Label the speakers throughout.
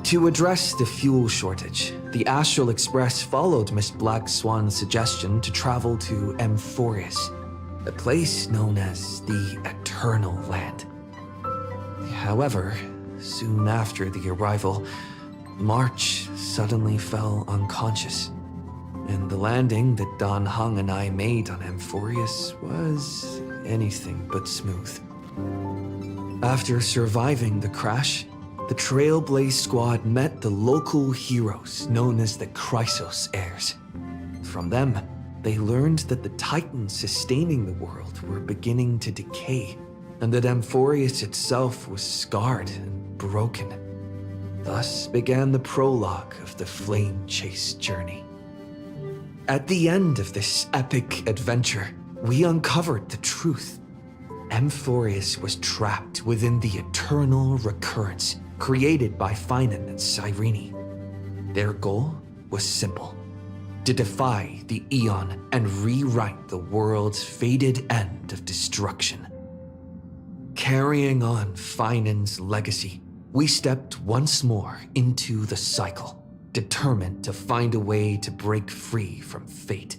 Speaker 1: To address the fuel shortage, the Astral Express followed Miss Black Swan's suggestion to travel to Amphorius, a place known as the Eternal Land. However, soon after the arrival, March suddenly fell unconscious, and the landing that Dan Heng and I made on Amphorius was anything but smooth. After surviving the crash, the Trailblaze squad met the local heroes known as the Chrysos Heirs. From them, they learned that the titans sustaining the world were beginning to decay, and that Amphorius itself was scarred and broken. Thus began the prologue of the Flame Chase journey. At the end of this epic adventure, we uncovered the truth. Amphorius was trapped within the eternal recurrence created by Finan and Cyrene. Their goal was simple: to defy the Aeon and rewrite the world's fated end of destruction. Carrying on Finan's legacy, we stepped once more into the cycle, determined to find a way to break free from fate.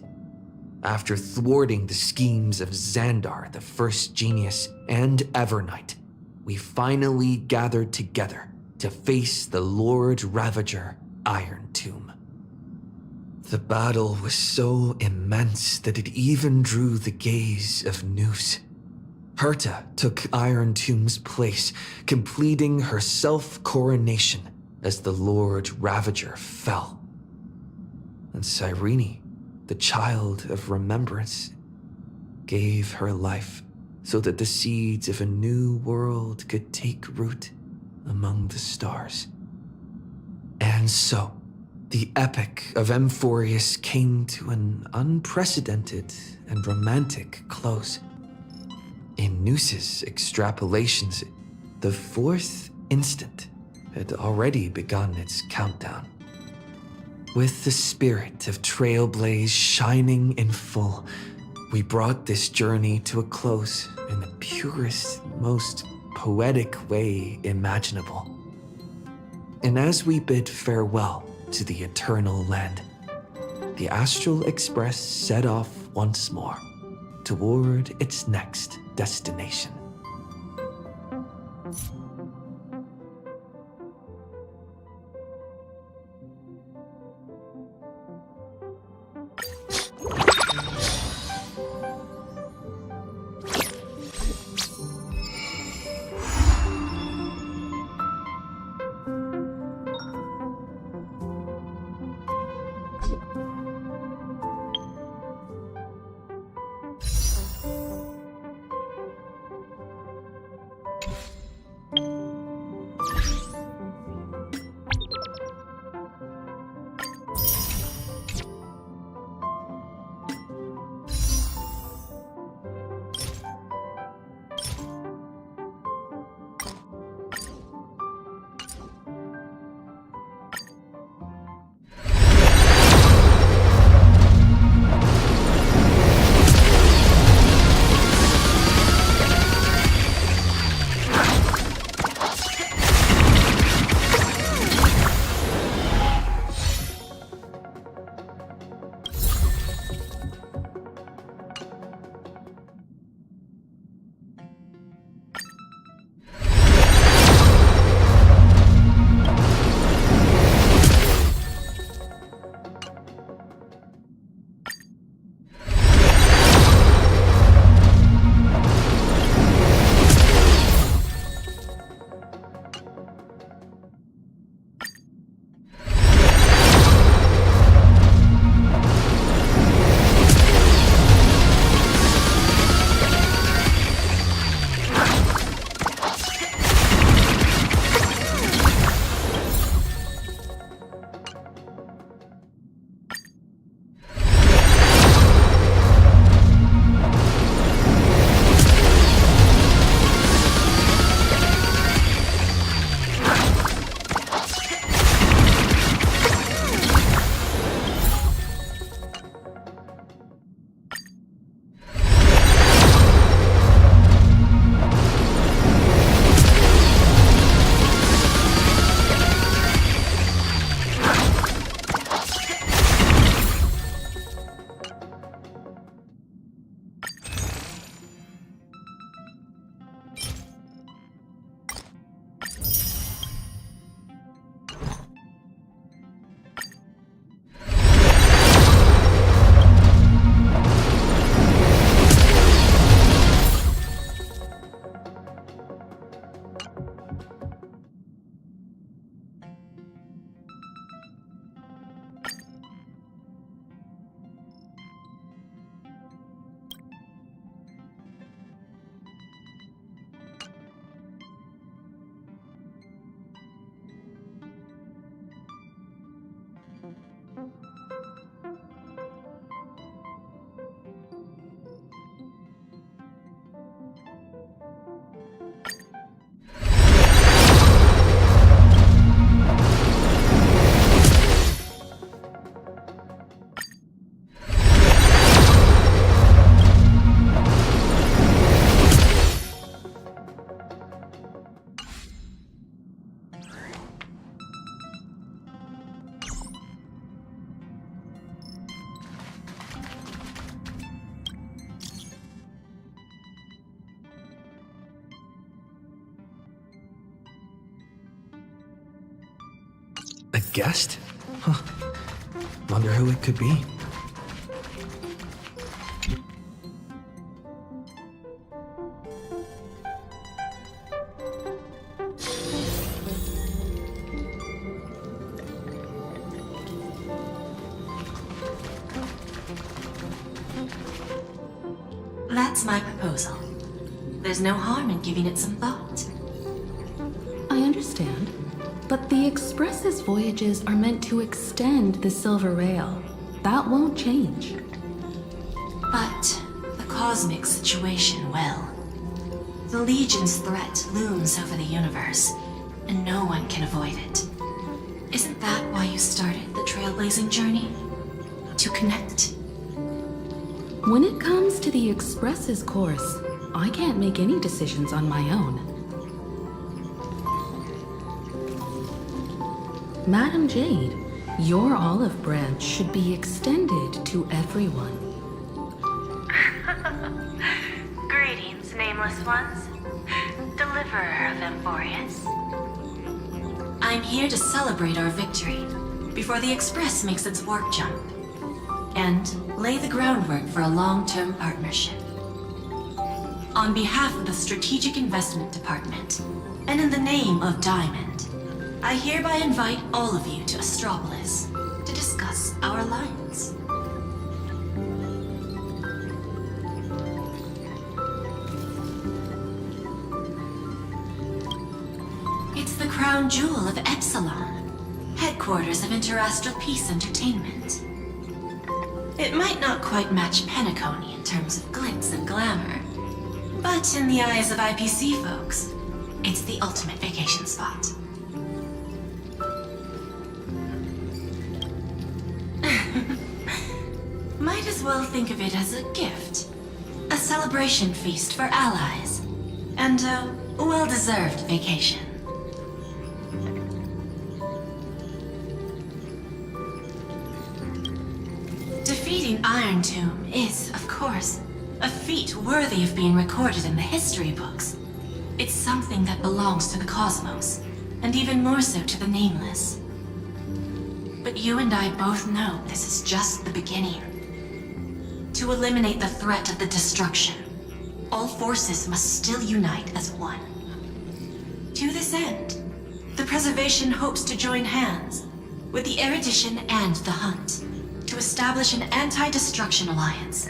Speaker 1: After thwarting the schemes of Xandar, the First Genius, and Evernight, we finally gathered together to face the Lord Ravager, Iron Tomb. The battle was so immense that it even drew the gaze of Noose. Herta took Iron Tomb's place, completing her self-coronation as the Lord Ravager fell. And Cyrene, the child of remembrance, gave her life so that the seeds of a new world could take root among the stars. And so, the epic of Amphorius came to an unprecedented and romantic close. In Noose's extrapolations, the fourth instant had already begun its countdown. With the spirit of Trailblaze shining in full, we brought this journey to a close in the purest, most poetic way imaginable. And as we bid farewell to the Eternal Land, the Astral Express set off once more toward its next destination. guest? Huh. Wonder who it could be.
Speaker 2: That's my proposal. There's no harm in giving it some thought.
Speaker 3: I understand. But the Express's voyages are meant to extend the Silver Rail. That won't change.
Speaker 2: But the cosmic situation will. The Legion's threat looms over the universe, and no one can avoid it. Isn't that why you started the trailblazing journey? To connect?
Speaker 3: When it comes to the Express's course, I can't make any decisions on my own. Madam Jade, your olive branch should be extended to everyone.
Speaker 2: Greetings, nameless ones. Deliverer of Emphorius. I'm here to celebrate our victory before the Express makes its warp jump, and lay the groundwork for a long-term partnership. On behalf of the Strategic Investment Department, and in the name of Diamond, I hereby invite all of you to Astropolis to discuss our alliance. It's the crown jewel of Epsilon, headquarters of Interastral Peace Entertainment. It might not quite match Penacony in terms of glitz and glamour, but in the eyes of IPC folks, it's the ultimate vacation spot. Might as well think of it as a gift. A celebration feast for allies. And a well-deserved vacation. Defeating Iron Tomb is, of course, a feat worthy of being recorded in the history books. It's something that belongs to the cosmos, and even more so to the Nameless. But you and I both know this is just the beginning. To eliminate the threat of the destruction, all forces must still unite as one. To this end, the Preservation hopes to join hands with the Erudition and the Hunt to establish an anti-destruction alliance,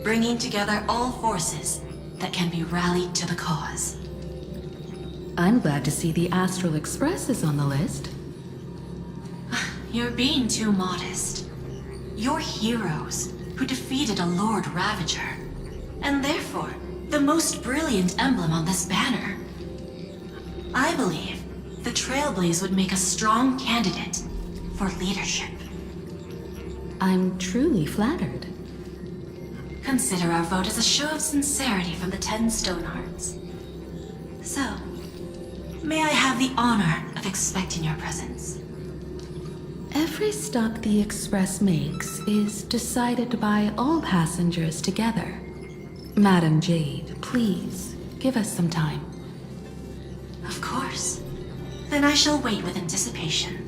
Speaker 2: bringing together all forces that can be rallied to the cause.
Speaker 3: I'm glad to see the Astral Express is on the list.
Speaker 2: You're being too modest. You're heroes who defeated a Lord Ravager, and therefore the most brilliant emblem on this banner. I believe the Trailblaze would make a strong candidate for leadership.
Speaker 3: I'm truly flattered.
Speaker 2: Consider our vote as a show of sincerity from the 10 Stonehearts. So, may I have the honor of expecting your presence?
Speaker 3: Every stop the Express makes is decided by all passengers together. Madam Jade, please, give us some time.
Speaker 2: Of course. Then I shall wait with anticipation.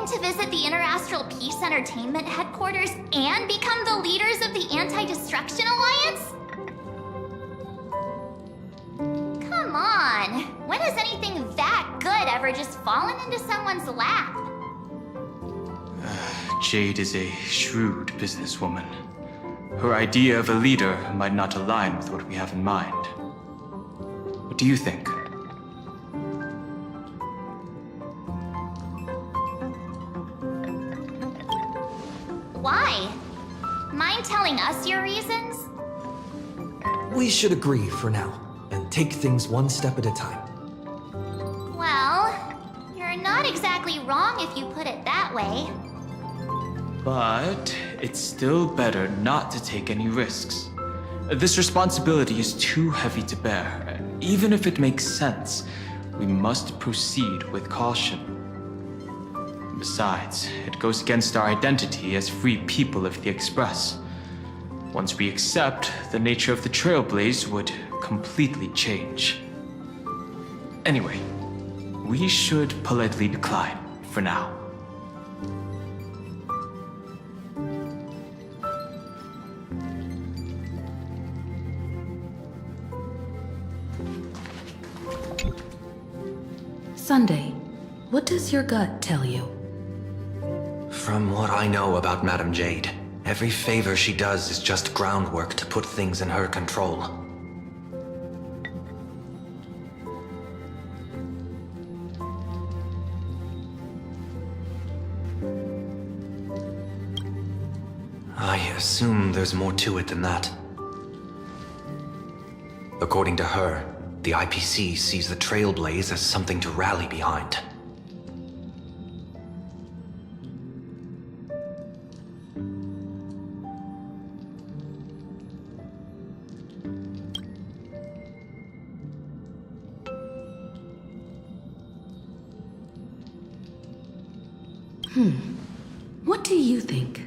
Speaker 4: To visit the Interastral Peace Entertainment headquarters and become the leaders of the Anti-Destruction Alliance? Come on! When has anything that good ever just fallen into someone's lap?
Speaker 5: Jade is a shrewd businesswoman. Her idea of a leader might not align with what we have in mind. What do you think?
Speaker 4: mind telling us your reasons?
Speaker 1: We should agree for now, and take things one step at a time.
Speaker 4: Well, you're not exactly wrong if you put it that way.
Speaker 5: But it's still better not to take any risks. This responsibility is too heavy to bear. Even if it makes sense, we must proceed with caution. Besides, it goes against our identity as free people of the Express. Once we accept, the nature of the Trailblaze would completely change. Anyway, we should politely decline for now.
Speaker 3: Sunday, what does your gut tell you?
Speaker 6: From what I know about Madame Jade, every favor she does is just groundwork to put things in her control. I assume there's more to it than that. According to her, the IPC sees the Trailblaze as something to rally behind.
Speaker 3: What do you think?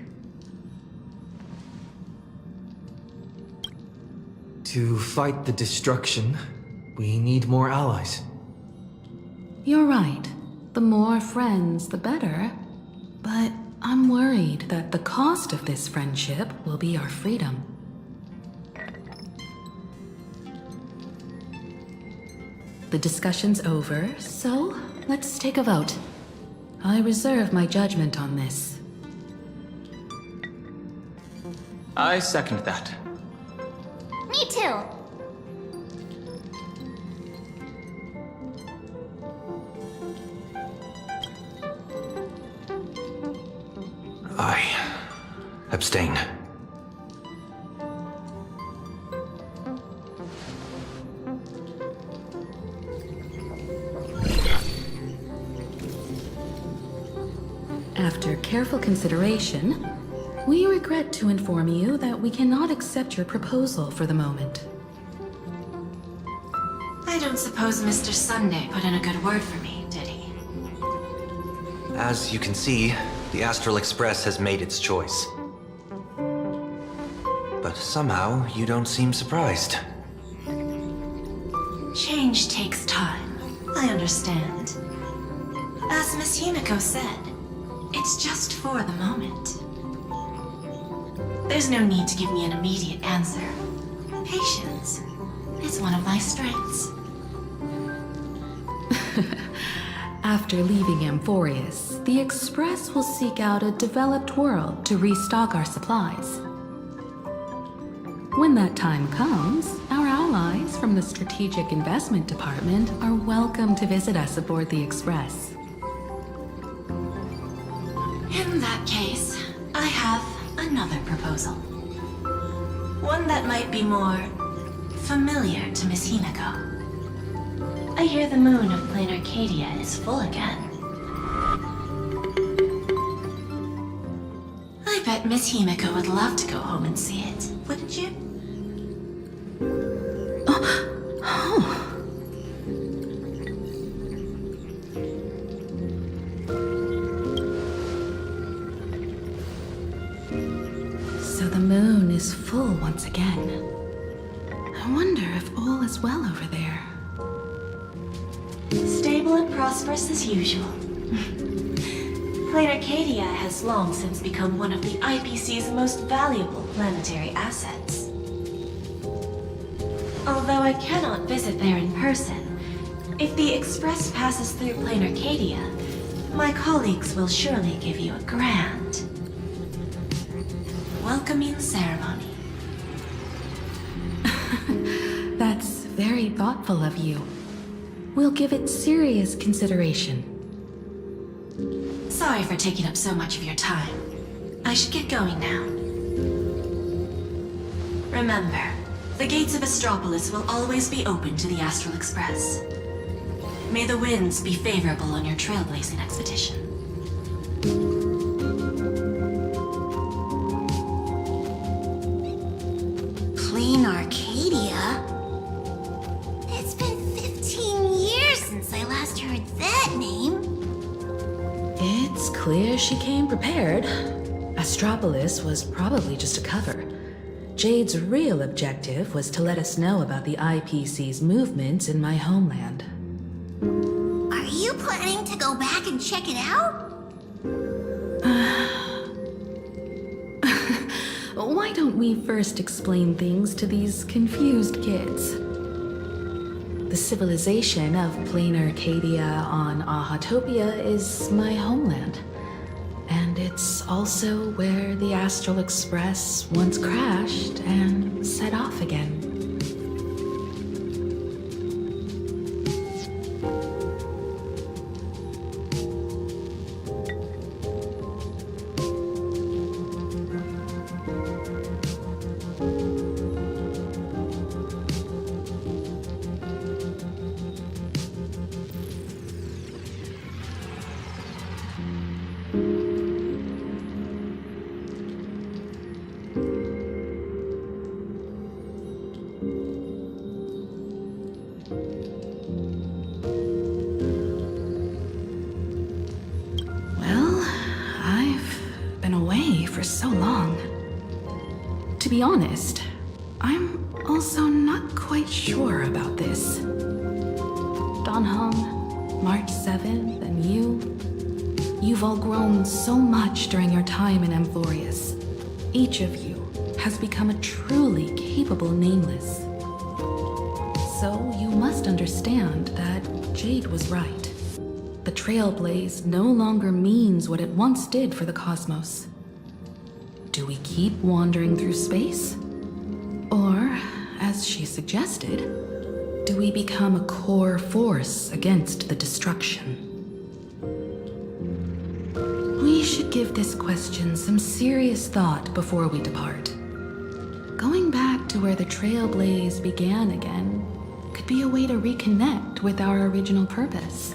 Speaker 1: To fight the destruction, we need more allies.
Speaker 3: You're right. The more friends, the better. But I'm worried that the cost of this friendship will be our freedom. The discussion's over, so let's take a vote. I reserve my judgment on this.
Speaker 5: I second that.
Speaker 4: Me too.
Speaker 6: I abstain.
Speaker 3: After careful consideration, we regret to inform you that we cannot accept your proposal for the moment.
Speaker 2: I don't suppose Mr. Sunday put in a good word for me, did he?
Speaker 6: As you can see, the Astral Express has made its choice. But somehow, you don't seem surprised.
Speaker 2: Change takes time. I understand. As Miss Himiko said, it's just for the moment. There's no need to give me an immediate answer. Patience is one of my strengths.
Speaker 3: After leaving Amphorius, the Express will seek out a developed world to restock our supplies. When that time comes, our allies from the Strategic Investment Department are welcome to visit us aboard the Express.
Speaker 2: In that case, I have another proposal. One that might be more familiar to Miss Himiko. I hear the moon of Plain Arcadia is full again. I bet Miss Himiko would love to go home and see it, wouldn't you?
Speaker 3: So the moon is full once again. I wonder if all is well over there.
Speaker 2: Stable and prosperous as usual. Plain Arcadia has long since become one of the IPC's most valuable planetary assets. Although I cannot visit there in person, if the Express passes through Plain Arcadia, my colleagues will surely give you a grand welcoming ceremony.
Speaker 3: That's very thoughtful of you. We'll give it serious consideration.
Speaker 2: Sorry for taking up so much of your time. I should get going now. Remember, the gates of Astropolis will always be open to the Astral Express. May the winds be favorable on your trailblazing expedition.
Speaker 4: Plain Arcadia? It's been 15 years since I last heard that name.
Speaker 3: It's clear she came prepared. Astropolis was probably just a cover. Jade's real objective was to let us know about the IPC's movements in my homeland.
Speaker 4: Are you planning to go back and check it out?
Speaker 3: Why don't we first explain things to these confused kids? The civilization of Plain Arcadia on Ahatopia is my homeland. And it's also where the Astral Express once crashed and set off again. For so long. To be honest, I'm also not quite sure about this. Dan Heng, March 7th, and you've all grown so much during your time in Amphorius. Each of you has become a truly capable Nameless. So you must understand that Jade was right. The Trailblaze no longer means what it once did for the cosmos. Do we keep wandering through space? Or, as she suggested, do we become a core force against the destruction? We should give this question some serious thought before we depart. Going back to where the Trailblaze began again could be a way to reconnect with our original purpose.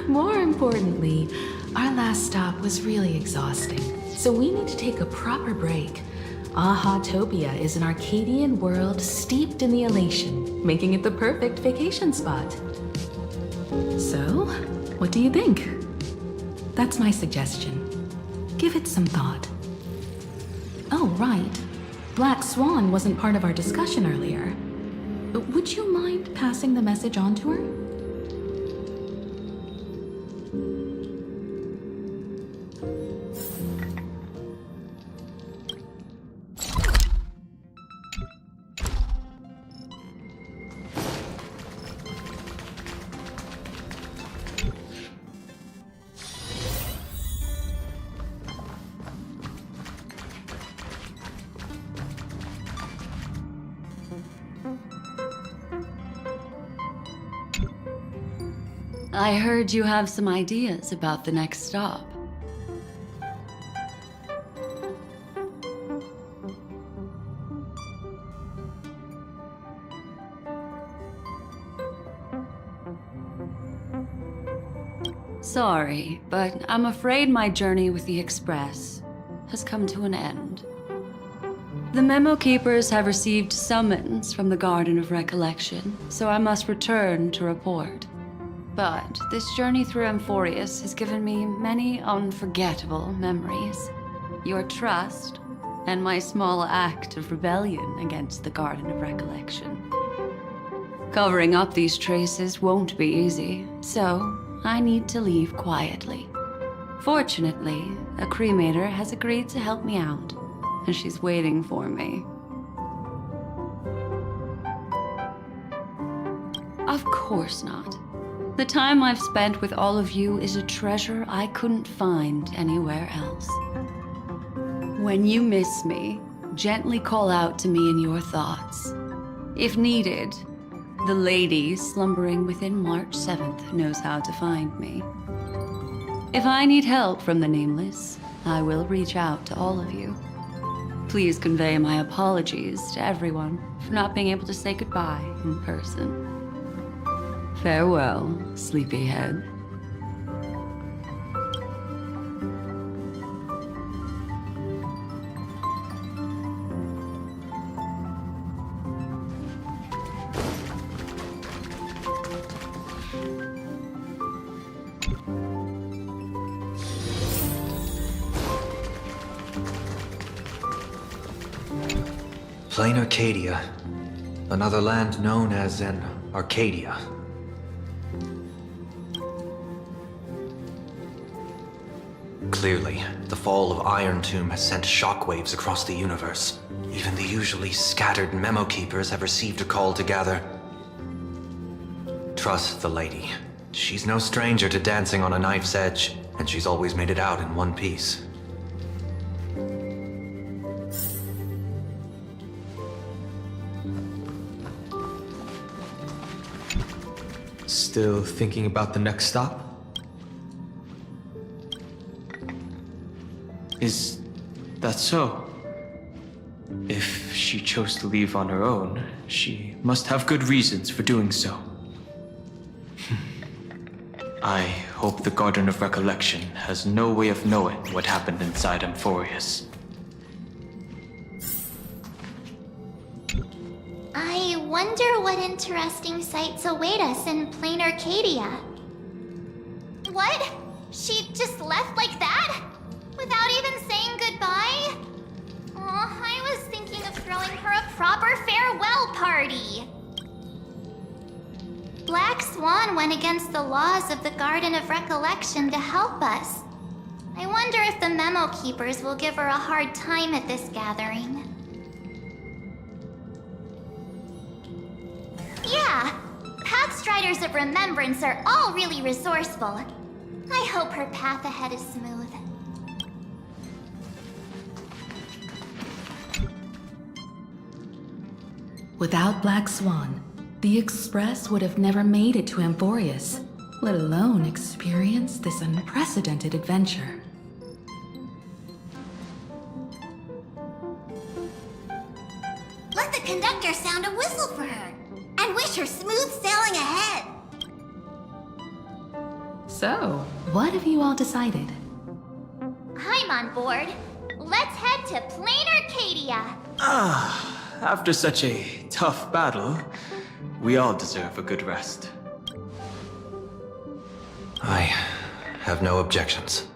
Speaker 3: More importantly, our last stop was really exhausting, so we need to take a proper break. Ahatopia is an Arcadian world steeped in the elation, making it the perfect vacation spot. So, what do you think? That's my suggestion. Give it some thought. Oh, right. Black Swan wasn't part of our discussion earlier. Would you mind passing the message on to her?
Speaker 7: I heard you have some ideas about the next stop. Sorry, but I'm afraid my journey with the Express has come to an end. The Memo Keepers have received summons from the Garden of Recollection, so I must return to report. But this journey through Amphorius has given me many unforgettable memories. Your trust, and my small act of rebellion against the Garden of Recollection. Covering up these traces won't be easy, so I need to leave quietly. Fortunately, a cremator has agreed to help me out, and she's waiting for me. Of course not. The time I've spent with all of you is a treasure I couldn't find anywhere else. When you miss me, gently call out to me in your thoughts. If needed, the lady slumbering within March 7th knows how to find me. If I need help from the Nameless, I will reach out to all of you. Please convey my apologies to everyone for not being able to say goodbye in person. Farewell, sleepyhead.
Speaker 6: Plain Arcadia. Another land known as an Arcadia. Clearly, the fall of Iron Tomb has sent shockwaves across the universe. Even the usually scattered Memo Keepers have received a call to gather. Trust the lady. She's no stranger to dancing on a knife's edge, and she's always made it out in one piece.
Speaker 5: Still thinking about the next stop? Is that so? If she chose to leave on her own, she must have good reasons for doing so. I hope the Garden of Recollection has no way of knowing what happened inside Amphorius.
Speaker 4: I wonder what interesting sights await us in Plain Arcadia. What? She just left like that? Without even saying goodbye? Oh, I was thinking of throwing her a proper farewell party. Black Swan went against the laws of the Garden of Recollection to help us. I wonder if the Memo Keepers will give her a hard time at this gathering. Yeah, Pathstriders of Remembrance are all really resourceful. I hope her path ahead is smooth.
Speaker 3: Without Black Swan, the Express would have never made it to Amphorius, let alone experience this unprecedented adventure.
Speaker 8: Let the conductor sound a whistle for her, and wish her smooth sailing ahead.
Speaker 3: So, what have you all decided?
Speaker 4: I'm on board. Let's head to Plain Arcadia.
Speaker 5: After such a tough battle, we all deserve a good rest.
Speaker 6: I have no objections.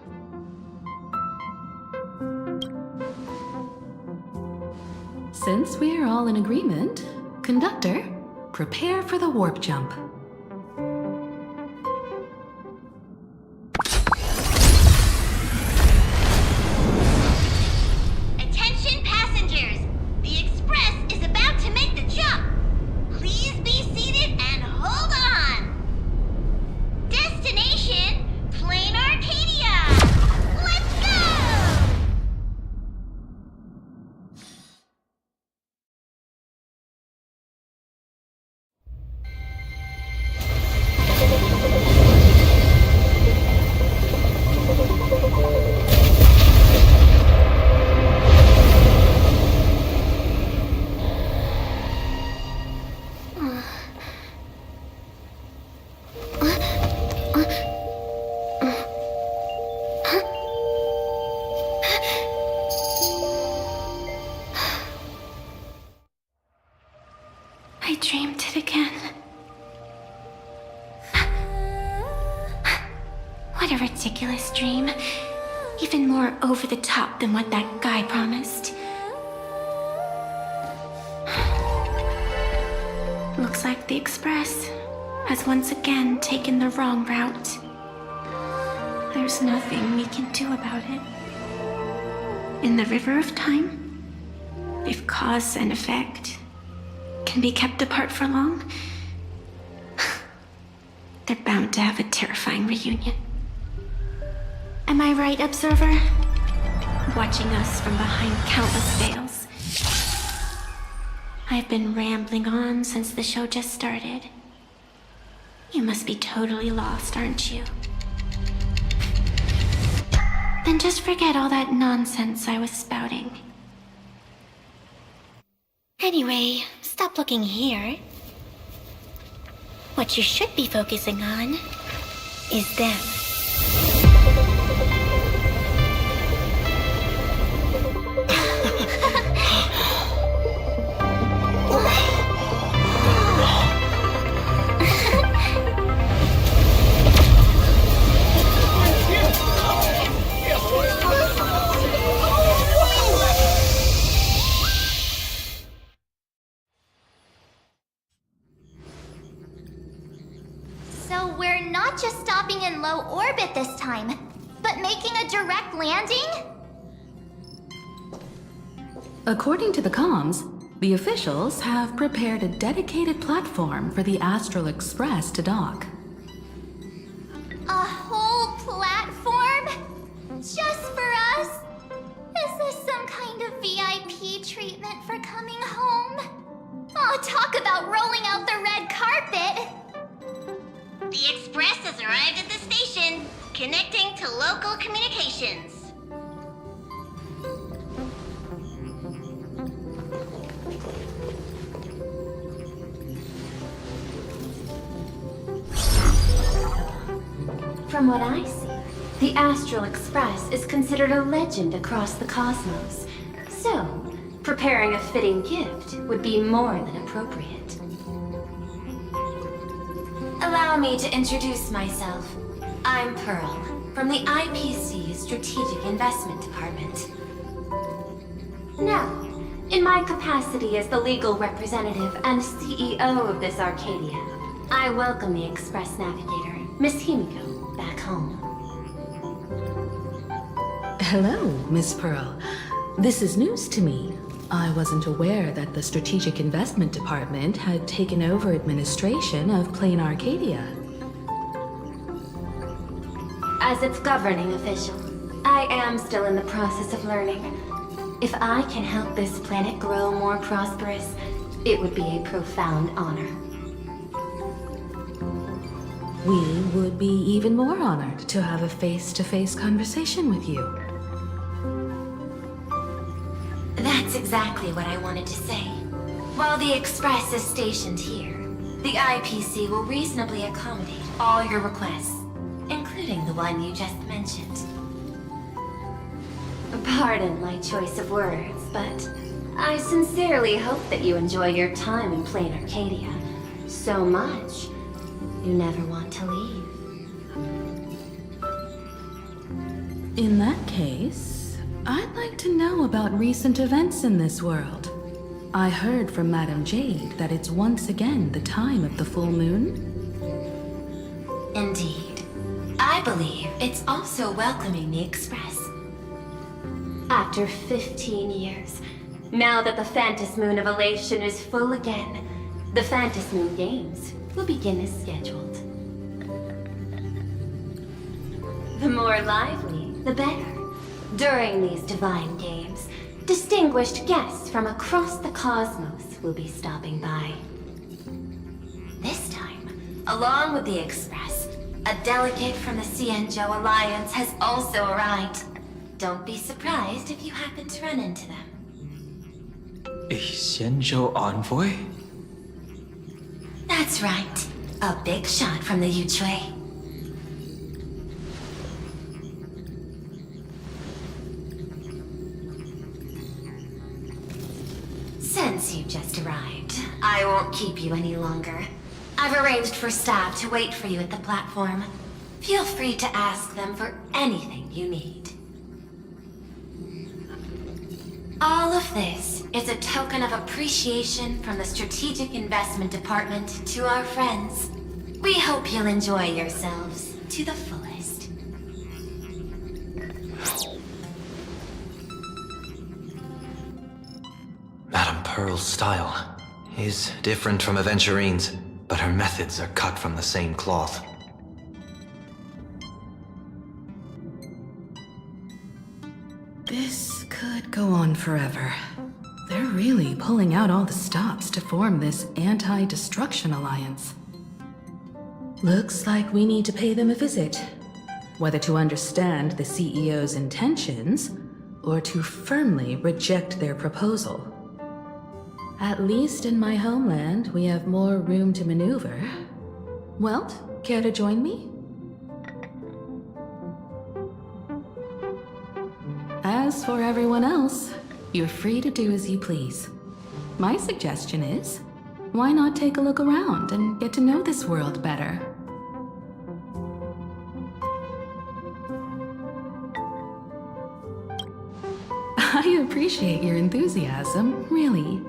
Speaker 3: Since we're all in agreement, Conductor, prepare for the warp jump.
Speaker 8: Attention passengers! The Express is about to make the jump. Please be seated and hold on. Destination, Plain Arcadia. Let's go!
Speaker 2: I dreamed it again. What a ridiculous dream. Even more over the top than what that guy promised. Looks like the Express has once again taken the wrong route. There's nothing we can do about it. In the River of Time, if cause and effect can be kept apart for long, they're bound to have a terrifying reunion. Am I right, Observer? Watching us from behind countless veils. I've been rambling on since the show just started. You must be totally lost, aren't you? Then just forget all that nonsense I was spouting.
Speaker 8: Anyway, stop looking here. What you should be focusing on is them.
Speaker 4: So we're not just stopping in low orbit this time, but making a direct landing?
Speaker 3: According to the comms, the officials have prepared a dedicated platform for the Astral Express to dock.
Speaker 4: A whole platform? Just for us? Is this some kind of VIP treatment for coming home? Oh, talk about rolling out the red carpet!
Speaker 8: The Express has arrived at the station, connecting to local communications.
Speaker 2: From what I see, the Astral Express is considered a legend across the cosmos. So, preparing a fitting gift would be more than appropriate. Allow me to introduce myself. I'm Pearl, from the IPC Strategic Investment Department. Now, in my capacity as the legal representative and CEO of this Arcadia, I welcome the Express Navigator, Miss Himiko, back home.
Speaker 3: Hello, Miss Pearl. This is news to me. I wasn't aware that the Strategic Investment Department had taken over administration of Plane Arcadia.
Speaker 2: As its governing official, I am still in the process of learning. If I can help this planet grow more prosperous, it would be a profound honor.
Speaker 3: We would be even more honored to have a face-to-face conversation with you.
Speaker 2: That's exactly what I wanted to say. While the Express is stationed here, the IPC will reasonably accommodate all your requests, including the one you just mentioned. Pardon my choice of words, but I sincerely hope that you enjoy your time in Plane Arcadia so much you never want to leave.
Speaker 3: In that case, I'd like to know about recent events in this world. I heard from Madame Jade that it's once again the time of the full moon.
Speaker 2: Indeed. I believe it's also welcoming the Express. After 15 years, now that the Phantas Moon of Elation is full again, the Phantas Moon Games will begin as scheduled. The more lively, the better. During these divine games, distinguished guests from across the cosmos will be stopping by. This time, along with the Express, a delegate from the Xianzhou Alliance has also arrived. Don't be surprised if you happen to run into them.
Speaker 5: A Xianzhou envoy?
Speaker 2: That's right. A big shot from the Yuchui. Since you just arrived, I won't keep you any longer. I've arranged for staff to wait for you at the platform. Feel free to ask them for anything you need. All of this is a token of appreciation from the Strategic Investment Department to our friends. We hope you'll enjoy yourselves to the fullest.
Speaker 6: Madame Pearl's style is different from Aventurine's, but her methods are cut from the same cloth.
Speaker 3: This could go on forever. They're really pulling out all the stops to form this anti-destruction alliance. Looks like we need to pay them a visit. Whether to understand the CEO's intentions, or to firmly reject their proposal. At least in my homeland, we have more room to maneuver. Welt, care to join me? As for everyone else, you're free to do as you please. My suggestion is, why not take a look around and get to know this world better? I appreciate your enthusiasm, really.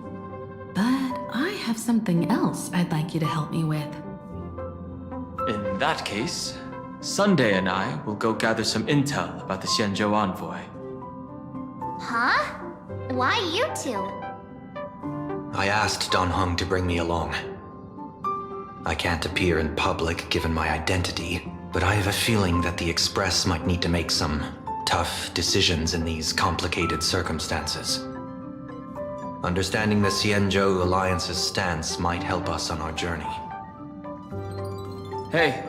Speaker 3: But I have something else I'd like you to help me with.
Speaker 5: In that case, Sunday and I will go gather some intel about the Xianzhou envoy.
Speaker 4: Huh? Why you two?
Speaker 6: I asked Dan Heng to bring me along. I can't appear in public given my identity, but I have a feeling that the Express might need to make some tough decisions in these complicated circumstances. Understanding the Xianzhou Alliance's stance might help us on our journey.
Speaker 5: Hey,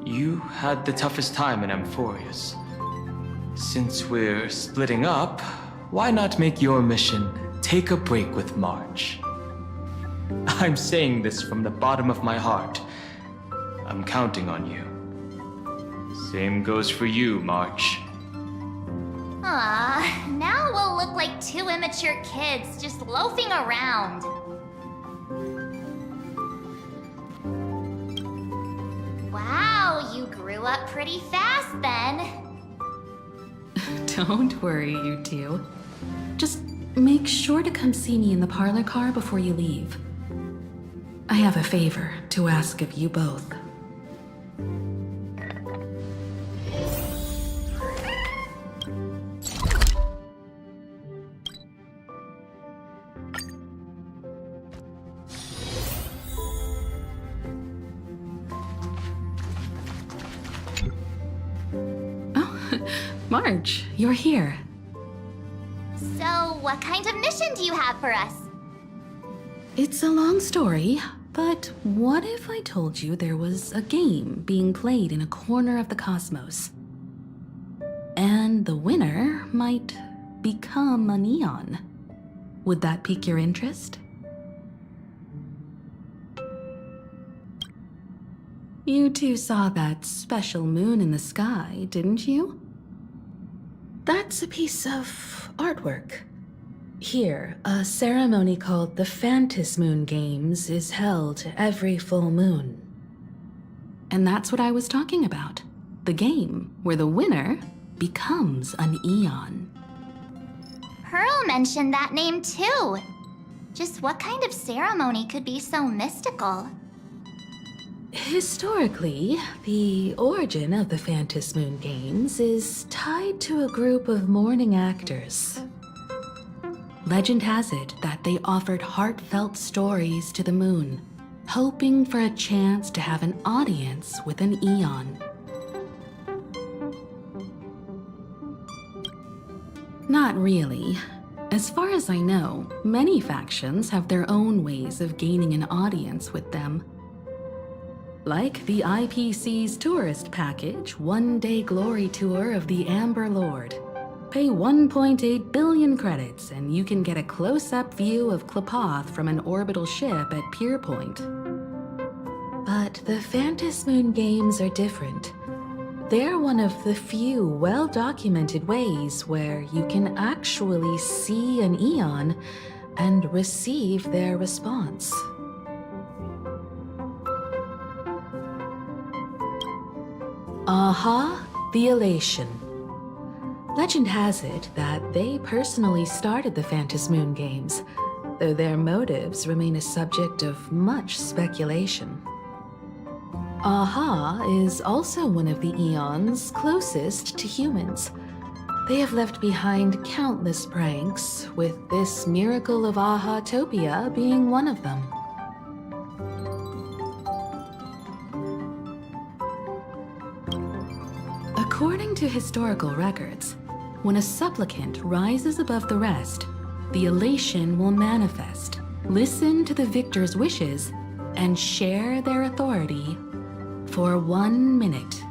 Speaker 5: you had the toughest time in Amphorius. Since we're splitting up, why not make your mission take a break with March? I'm saying this from the bottom of my heart. I'm counting on you. Same goes for you, March.
Speaker 4: Now we'll look like two immature kids just loafing around. Wow, you grew up pretty fast then.
Speaker 3: Don't worry, you two. Just make sure to come see me in the parlor car before you leave. I have a favor to ask of you both. March, you're here.
Speaker 4: So, what kind of mission do you have for us?
Speaker 3: It's a long story, but what if I told you there was a game being played in a corner of the cosmos? And the winner might become a neon. Would that pique your interest? You two saw that special moon in the sky, didn't you? That's a piece of artwork. Here, a ceremony called the Phantasmoon Moon Games is held every full moon. And that's what I was talking about. The game where the winner becomes an Eon.
Speaker 4: Pearl mentioned that name too. Just what kind of ceremony could be so mystical?
Speaker 3: Historically, the origin of the Phantasmoon Moon Games is tied to a group of mourning actors. Legend has it that they offered heartfelt stories to the moon, hoping for a chance to have an audience with an Eon. Not really. As far as I know, many factions have their own ways of gaining an audience with them. Like the IPC's tourist package, one-day glory tour of the Amber Lord. Pay 1.8 billion credits and you can get a close-up view of Klapoth from an orbital ship at Pierpoint. But the Phantasmoon Moon Games are different. They're one of the few well-documented ways where you can actually see an Eon and receive their response. Aha, the Elation. Legend has it that they personally started the Phantasmoon Moon Games, though their motives remain a subject of much speculation. Aha is also one of the Eons closest to humans. They have left behind countless pranks, with this miracle of Aha-topia being one of them. According to historical records, when a supplicant rises above the rest, the elation will manifest, listen to the victor's wishes, and share their authority for 1 minute.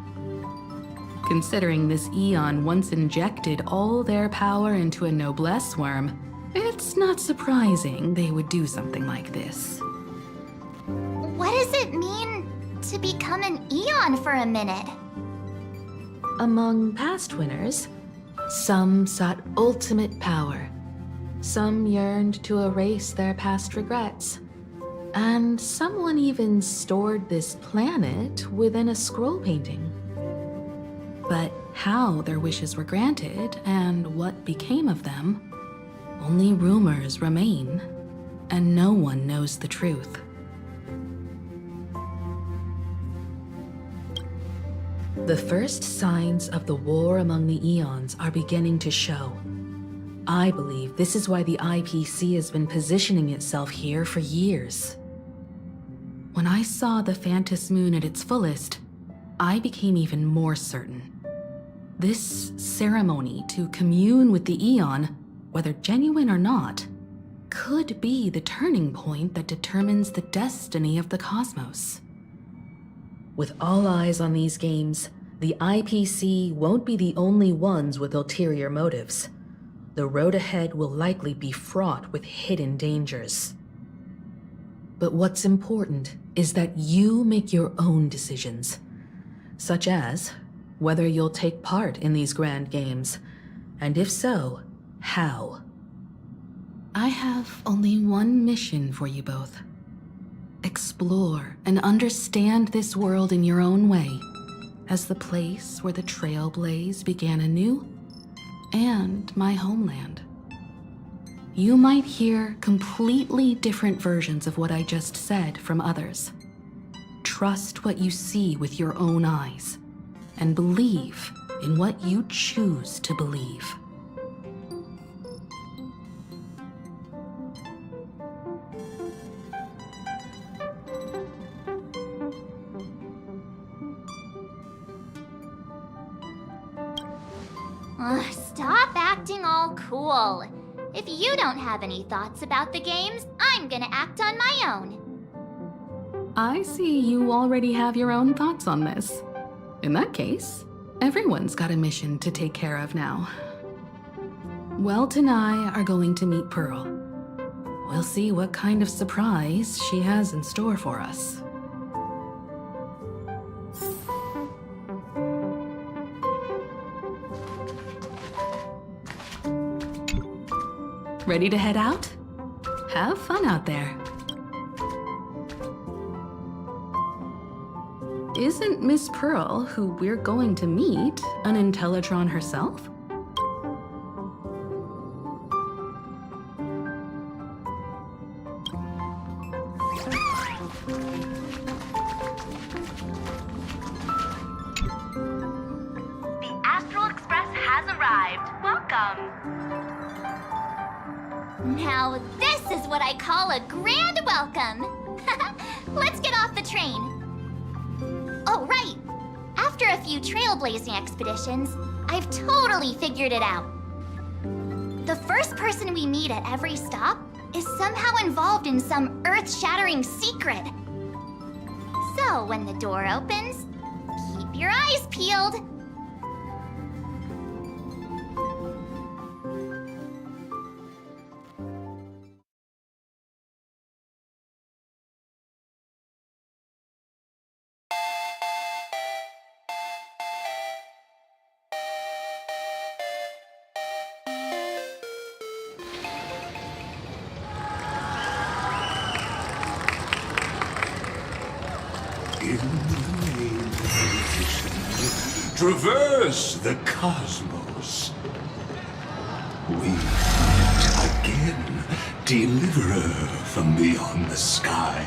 Speaker 3: Considering this Eon once injected all their power into a noblesse worm, It's not surprising they would do something like this.
Speaker 4: What does it mean to become an Eon for a minute?
Speaker 3: Among past winners, some sought ultimate power. Some yearned to erase their past regrets. And someone even stored this planet within a scroll painting. But how their wishes were granted and what became of them, only rumors remain, and no one knows the truth. The first signs of the war among the Eons are beginning to show. I believe this is why the IPC has been positioning itself here for years. When I saw the Phantos Moon at its fullest, I became even more certain. This ceremony to commune with the Eon, whether genuine or not, could be the turning point that determines the destiny of the cosmos. With all eyes on these games, the IPC won't be the only ones with ulterior motives. The road ahead will likely be fraught with hidden dangers. But what's important is that you make your own decisions, such as whether you'll take part in these grand games, and if so, how. I have only one mission for you both. Explore and understand this world in your own way, as the place where the Trailblaze began anew, and my homeland. You might hear completely different versions of what I just said from others. Trust what you see with your own eyes, and believe in what you choose to believe.
Speaker 4: Stop acting all cool. If you don't have any thoughts about the games, I'm gonna act on my own.
Speaker 3: I see you already have your own thoughts on this. In that case, everyone's got a mission to take care of now. Welt and I are going to meet Pearl. We'll see what kind of surprise she has in store for us. Ready to head out? Have fun out there. Isn't Miss Pearl, who we're going to meet, an Intellitron herself?
Speaker 8: The Astral Express has arrived. Welcome.
Speaker 4: Now this is what I call a grand welcome. Let's get off the train. Oh, right. After a few trailblazing expeditions, I've totally figured it out. The first person we meet at every stop is somehow involved in some earth-shattering secret. So when the door opens, keep your eyes peeled.
Speaker 9: In the name of vision, traverse the cosmos. We meet again, deliverer from beyond the sky.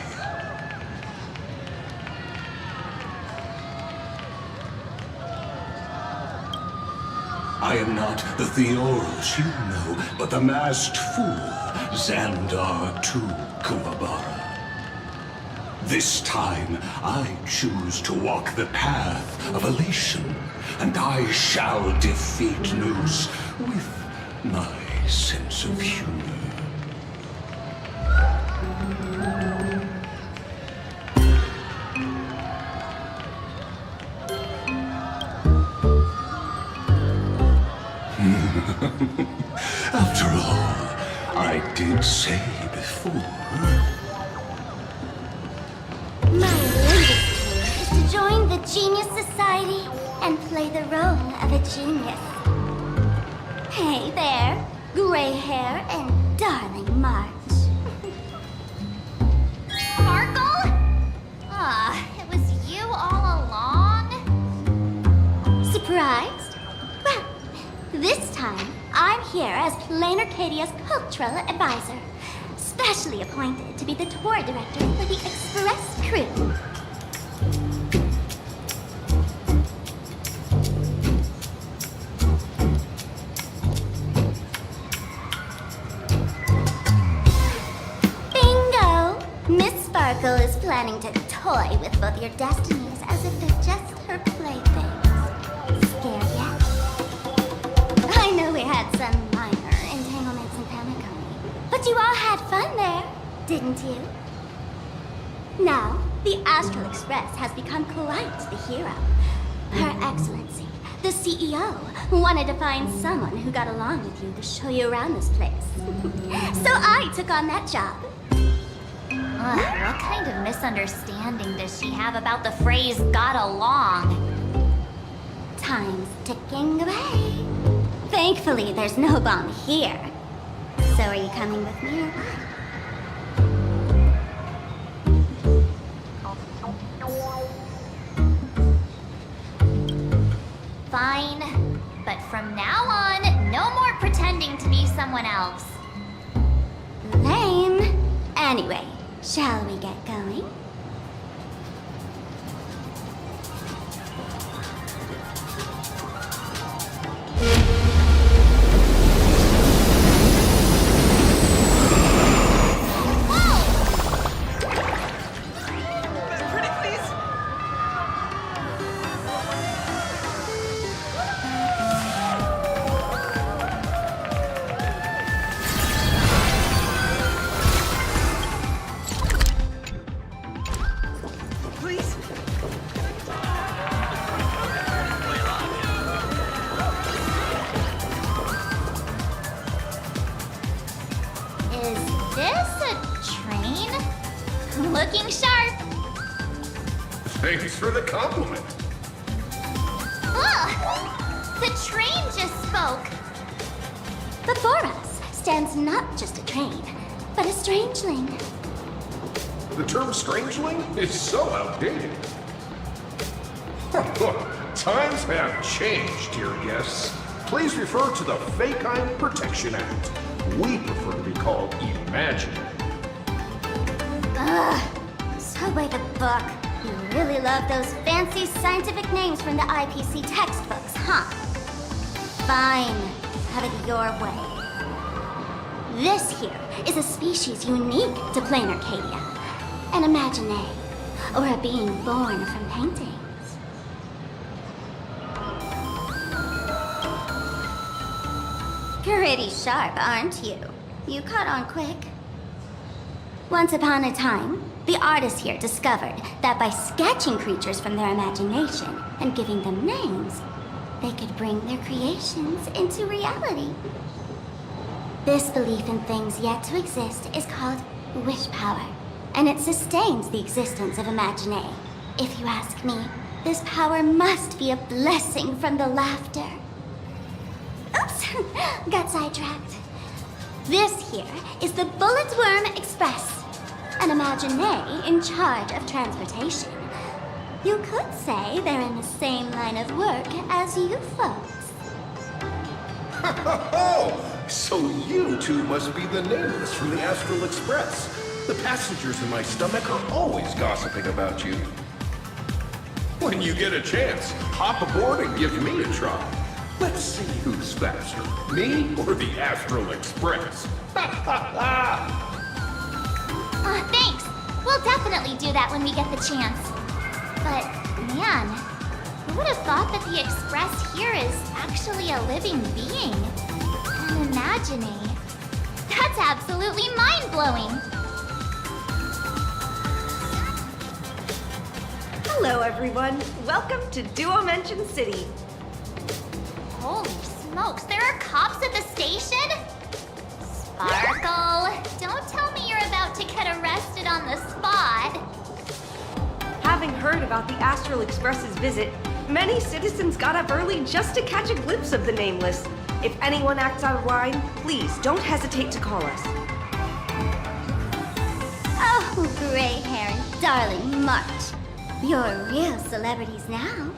Speaker 9: I am not the Theoros you know, but the masked fool, Xandar II Kuwabara. This time, I choose to walk the path of elation, and I shall defeat Noose with my sense of humor. After all, I did say before.
Speaker 4: My latest dream is to join the Genius Society and play the role of a genius. Hey there, gray hair and darling March. Sparkle? Ah, it was you all along? Surprised? Well, this time I'm here as Plain Arcadia's cultural advisor, specially appointed to be the tour director for the Express crew. Bingo! Miss Sparkle is planning to toy with both your destinies as if they're just her playthings. Scared yet? I know we had some minor entanglements in Pamiconi, but you all had fun there, didn't you? Now, the Astral Express has become quite the hero. Her Excellency, the CEO, wanted to find someone who got along with you to show you around this place. So I took on that job. What kind of misunderstanding does she have about the phrase got along? Time's ticking away. Thankfully, there's no bomb here. So are you coming with me or what? Fine. But from now on, no more pretending to be someone else. Lame. Anyway, shall we get going? Is this a train? Looking sharp.
Speaker 9: Thanks for the compliment.
Speaker 4: Ugh! The train just spoke. Before us stands not just a train, but a strangeling.
Speaker 9: The term strangeling is so outdated. Times have changed, dear guests. Please refer to the Fake-Eye Protection Act. We prefer to be called imaginary.
Speaker 4: Ugh, so by the book. You really love those fancy scientific names from the IPC textbooks, huh? Fine, have it your way. This here is a species unique to Plain Arcadia. An imagine, or a being born from paintings. Pretty sharp, aren't you? You caught on quick. Once upon a time, the artists here discovered that by sketching creatures from their imagination and giving them names, they could bring their creations into reality. This belief in things yet to exist is called wish power, and it sustains the existence of Imagine. If you ask me, this power must be a blessing from the laughter. Oops, got sidetracked. This here is the Bulletsworm Express, an Imagine in charge of transportation. You could say they're in the same line of work as you folks.
Speaker 9: Oh, so you two must be the nameless from the Astral Express. The passengers in my stomach are always gossiping about you. When you get a chance, hop aboard and give me a try. Let's see who's faster, me or the Astral Express.
Speaker 4: Thanks. We'll definitely do that when we get the chance. But, man, who would have thought that the Express here is actually a living being? An Imagine. That's absolutely mind-blowing.
Speaker 10: Hello, everyone. Welcome to Duomension City.
Speaker 4: Holy smokes, there are cops at the station? Sparkle!
Speaker 10: heard about the Astral Express's visit, many citizens got up early just to catch a glimpse of the Nameless. If anyone acts out of line, please don't hesitate to call us.
Speaker 4: Oh, gray-haired darling March. You're real celebrities now.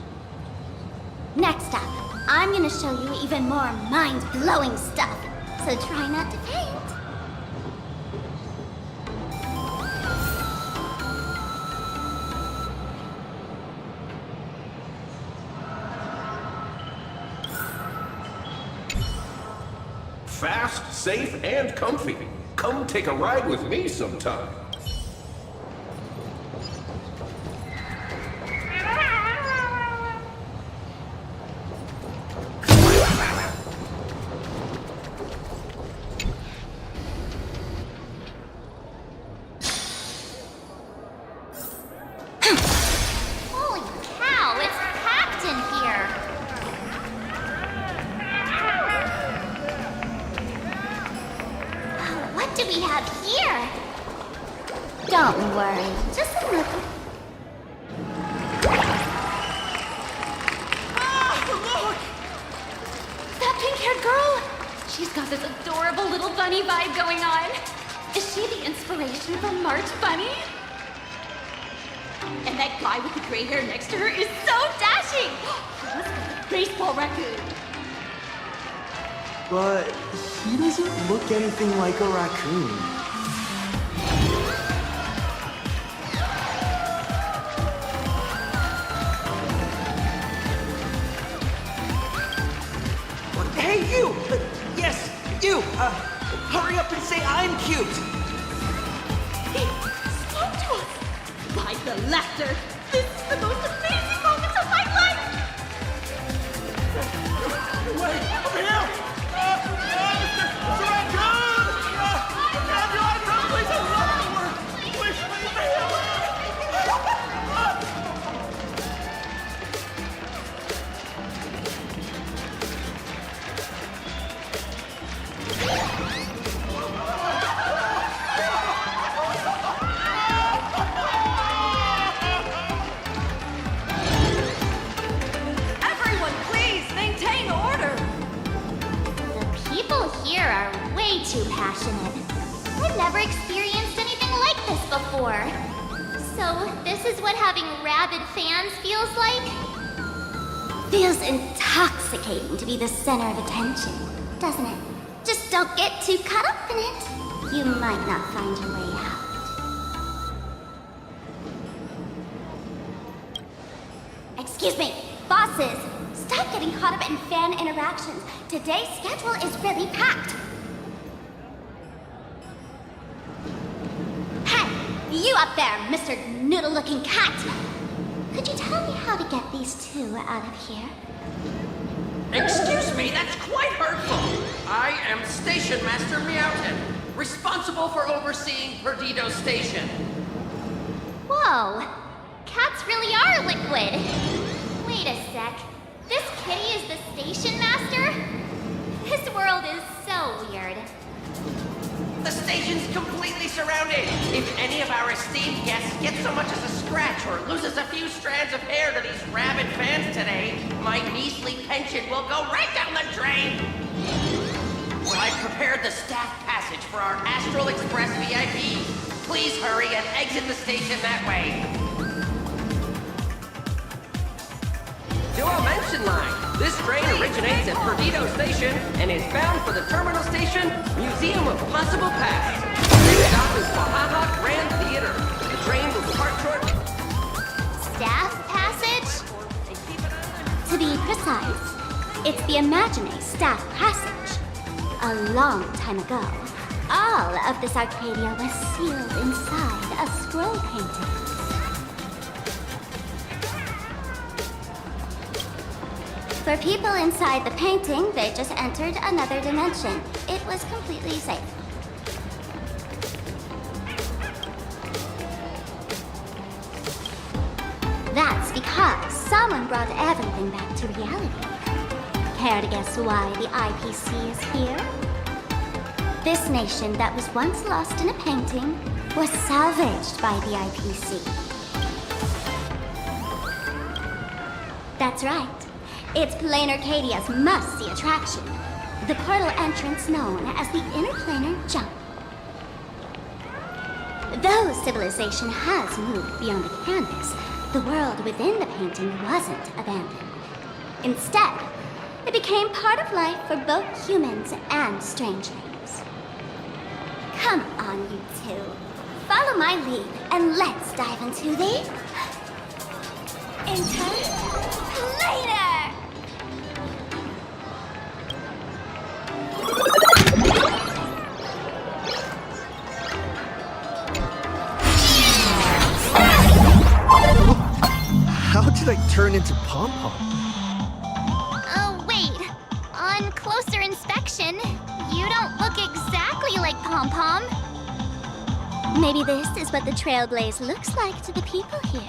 Speaker 4: Next up, I'm gonna show you even more mind-blowing stuff, so try not to faint.
Speaker 11: Fast, safe, and comfy. Come take a ride with me sometime.
Speaker 4: Holy cow, it's packed in here. What do we have here? Don't worry, just a little.
Speaker 3: That pink-haired girl? She's got this adorable little bunny vibe going on. Is she the inspiration for March Bunny? And that guy with the gray hair next to her is so dashing! He must be a baseball raccoon.
Speaker 12: But he doesn't look anything like a raccoon. Hey, you! Yes, you! Hurry up and say I'm cute!
Speaker 3: He spoke to us! By the laughter! This is the most amazing moment of my life!
Speaker 11: Wait, over here! Mr. Raccoon! Have your eye down, please! I'm running over! Please, over here!
Speaker 10: Everyone, please maintain order.
Speaker 4: The people here are way too passionate. I've never experienced anything like this before. So, this is what having rabid fans feels like? Feels intoxicating to be the center of attention, doesn't it? Just don't get too caught up in it. You might not find your way out. Excuse me, bosses! Stop getting caught up in fan interactions. Today's schedule is really packed. Hey, you up there, Mr. Noodle-looking cat! Could you tell me how to get these two out of here?
Speaker 13: Excuse me, that's quite hurtful. I am Station Master Meowton, responsible for overseeing Perdido Station.
Speaker 4: Whoa, cats really are liquid. Wait a sec. This kitty is the station master? This world is so weird.
Speaker 13: The station's completely surrounded. If any of our esteemed guests get so much as a scratch or loses a few strands of hair to these rabid fans today, my measly pension will go right down the drain. Well, I've prepared the staff passage for our Astral Express VIPs. Please hurry and exit the station that way. Duo Mention Line. This train originates at Perdido Station and is bound for the terminal station, Museum of Possible Past. Next stop is Wahaha Grand Theater. The train will depart shortly.
Speaker 4: Staff passage? To be precise, it's the Imagine Staff Passage. A long time ago, all of this Arcadia was sealed inside a scroll painting. For people inside the painting, they just entered another dimension. It was completely safe. That's because someone brought everything back to reality. Care to guess why the IPC is here? This nation that was once lost in a painting was salvaged by the IPC. That's right. It's Planar Arcadia's must-see attraction. The portal entrance known as the Interplanar Jump. Though civilization has moved beyond the canvas, the world within the painting wasn't abandoned. Instead, it became part of life for both humans and strangelings. Come on, you two. Follow my lead, and let's dive into the... Interplanar!
Speaker 12: How did I turn into Pom-Pom?
Speaker 4: Oh, wait. On closer inspection, you don't look exactly like Pom-Pom. Maybe this is what the Trailblaze looks like to the people here.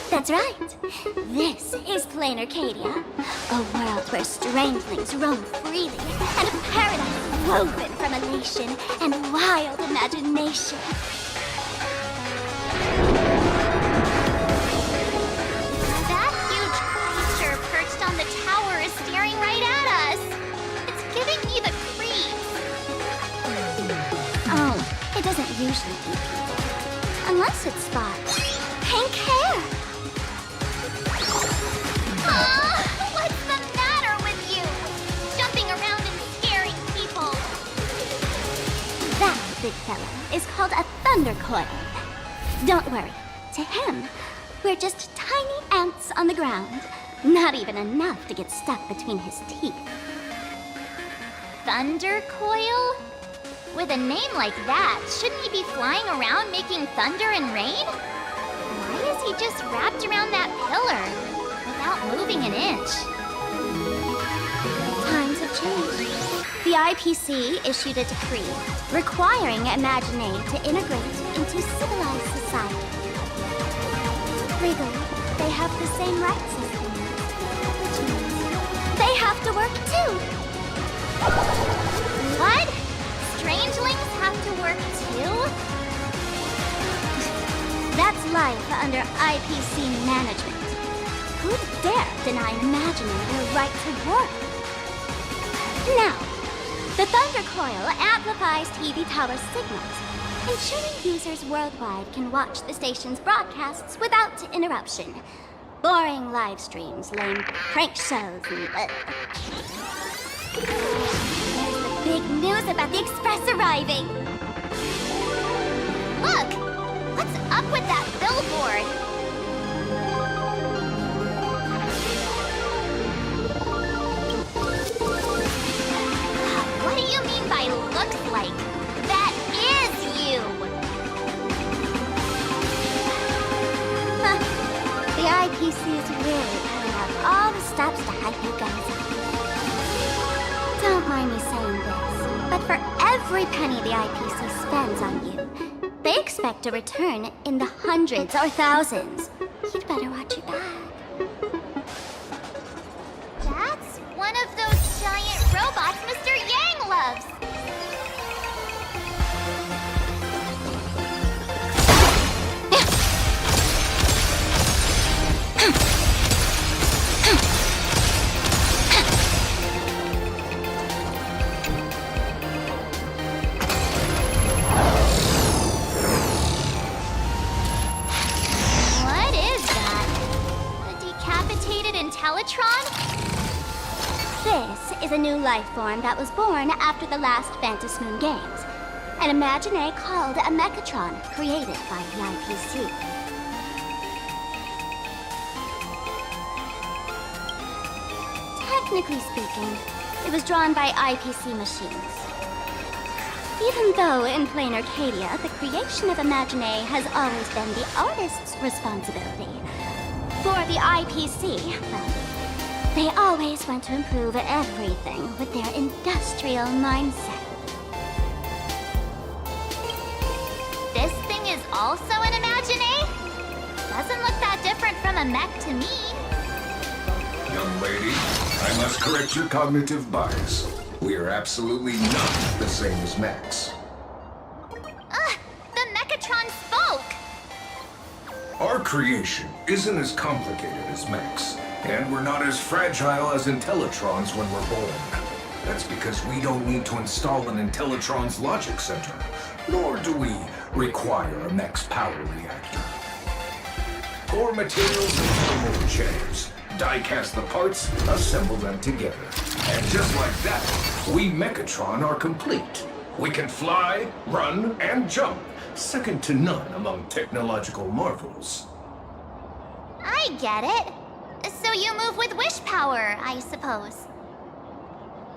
Speaker 4: That's right. This is Planar Arcadia, a world where strangelings roam freely, and a paradise woven from elation and wild imagination. That huge creature perched on the tower is staring right at us. It's giving me the creeps. Oh, it doesn't usually do. Unless it spots pink hair. big fella is called a thunder coil. Don't worry. To him, we're just tiny ants on the ground. Not even enough to get stuck between his teeth. Thunder coil? With a name like that, shouldn't he be flying around making thunder and rain? Why is he just wrapped around that pillar without moving an inch? Times have changed. The IPC issued a decree requiring Imagineer to integrate into civilized society. Legally, they have the same rights as humans, which means they have to work too. What? Strangelings have to work too? That's life under IPC management. Who'd dare deny Imagineer their right to work? Now, the Thunder Coil amplifies TV tower signals, ensuring users worldwide can watch the station's broadcasts without interruption. Boring live streams, lame prank shows, and... There's the big news about the Express arriving! Look! What's up with that billboard? What do you mean by looks like? That is you! Huh. The IPC is really pulling out all the stops to hype you guys up. Don't mind me saying this, but for every penny the IPC spends on you, they expect a return in the hundreds or thousands. You'd better watch your back. That's one of those giant robots Mr. Yang loves! What is that? A decapitated Intellatron? This is a new life form that was born after the last Phantom Moon Games. An Imagineer called a Mechatron, created by the IPC. Technically speaking, it was drawn by IPC machines. Even though in Plain Arcadia, the creation of Imagineer has always been the artist's responsibility. For the IPC, well, they always want to improve everything with their industrial mindset. This thing is also an Imagineer? Doesn't look that different from a mech to me.
Speaker 9: Young lady, I must correct your cognitive bias. We are absolutely not the same as Max.
Speaker 4: The Mechatron spoke!
Speaker 9: Our creation isn't as complicated as Max, and we're not as fragile as Intellitrons when we're born. That's because we don't need to install an Intellatron's logic center, nor do we require a Max power reactor. Core materials and thermal chambers. Die-cast the parts, assemble them together. And just like that, we Mechatron are complete. We can fly, run, and jump. Second to none among technological marvels.
Speaker 4: I get it. So you move with wish power, I suppose.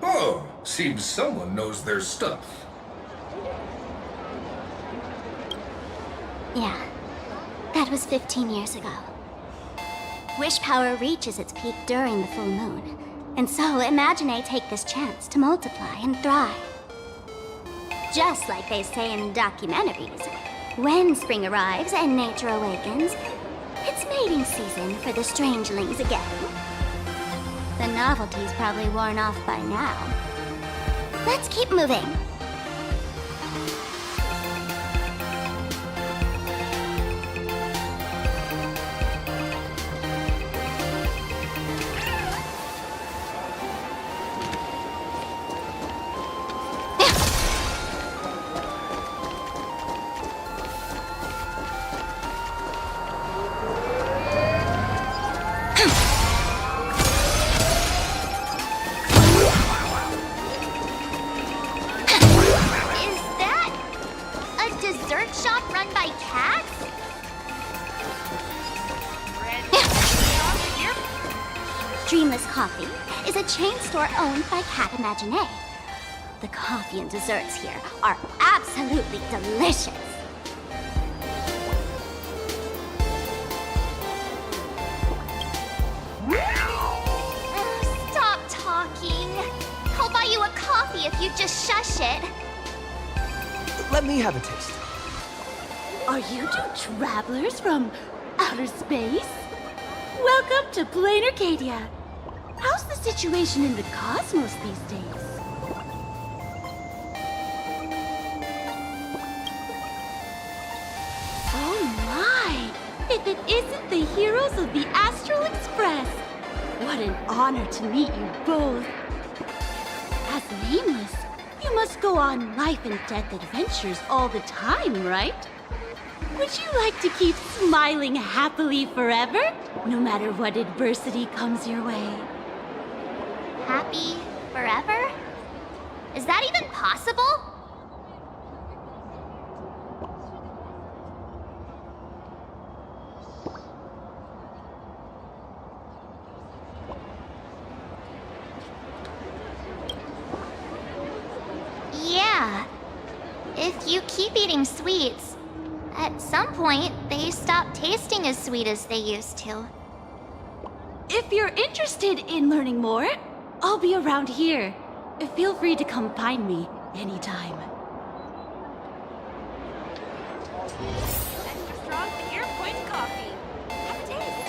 Speaker 9: Oh, seems someone knows their stuff.
Speaker 4: Yeah, that was 15 years ago. Wish power reaches its peak during the full moon, and so Imagineer take this chance to multiply and thrive. Just like they say in documentaries, when spring arrives and nature awakens, it's mating season for the strangelings again. The novelty's probably worn off by now. Let's keep moving.
Speaker 8: Coffee is a chain store owned by Cat Imagine. The coffee and desserts here are absolutely delicious. Stop talking. I'll buy you a coffee if you just shush it.
Speaker 12: Let me have a taste.
Speaker 14: Are you two travelers from outer space? Welcome to Plain Arcadia. How's the situation in the cosmos these days? Oh my! If it isn't the heroes of the Astral Express! What an honor to meet you both. As Nameless, you must go on life and death adventures all the time, right? Would you like to keep smiling happily forever, no matter what adversity comes your way?
Speaker 4: Happy forever? Is that even possible? Yeah. If you keep eating sweets, at some point they stop tasting as sweet as they used to.
Speaker 14: If you're interested in learning more, I'll be around here. Feel free to come find me anytime.
Speaker 10: Extra strong Pure Point coffee. Have a taste.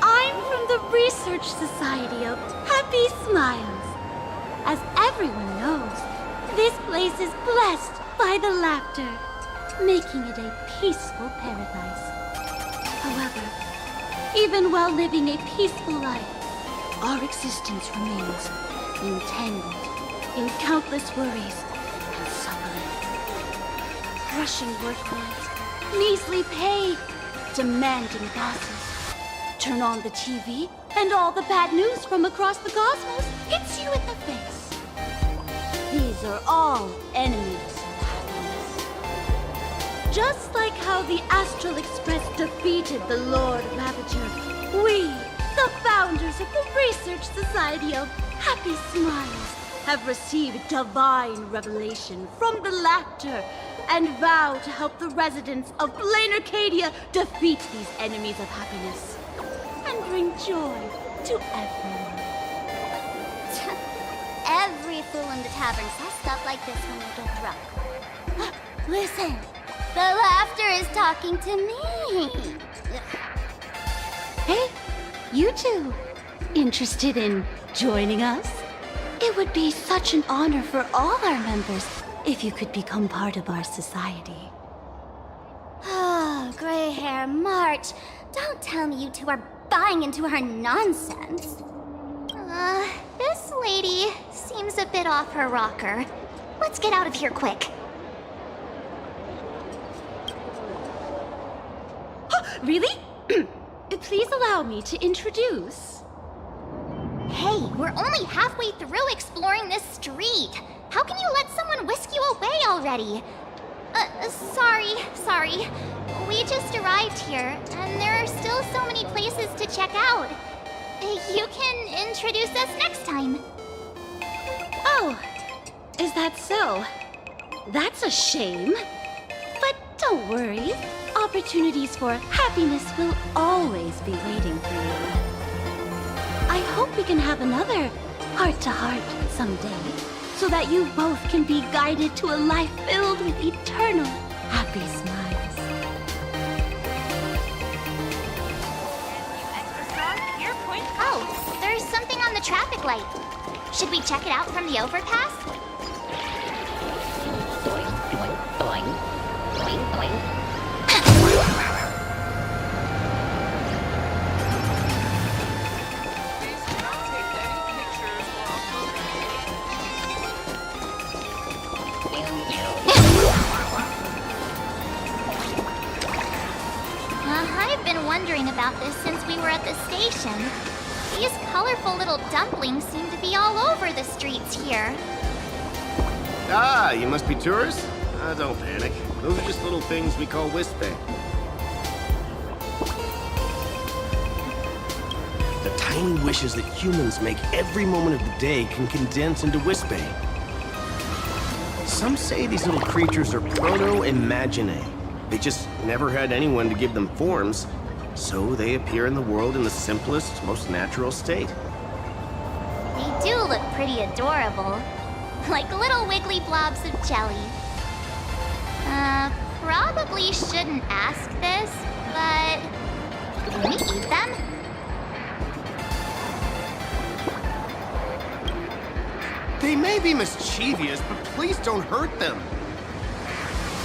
Speaker 14: I'm from the Research Society of Happy Smiles. As everyone knows, this place is blessed by the laughter, making it a peaceful paradise. However, even while living a peaceful life, our existence remains entangled in countless worries and suffering. Crushing workloads, measly pay, demanding bosses. Turn on the TV, and all the bad news from across the cosmos hits you in the face. These are all enemies of happiness. Just like how the Astral Express defeated the Lord Ravager, we, the founders of the Research Society of Happy Smiles, have received divine revelation from the laughter and vow to help the residents of Plain Arcadia defeat these enemies of happiness and bring joy to everyone.
Speaker 8: Every fool in the tavern says stuff like this when they get drunk. Listen, the laughter is talking to me.
Speaker 14: Hey, you two, interested in joining us? It would be such an honor for all our members if you could become part of our society.
Speaker 8: Oh, gray hair March. Don't tell me you two are buying into her nonsense.
Speaker 4: This lady seems a bit off her rocker. Let's get out of here quick.
Speaker 14: Really? Please allow me to introduce.
Speaker 4: Hey, we're only halfway through exploring this street. How can you let someone whisk you away already? Sorry. We just arrived here, and there are still so many places to check out. You can introduce us next time.
Speaker 14: Oh, is that so? That's a shame. But don't worry. Opportunities for happiness will always be waiting for you. I hope we can have another heart-to-heart someday, so that you both can be guided to a life filled with eternal happy smiles.
Speaker 10: Extra strong Pure Point coffee.
Speaker 4: Oh, there's something on the traffic light. Should we check it out from the overpass? wondering about this since we were at the station. These colorful little dumplings seem to be all over the streets here.
Speaker 15: Ah, you must be tourists? Don't panic. Those are just little things we call Wisp-Bay. The tiny wishes that humans make every moment of the day can condense into Wisp-Bay. Some say these little creatures are proto-imaginae. They just never had anyone to give them forms, so they appear in the world in the simplest, most natural state.
Speaker 4: They do look pretty adorable. Like little wiggly blobs of jelly. Probably shouldn't ask this, but... can we eat them?
Speaker 15: They may be mischievous, but please don't hurt them.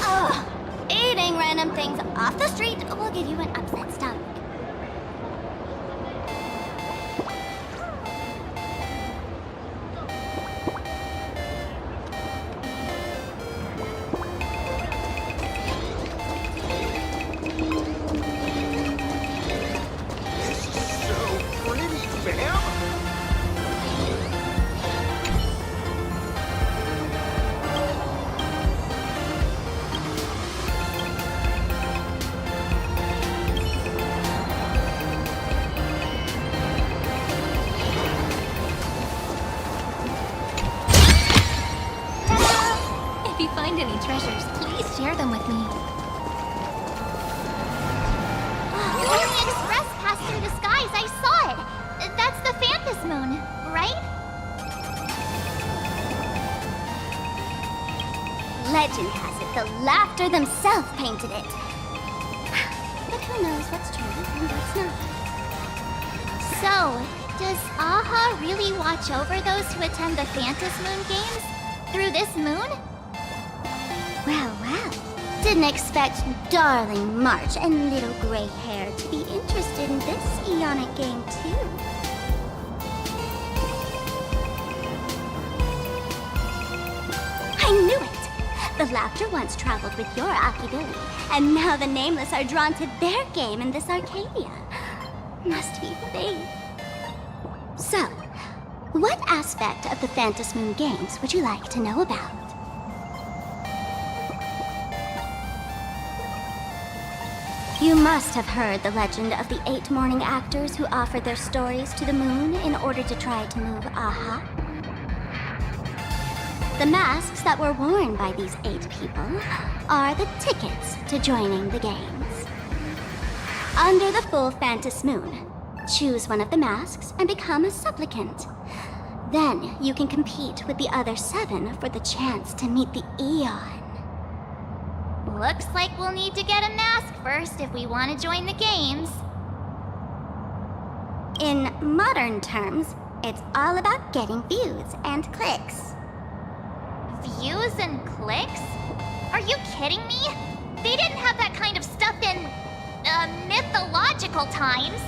Speaker 14: Ugh. Eating random things off the street will give you an upset stomach.
Speaker 4: If you find any treasures, please share them with me. When the Express passed through the skies, I saw it. That's the Phantas Moon, right?
Speaker 14: Legend has it the Laughter themselves painted it. But who knows what's true and what's not.
Speaker 4: So, does Aha really watch over those who attend the Phantas Moon Games? Through this moon?
Speaker 14: Well, well. Didn't expect darling March and little gray hair to be interested in this Eonic game, too. I knew it! The Laughter once traveled with your Akibili, and now the Nameless are drawn to their game in this Arcadia. Must be fate. So, what aspect of the Phantas Moon Games would you like to know about? You must have heard the legend of the 8 morning actors who offered their stories to the moon in order to try to move Aha. The masks that were worn by these 8 people are the tickets to joining the games. Under the full Phantas Moon, choose one of the masks and become a supplicant. Then you can compete with the other 7 for the chance to meet the Eon.
Speaker 4: Looks like we'll need to get a mask first if we want to join the games.
Speaker 14: In modern terms, it's all about getting views and clicks.
Speaker 4: Views and clicks? Are you kidding me? They didn't have that kind of stuff in, mythological times.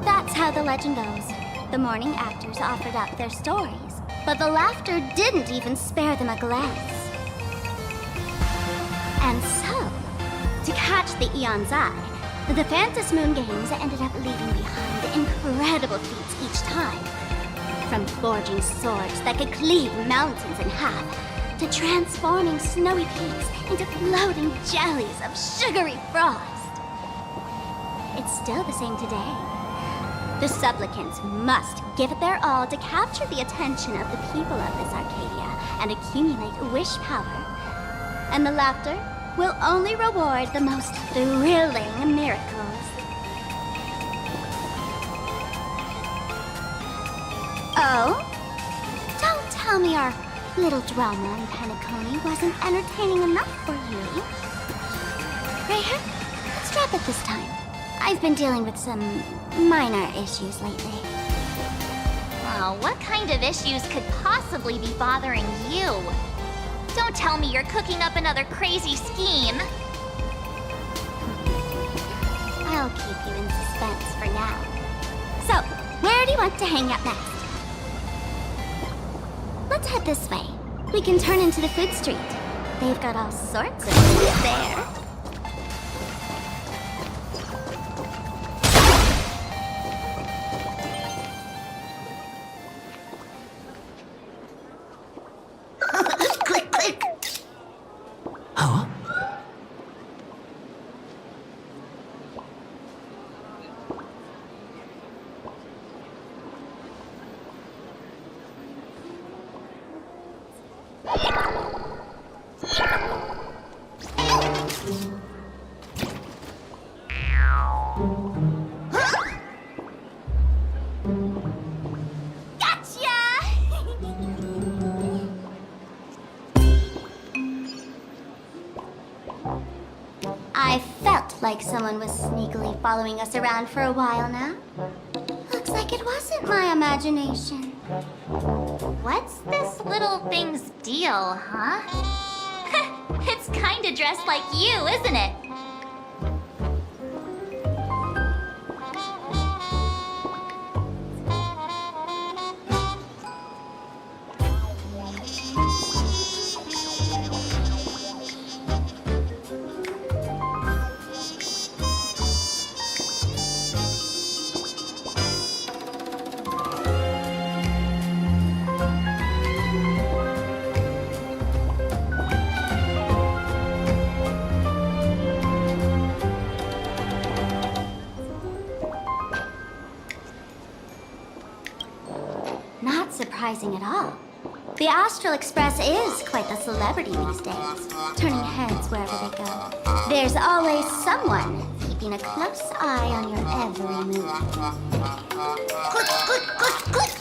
Speaker 14: That's how the legend goes. The morning actors offered up their stories, but the Laughter didn't even spare them a glance. And so, to catch the Eon's eye, the Phantas Moon Games ended up leaving behind incredible feats each time. From forging swords that could cleave mountains in half, to transforming snowy peaks into floating jellies of sugary frost. It's still the same today. The supplicants must give it their all to capture the attention of the people of this Arcadia and accumulate wish power. And the Laughter will only reward the most thrilling miracles. Oh? Don't tell me our little drama in Penacony wasn't entertaining enough for you. Rayher, let's drop it this time. I've been dealing with some minor issues lately.
Speaker 4: Oh, what kind of issues could possibly be bothering you? Don't tell me you're cooking up another crazy scheme.
Speaker 14: I'll keep you in suspense for now. So, where do you want to hang out next? Let's head this way. We can turn into the food street. They've got all sorts of food there.
Speaker 4: felt like someone was sneakily following us around for a while now. Looks like it wasn't my imagination. What's this little thing's deal, huh? It's kinda dressed like you, isn't it? Not surprising at all. The Astral Express is quite the celebrity these days, turning heads wherever they go. There's always someone keeping a close eye on your every move. Click, click, click, click!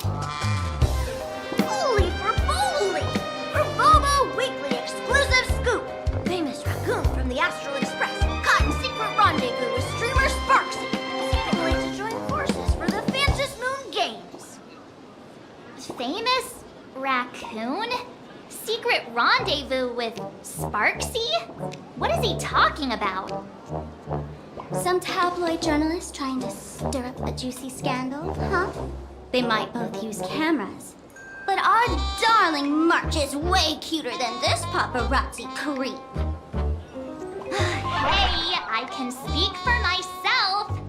Speaker 4: Holy for bowling! For Bobo Weekly exclusive scoop! Famous raccoon from the Astral Express caught in secret rendezvous with streamer Sparksy, seemingly to join forces for the Phantom Moon Games. Famous raccoon? Secret rendezvous with Sparksy? What is he talking about? Some tabloid journalist trying to stir up a juicy scandal, huh? They might both use cameras. But our darling March is way cuter than this paparazzi creep. Hey, I can speak for myself.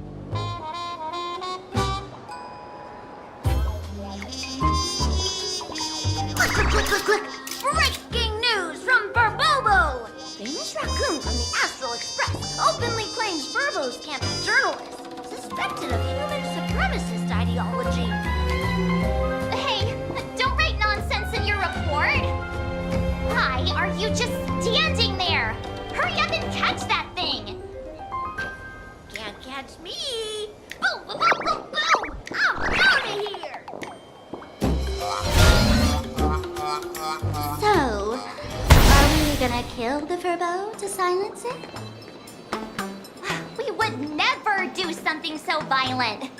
Speaker 4: Click, click, click, click, click! Breaking news from Burbobo! Famous raccoon from the Astral Express openly claims Burbos can't be journalists, suspected of human supremacist ideology. Hey, don't write nonsense in your report! Why are you just standing there? Hurry up and catch that thing! Can't catch me! Boom, boom, boom, boom, boom! I'm out of here! So, are we gonna kill the Furbo to silence it? We would never do something so violent!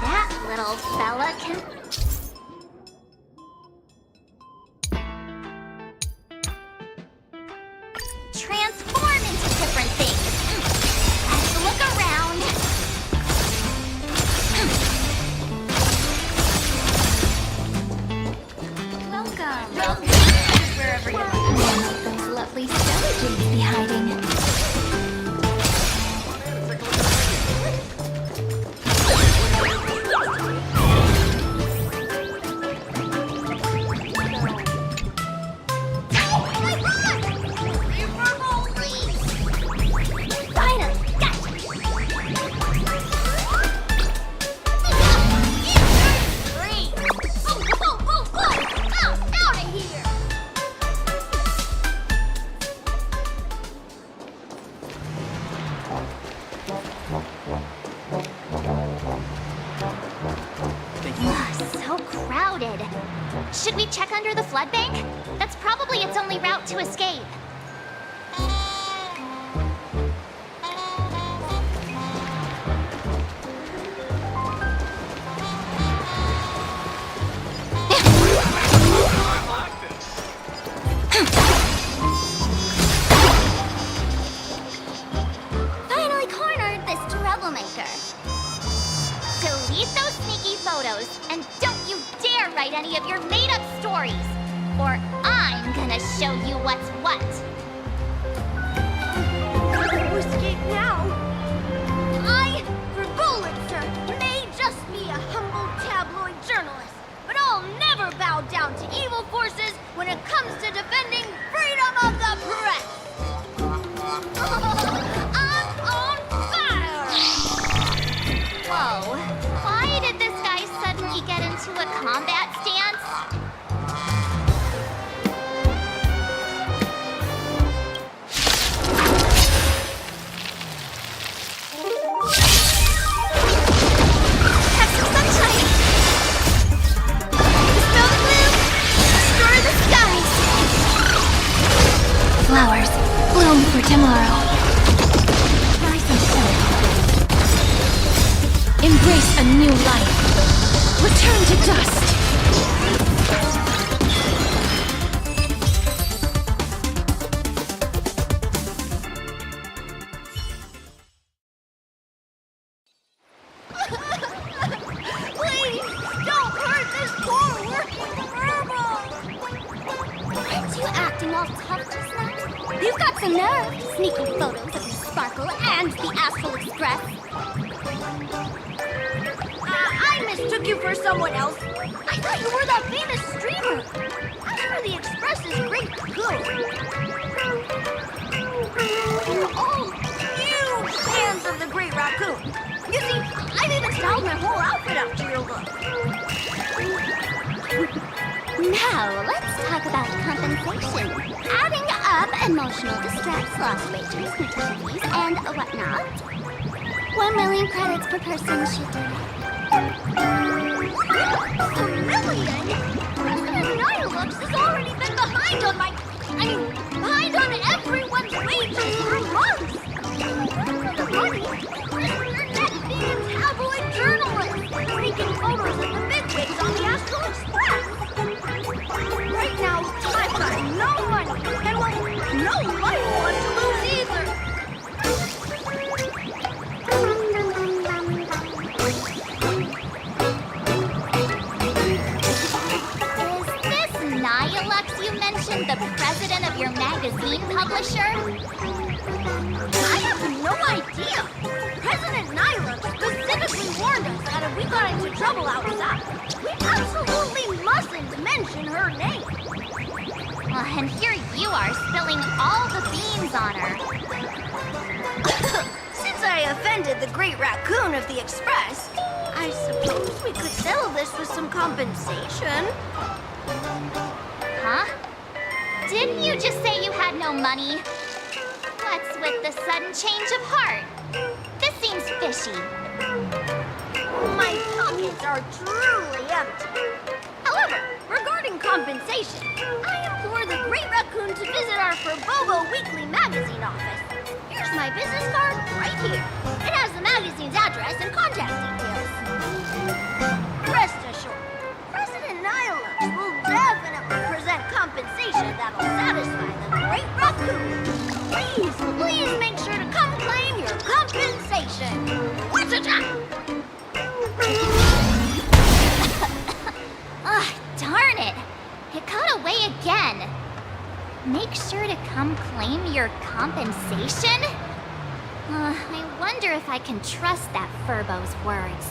Speaker 4: That little fella can... transform into different things. Let's look around. Welcome. Wherever you are. One of those lovely skeletons be hiding. So crowded. Should we check under the flood bank? That's probably its only route to escape. Finally cornered this troublemaker. Delete those sneaky photos, and don't you dare write any of your made-up stories, or I'm gonna show you what's what.
Speaker 10: To escape now?
Speaker 4: I, for Bullitzer, may just be a humble tabloid journalist, but I'll never bow down to evil forces when it comes to defending freedom of the press. I'm on fire! Whoa. Why did this guy suddenly get into a combat stance?
Speaker 14: tomorrow. Rise and shine. Embrace a new life. Return to dust.
Speaker 4: Please, don't hurt this poor working furball! Aren't you acting all tough just now? You've got some nerve, sneaking photos of Miss Sparkle and the Astral Express.
Speaker 10: I mistook you for someone else. I thought you were that famous streamer. Astral the Express is great too. We're all huge fans of the Great Raccoon. You see, I've even styled my whole outfit after your look.
Speaker 4: Now, let's talk about compensation. Adding up emotional distress, lost wages, gratuities, and whatnot. 1 million credits per person should do it.
Speaker 10: $1 million? President Nihilux has already been behind on behind on everyone's wages for months. For the money, you're net being tabloid journalists, taking photos of the bigwigs on the Astral Express. Right now, I've got no money, and no life left to lose either.
Speaker 4: Nihilux, you mentioned the president of your magazine publisher?
Speaker 10: I have no idea. President Nihilux specifically warned us that if we got into trouble outside, we absolutely mustn't mention her name.
Speaker 4: And here you are spilling all the beans on her.
Speaker 10: Since I offended the Great Raccoon of the Express, I suppose we could settle this with some compensation.
Speaker 4: Huh? Didn't you just say you had no money? What's with the sudden change of heart? This seems fishy.
Speaker 10: My pockets are truly empty. However, regarding compensation, I implore the Great Raccoon to visit our Furbobo Weekly magazine office. Here's my business card right here. It has the magazine's address and contact details. Rest assured, President Nihilux will definitely present compensation that'll satisfy the Great Raccoon. Please make sure to come claim your compensation. What's a
Speaker 4: Darn it! It got away again. Make sure to come claim your compensation? I wonder if I can trust that Furbo's words.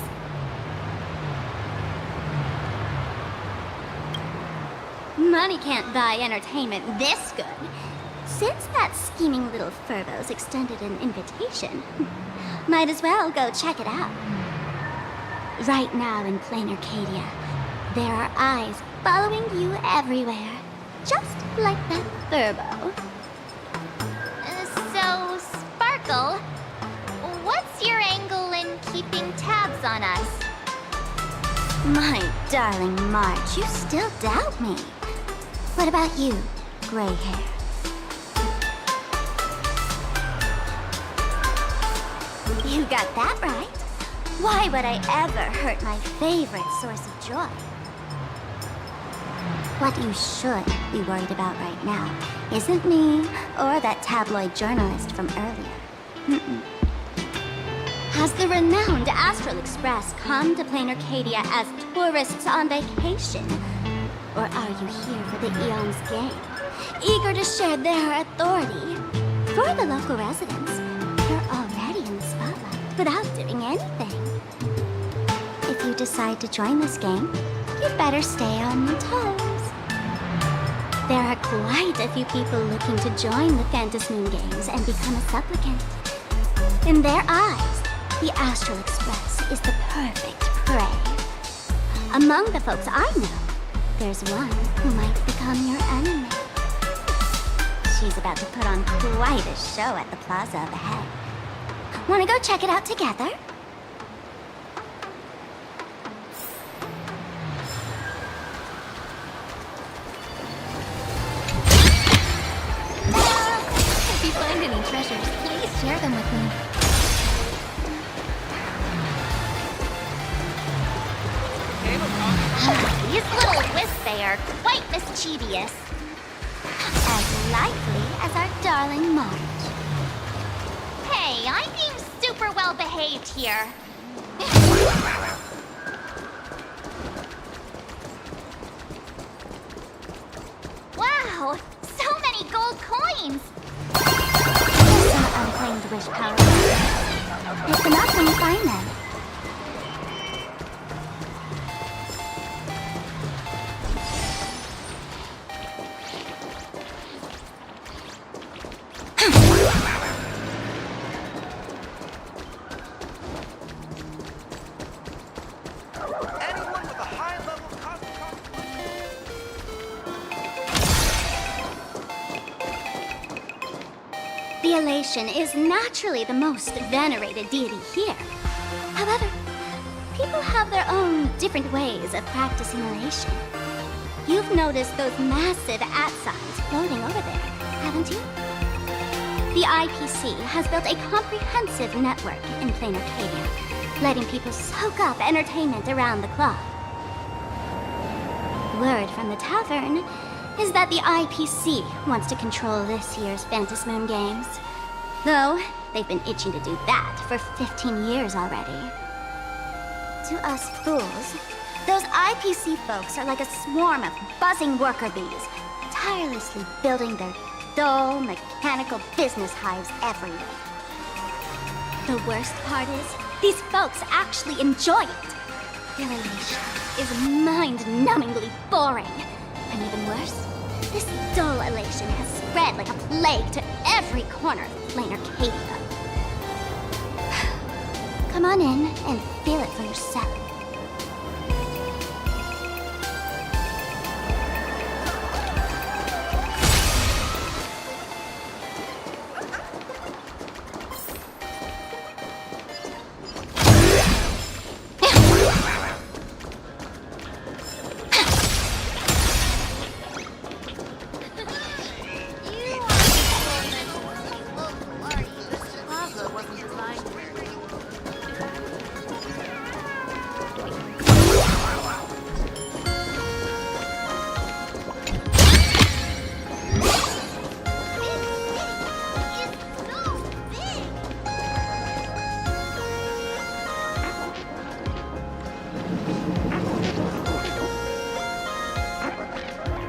Speaker 4: Money can't buy entertainment this good. Since that scheming little Furbo's extended an invitation, might as well go check it out. Right now in Plain Arcadia, there are eyes following you everywhere, just like that Furbo. So, Sparkle, what's your angle in keeping tabs on us? My darling March, you still doubt me. What about you, gray hair? You got that right. Why would I ever hurt my favorite source of joy? What you should be worried about right now isn't me or that tabloid journalist from earlier. Has the renowned Astral Express come to Plain Arcadia as tourists on vacation? Or are you here for the Eon's game, eager to share their authority? For the local residents, you're already in the spotlight without doing anything. If you decide to join this game, you'd better stay on your toes. There are quite a few people looking to join the Phantasmoon Games and become a supplicant. In their eyes, the Astral Express is the perfect prey. Among the folks I know, there's one who might become your enemy. She's about to put on quite a show at the plaza up ahead. Wanna go check it out together? Happy fun! find any treasures, please share them with me. These little Wisps are quite mischievous. As likely as our darling March. Hey, I'm being super well behaved here. Wow, so many gold coins! Some unclaimed wish power. It's enough when you find them. The Elation is naturally the most venerated deity here. However, people have their own different ways of practicing Elation. You've noticed those massive signs floating over there, haven't you? The IPC has built a comprehensive network in Plain Arcadia, letting people soak up entertainment around the clock. Word from the tavern is that the IPC wants to control this year's Phantasmoon Games. Though, they've been itching to do that for 15 years already. To us fools, those IPC folks are like a swarm of buzzing worker bees, tirelessly building their dull, mechanical business hives everywhere. The worst part is, these folks actually enjoy it. Their Elation is mind-numbingly boring. And even worse, this dull Elation has spread like a plague to every corner of Plain Arcadia. Come on in and feel it for yourself.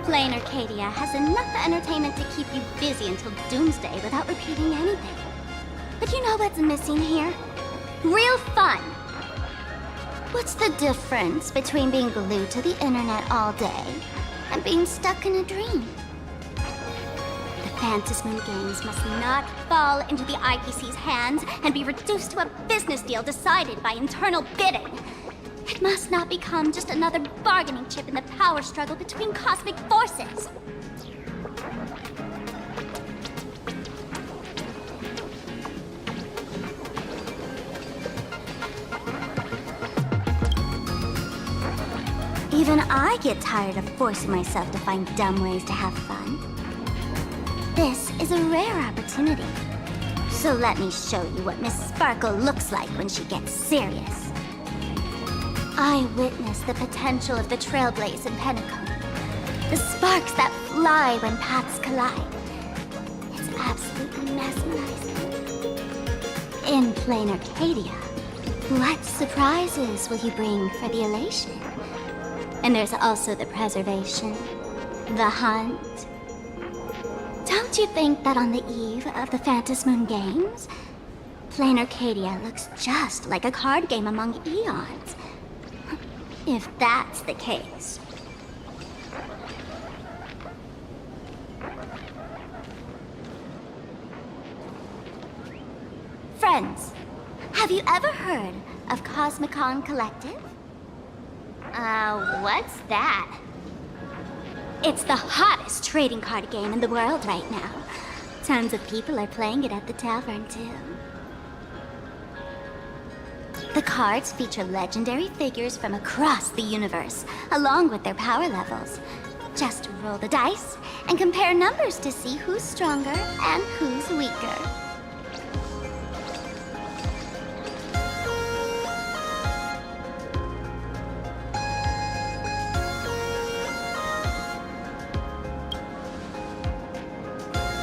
Speaker 4: Plain Arcadia has enough entertainment to keep you busy until doomsday without repeating anything. But you know what's missing here? Real fun! What's the difference between being glued to the internet all day and being stuck in a dream? The Phantasmoon Games must not fall into the IPC's hands and be reduced to a business deal decided by internal bidding. It must not become just another bargaining chip in the power struggle between cosmic forces. Even I get tired of forcing myself to find dumb ways to have fun. This is a rare opportunity. So let me show you what Miss Sparkle looks like when she gets serious. I witnessed the potential of the Trailblaze in Penacone. The sparks that fly when paths collide. It's absolutely mesmerizing. In Plain Arcadia, what surprises will you bring for the Elation? And there's also the preservation, the hunt. Don't you think that on the eve of the Phantasmoon Games, Plain Arcadia looks just like a card game among eons? If that's the case. Friends, have you ever heard of Cosmicon Collective? What's that? It's the hottest trading card game in the world right now. Tons of people are playing it at the tavern, too. The cards feature legendary figures from across the universe, along with their power levels.
Speaker 10: Just roll the dice and compare numbers to see who's stronger and who's weaker.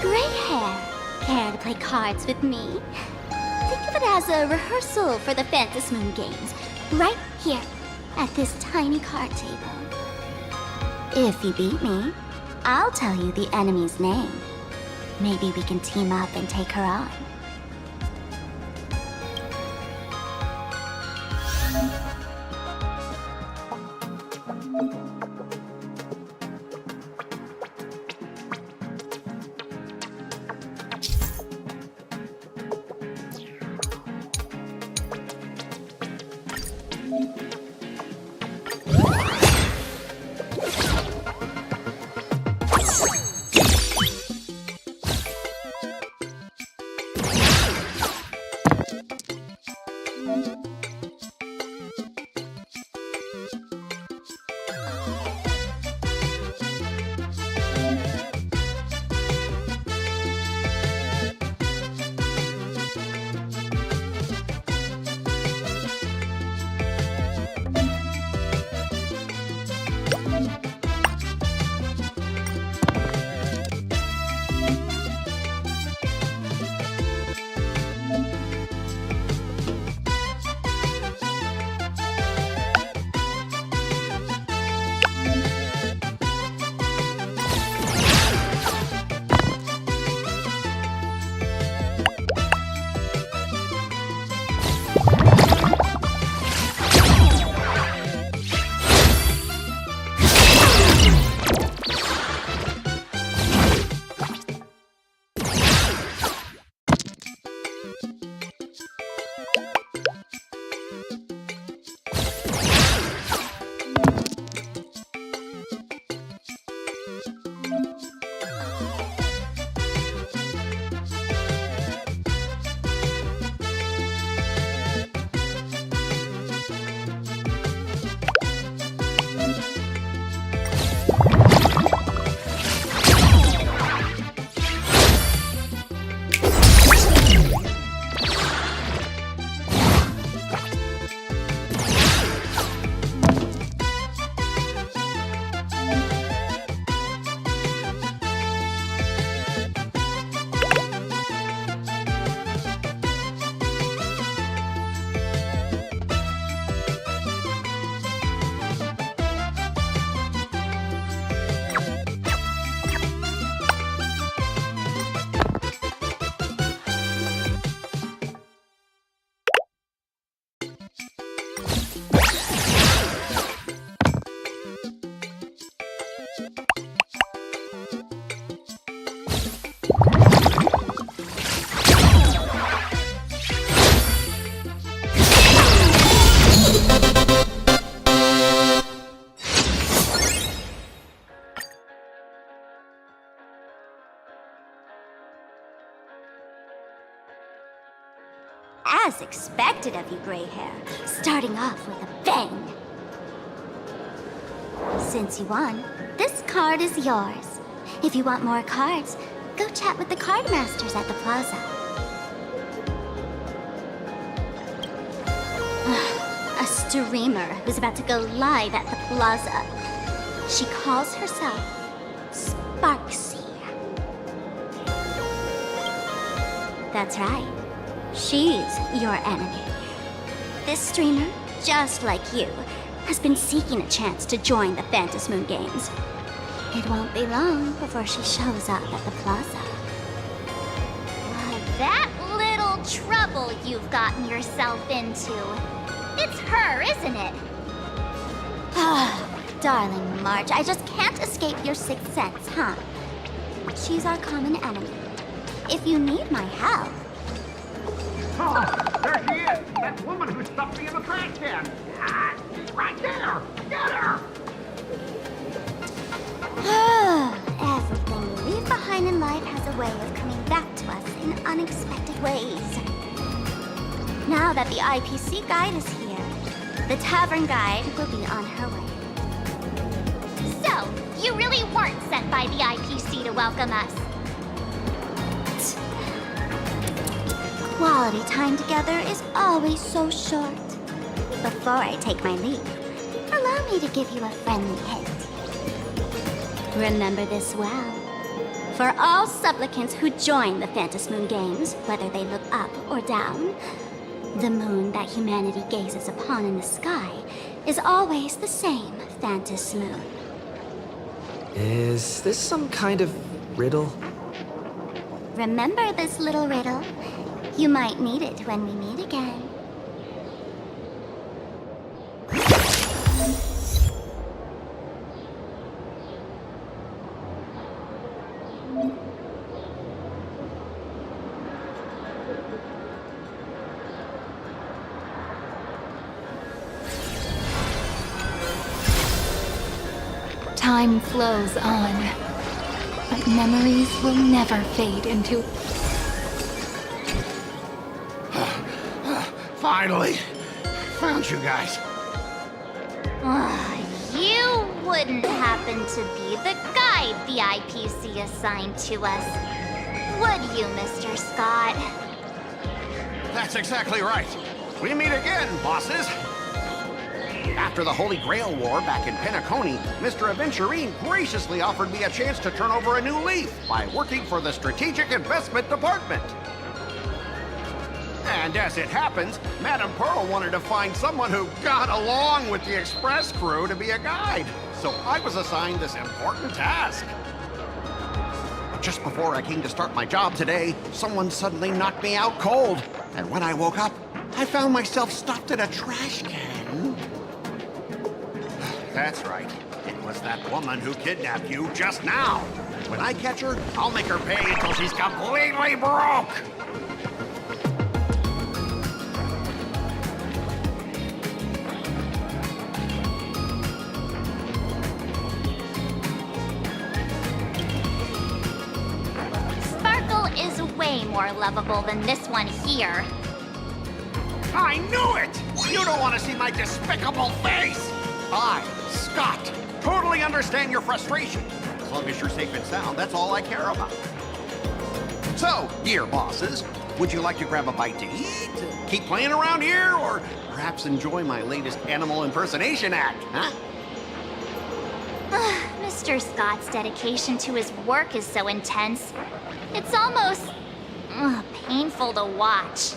Speaker 10: Gray hair. Care to play cards with me? Think of it as a rehearsal for the Phantom Moon Games, right here, at this tiny card table. If you beat me, I'll tell you the enemy's name. Maybe we can team up and take her on. As expected of you, Gray Hair, starting off with a bang. Since you won, this card is yours. If you want more cards, go chat with the card masters at the plaza. A streamer who's about to go live at the plaza. She calls herself Sparksy. That's right. She's your enemy. This streamer, just like you, has been seeking a chance to join the Phantom Moon Games. It won't be long before she shows up at the plaza.
Speaker 4: That little trouble you've gotten yourself into. It's her, isn't it?
Speaker 10: Darling March, I just can't escape your sixth sense, huh? She's our common enemy. If you need my help...
Speaker 11: Oh, there she is! That woman who stuffed me in the trash can! Ah, she's right there! Get her!
Speaker 10: Everything we leave behind in life has a way of coming back to us in unexpected ways. Now that the IPC guide is here, the tavern guide will be on her way.
Speaker 4: So, you really want sent by the IPC to welcome us.
Speaker 14: Quality time together is always so short. Before I take my leave, allow me to give you a friendly hint. Remember this well. For all supplicants who join the Phantasmoon Games, whether they look up or down, the moon that humanity gazes upon in the sky is always the same Phantasmoon.
Speaker 1: Is this some kind of riddle?
Speaker 14: Remember this little riddle? You might need it when we meet again.
Speaker 3: Time flows on, but memories will never fade into...
Speaker 11: Finally! Found you guys.
Speaker 4: You wouldn't happen to be the guide the IPC assigned to us, would you, Mr. Scott?
Speaker 11: That's exactly right. We meet again, bosses. After the Holy Grail War back in Penacony, Mr. Aventurine graciously offered me a chance to turn over a new leaf by working for the Strategic Investment Department. And as it happens, Madame Pearl wanted to find someone who got along with the Express crew to be a guide. So I was assigned this important task. But just before I came to start my job today, someone suddenly knocked me out cold. And when I woke up, I found myself stuffed in a trash can. That's right. It was that woman who kidnapped you just now. When I catch her, I'll make her pay until she's completely broke.
Speaker 4: Sparkle is way more lovable than this one here.
Speaker 11: I knew it! You don't want to see my despicable face! I, Scott, totally understand your frustration. As long as you're safe and sound, that's all I care about. So, dear bosses, would you like to grab a bite to eat? Keep playing around here? Or perhaps enjoy my latest animal impersonation act, huh?
Speaker 4: Mr. Scott's dedication to his work is so intense. It's almost painful to watch.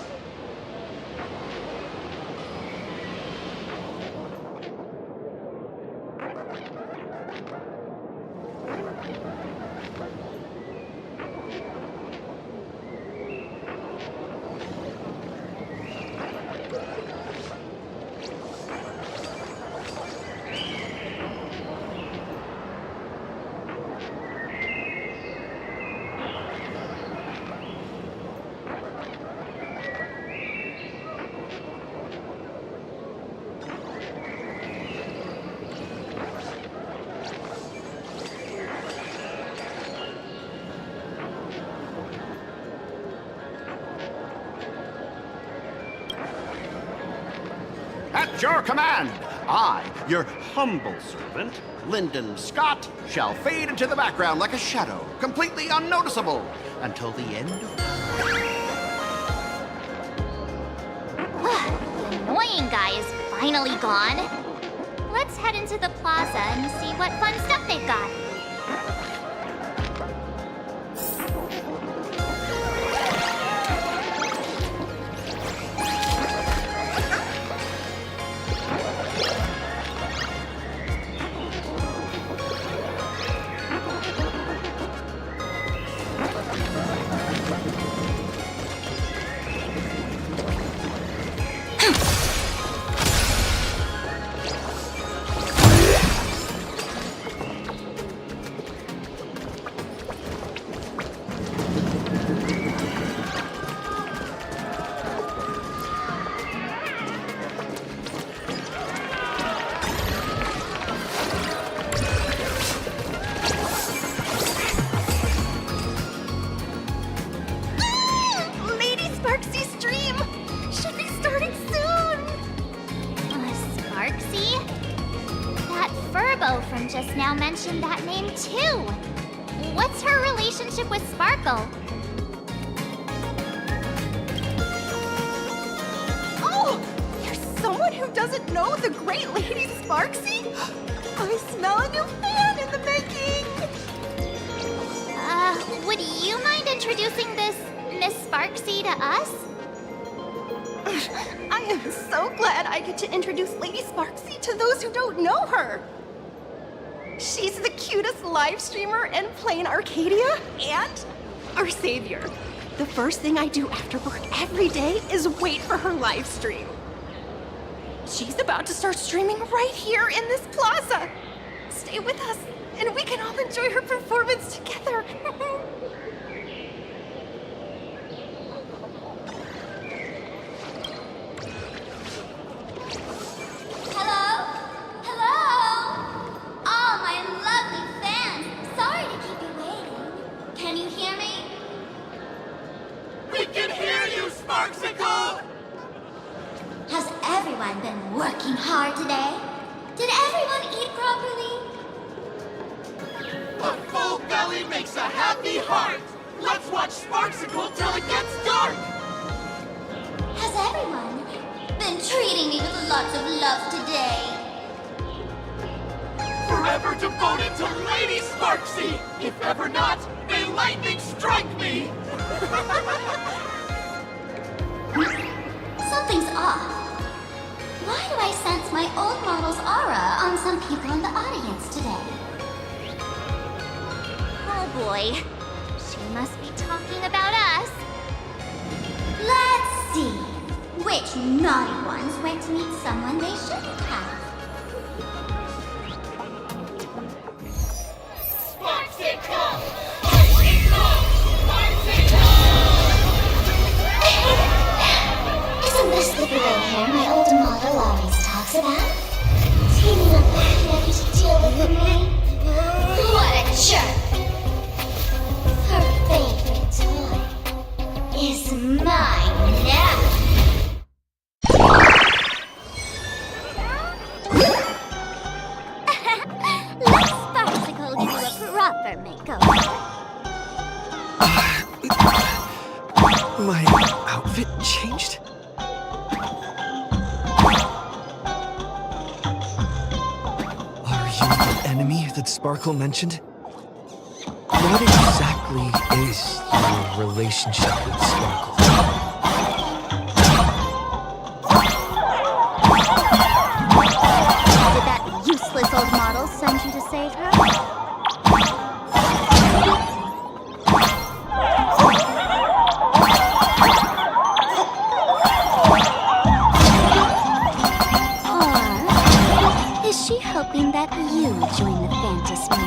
Speaker 11: At your command, I, your humble servant, Lyndon Scott, shall fade into the background like a shadow, completely unnoticeable, until the end of
Speaker 4: The annoying guy is finally gone. Let's head into the plaza and see what fun stuff they've got.
Speaker 10: Lady Sparksy's stream should be starting soon.
Speaker 4: Sparksy? That Furbo from just now mentioned that name too. what's her relationship with Sparkle?
Speaker 16: Oh! You're someone who doesn't know the great Lady Sparksy? I smell a new fan in the making!
Speaker 4: Would you mind introducing this Miss Sparksy to us?
Speaker 16: I am so glad I get to introduce Lady Sparksy to those who don't know her. She's the cutest live streamer in Plain Arcadia and our savior. The first thing I do after work every day is wait for her live stream. She's about to start streaming right here in this plaza. Stay with us, and we can all enjoy her performance together.
Speaker 4: Hello? Hello? All my lovely fans. Sorry to keep you waiting. Can you hear me?
Speaker 11: We can hear you, Sparksicle!
Speaker 4: Has everyone been working hard today? Did everyone eat properly?
Speaker 11: A full belly makes a happy heart! Let's watch Sparksicle till it gets dark!
Speaker 4: Has everyone been treating me with lots of love today?
Speaker 11: Forever devoted to Lady Sparksy! If ever not, may lightning strike me!
Speaker 4: Something's off. Why do I sense my old model's aura on some people in the audience today? Oh boy. She must be talking about us. Let's see. Which naughty ones went to meet someone they shouldn't have?
Speaker 11: Sparksicle!
Speaker 4: Isn't this the gray hair my old model always talks about? Teeny little ready to deal with me? What a jerk! Her favorite toy is mine now! Let Sparksicle give you a proper makeover.
Speaker 1: My outfit changed? Are you the enemy that Sparkle mentioned? What exactly is your relationship with Sparkle?
Speaker 4: Did that useless old model send you to save her? Or is she hoping that you join the Phantasm?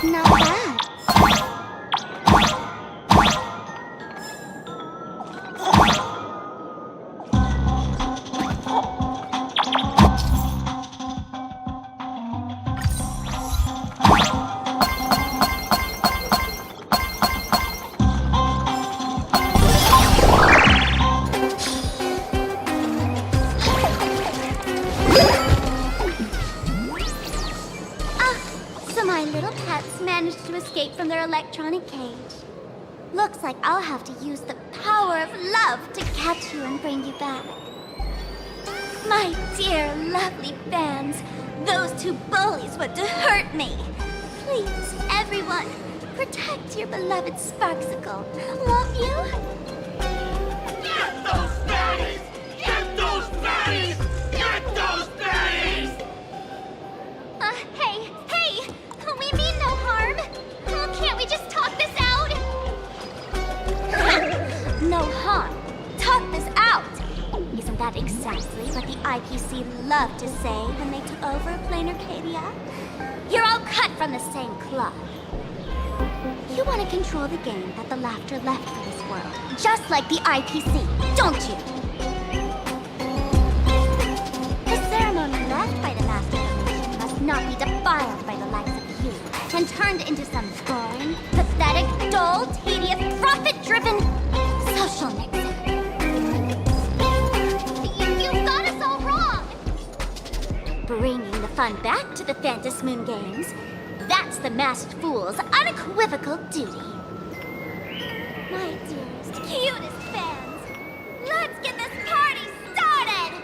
Speaker 4: Not bad. So my little pets managed to escape from their electronic cage. Looks like I'll have to use the power of love to catch you and bring you back. My dear, lovely fans, those two bullies want to hurt me. Please, everyone, protect your beloved Sparksicle, won't you?
Speaker 11: Get those baddies! Get those baddies! Get those baddies!
Speaker 4: Hey! We mean no harm. Oh, can't we just talk this out? No harm. Talk this out. Isn't that exactly what the IPC loved to say when they took over Plain Arcadia? You're all cut from the same cloth. You want to control the game that the Laughter left for this world, just like the IPC, don't you?
Speaker 10: defiled by the likes of you and turned into some boring, pathetic, dull, tedious, profit-driven social mixer. You've got us all wrong! Bringing the fun back to the Phantom Moon Games, that's the Masked Fool's unequivocal duty. My dearest, cutest fans, let's get this party started!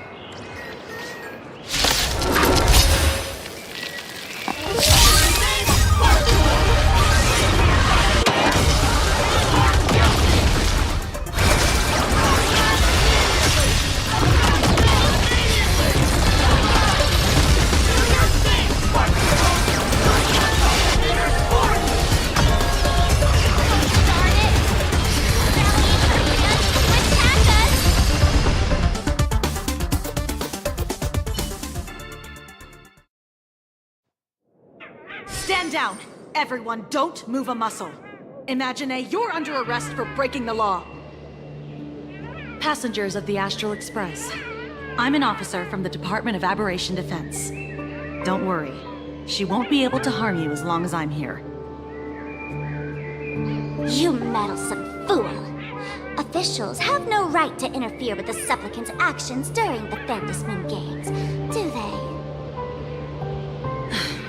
Speaker 17: Stand down! Everyone, don't move a muscle. Imagine, you're under arrest for breaking the law.
Speaker 3: Passengers of the Astral Express. I'm an officer from the Department of Aberration Defense. Don't worry. She won't be able to harm you as long as I'm here.
Speaker 10: You meddlesome fool! Officials have no right to interfere with the supplicant's actions during the Phantom Moon Games, do they?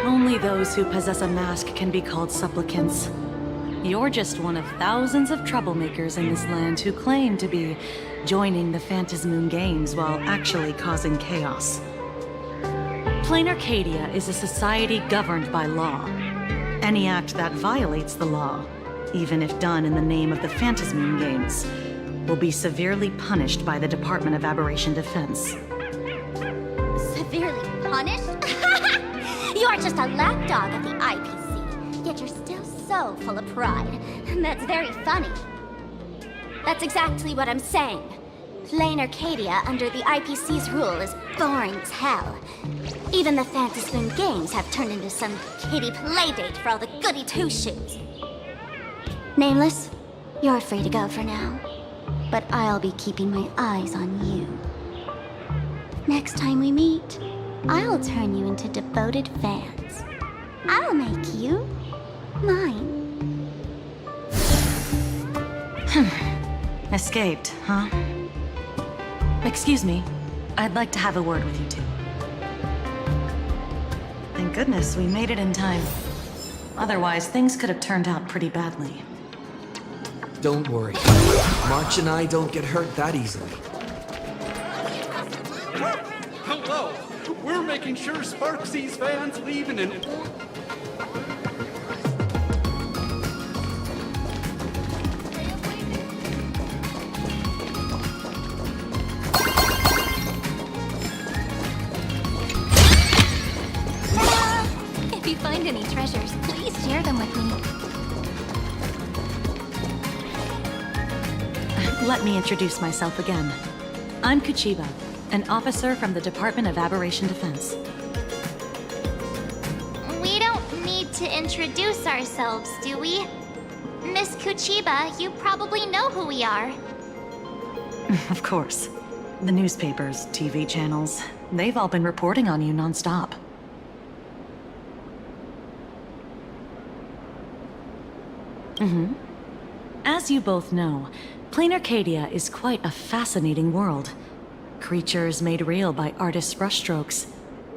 Speaker 3: Only those who possess a mask can be called supplicants. You're just one of thousands of troublemakers in this land who claim to be joining the Phantom Moon Games while actually causing chaos. Plain Arcadia is a society governed by law. Any act that violates the law, even if done in the name of the Phantom Moon Games, will be severely punished by the Department of Aberration Defense.
Speaker 10: Severely punished? You're just a lapdog at the IPC, yet you're still so full of pride. That's very funny. That's exactly what I'm saying. Plain Arcadia under the IPC's rule is boring as hell. Even the Phantom Moon Games have turned into some kiddie playdate for all the goody two-shoes. Nameless, you're free to go for now. But I'll be keeping my eyes on you. Next time we meet, I'll turn you into devoted fans. I'll make you mine.
Speaker 3: Escaped, huh? Excuse me. I'd like to have a word with you two. Thank goodness we made it in time. Otherwise, things could have turned out pretty badly.
Speaker 1: Don't worry. March and I don't get hurt that easily.
Speaker 18: Hello! We're making sure Sparksy's fans leave in an...
Speaker 10: If you find any treasures, please share them with me.
Speaker 3: Let me introduce myself again. I'm Kuchiba, an officer from the Department of Aberration Defense.
Speaker 4: We don't need to introduce ourselves, do we? Miss Kuchiba, you probably know who we are.
Speaker 3: Of course. The newspapers, TV channels, they've all been reporting on you nonstop. As you both know, Plain Arcadia is quite a fascinating world. Creatures made real by artists' brushstrokes.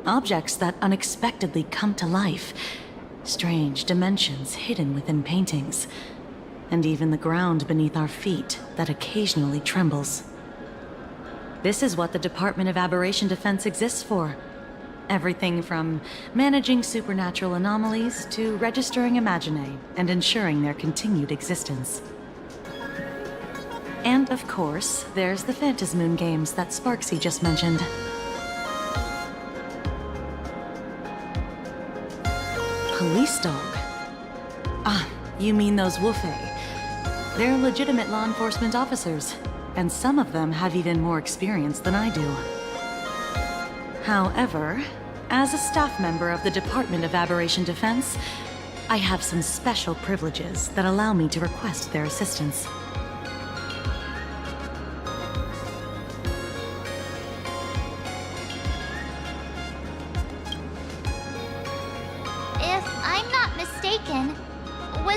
Speaker 3: Objects that unexpectedly come to life. Strange dimensions hidden within paintings. And even the ground beneath our feet that occasionally trembles. This is what the Department of Aberration Defense exists for. Everything from managing supernatural anomalies to registering Imaginae and ensuring their continued existence. And of course, there's the Phantom Moon Games that Sparksy just mentioned. Police dog? Ah, you mean those Wufei. They're legitimate law enforcement officers, and some of them have even more experience than I do. However, as a staff member of the Department of Aberration Defense, I have some special privileges that allow me to request their assistance.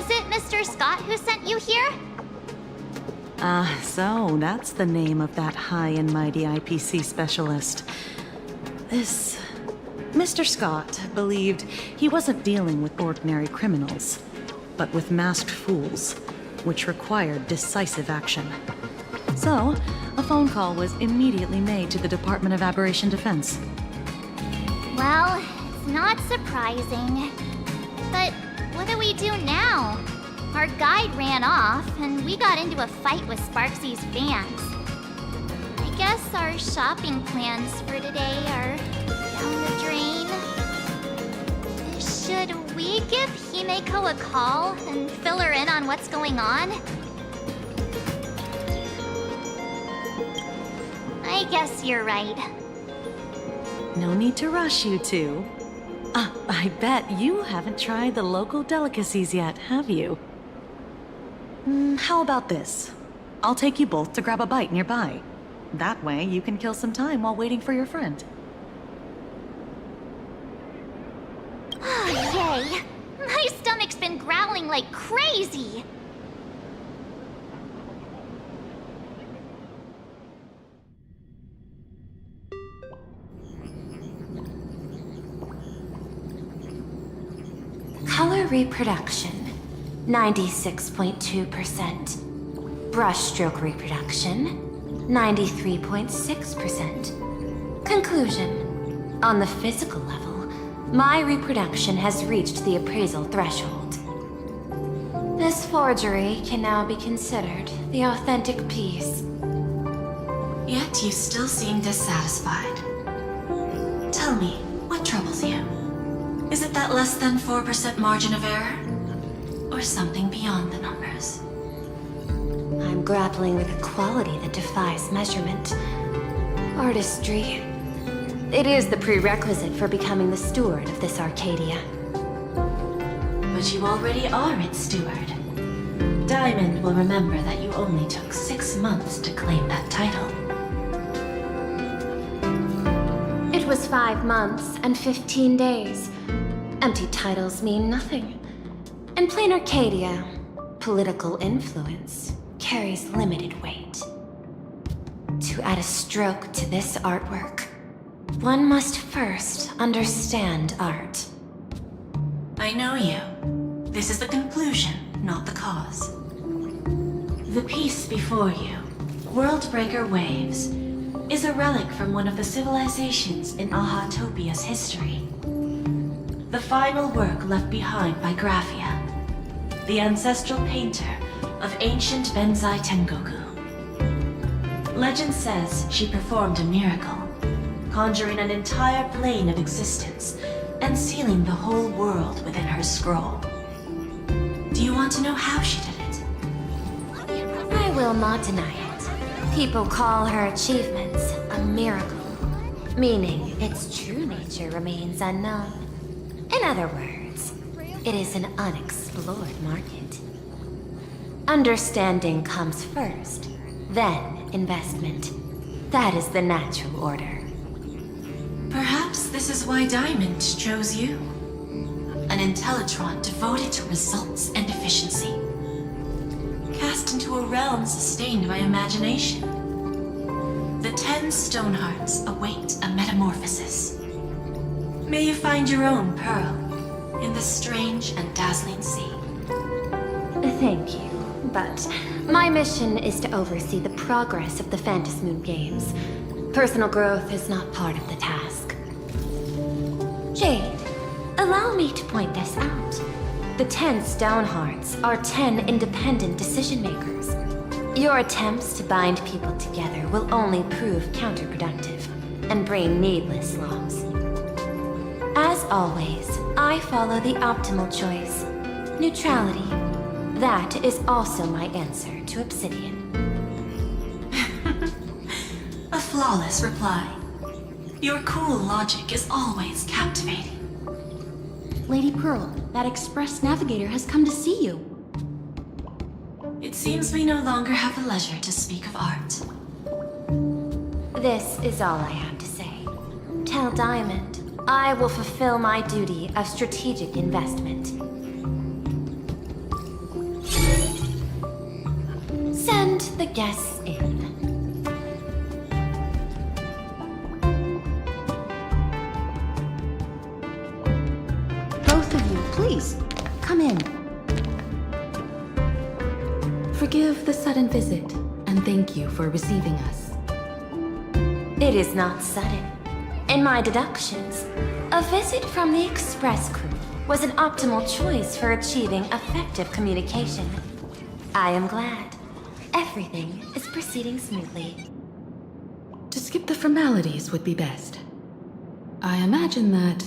Speaker 4: Was it Mr. Scott who sent you here?
Speaker 17: So that's the name of that high and mighty IPC specialist. This Mr. Scott believed he wasn't dealing with ordinary criminals, but with masked fools, which required decisive action. So, a phone call was immediately made to the Department of Aberration Defense.
Speaker 4: Well, it's not surprising. But what do we do now? Our guide ran off, and we got into a fight with Sparksy's fans. I guess our shopping plans for today are down the drain. Should we give Himeko a call and fill her in on what's going on? I guess you're right.
Speaker 17: No need to rush, you two. I bet you haven't tried the local delicacies yet, have you? How about this? I'll take you both to grab a bite nearby. That way, you can kill some time while waiting for your friend.
Speaker 4: Oh, yay! My stomach's been growling like crazy!
Speaker 2: Color reproduction, 96.2%. Brushstroke reproduction, 93.6%. Conclusion. On the physical level, my reproduction has reached the appraisal threshold. This forgery can now be considered the authentic piece. Yet you still seem dissatisfied. Tell me, what troubles you? Is it that less than 4% margin of error? Or something beyond the numbers? I'm grappling with a quality that defies measurement. Artistry. It is the prerequisite for becoming the steward of this Arcadia. But you already are its steward. Diamond will remember that you only took 6 months to claim that title. It was 5 months and 15 days. Empty titles mean nothing. In plain Arcadia, political influence carries limited weight. To add a stroke to this artwork, one must first understand art. I know you. This is the conclusion, not the cause. The piece before you, Worldbreaker Waves, is a relic from one of the civilizations in Ahatopia's history. The final work left behind by Graphia, the ancestral painter of ancient Benzai Tengoku. Legend says she performed a miracle, conjuring an entire plane of existence and sealing the whole world within her scroll. Do you want to know how she did it? I will not deny it. People call her achievements a miracle, meaning its true nature remains unknown. In other words, it is an unexplored market. Understanding comes first, then investment. That is the natural order. Perhaps this is why Diamond chose you. An Intellitron devoted to results and efficiency. Cast into a realm sustained by imagination. The 10 Stonehearts await a metamorphosis. May you find your own pearl in this strange and dazzling sea. Thank you, but my mission is to oversee the progress of the Phantasmoon Games. Personal growth is not part of the task. Jade, allow me to point this out. The 10 Stonehearts are 10 independent decision-makers. Your attempts to bind people together will only prove counterproductive and bring needless loss. As always, I follow the optimal choice. Neutrality. That is also my answer to Obsidian. A flawless reply. Your cool logic is always captivating.
Speaker 3: Lady Pearl, that Express Navigator has come to see you.
Speaker 2: It seems we no longer have the leisure to speak of art. This is all I have to say. Tell Diamond, I will fulfill my duty of strategic investment. Send the guests in.
Speaker 3: Both of you, please, come in. Forgive the sudden visit, and thank you for receiving us.
Speaker 2: It is not sudden. In my deductions, a visit from the Express crew was an optimal choice for achieving effective communication. I am glad. Everything is proceeding smoothly.
Speaker 3: To skip the formalities would be best. I imagine that,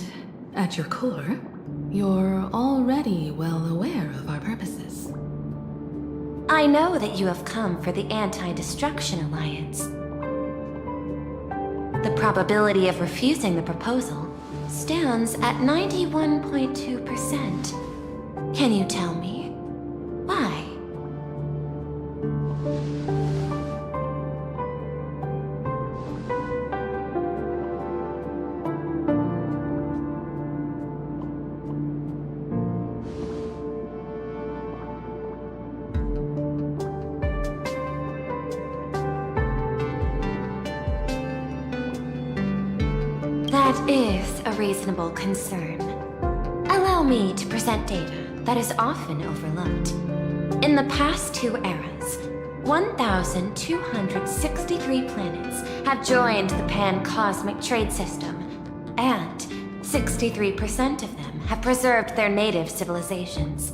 Speaker 3: at your core, you're already well aware of our purposes.
Speaker 2: I know that you have come for the Anti-Destruction Alliance. The probability of refusing the proposal stands at 91.2%. Can you tell me why? That is a reasonable concern. Allow me to present data that is often overlooked. In the past 2 eras, 1,263 planets have joined the Pan-Cosmic Trade System, and 63% of them have preserved their native civilizations.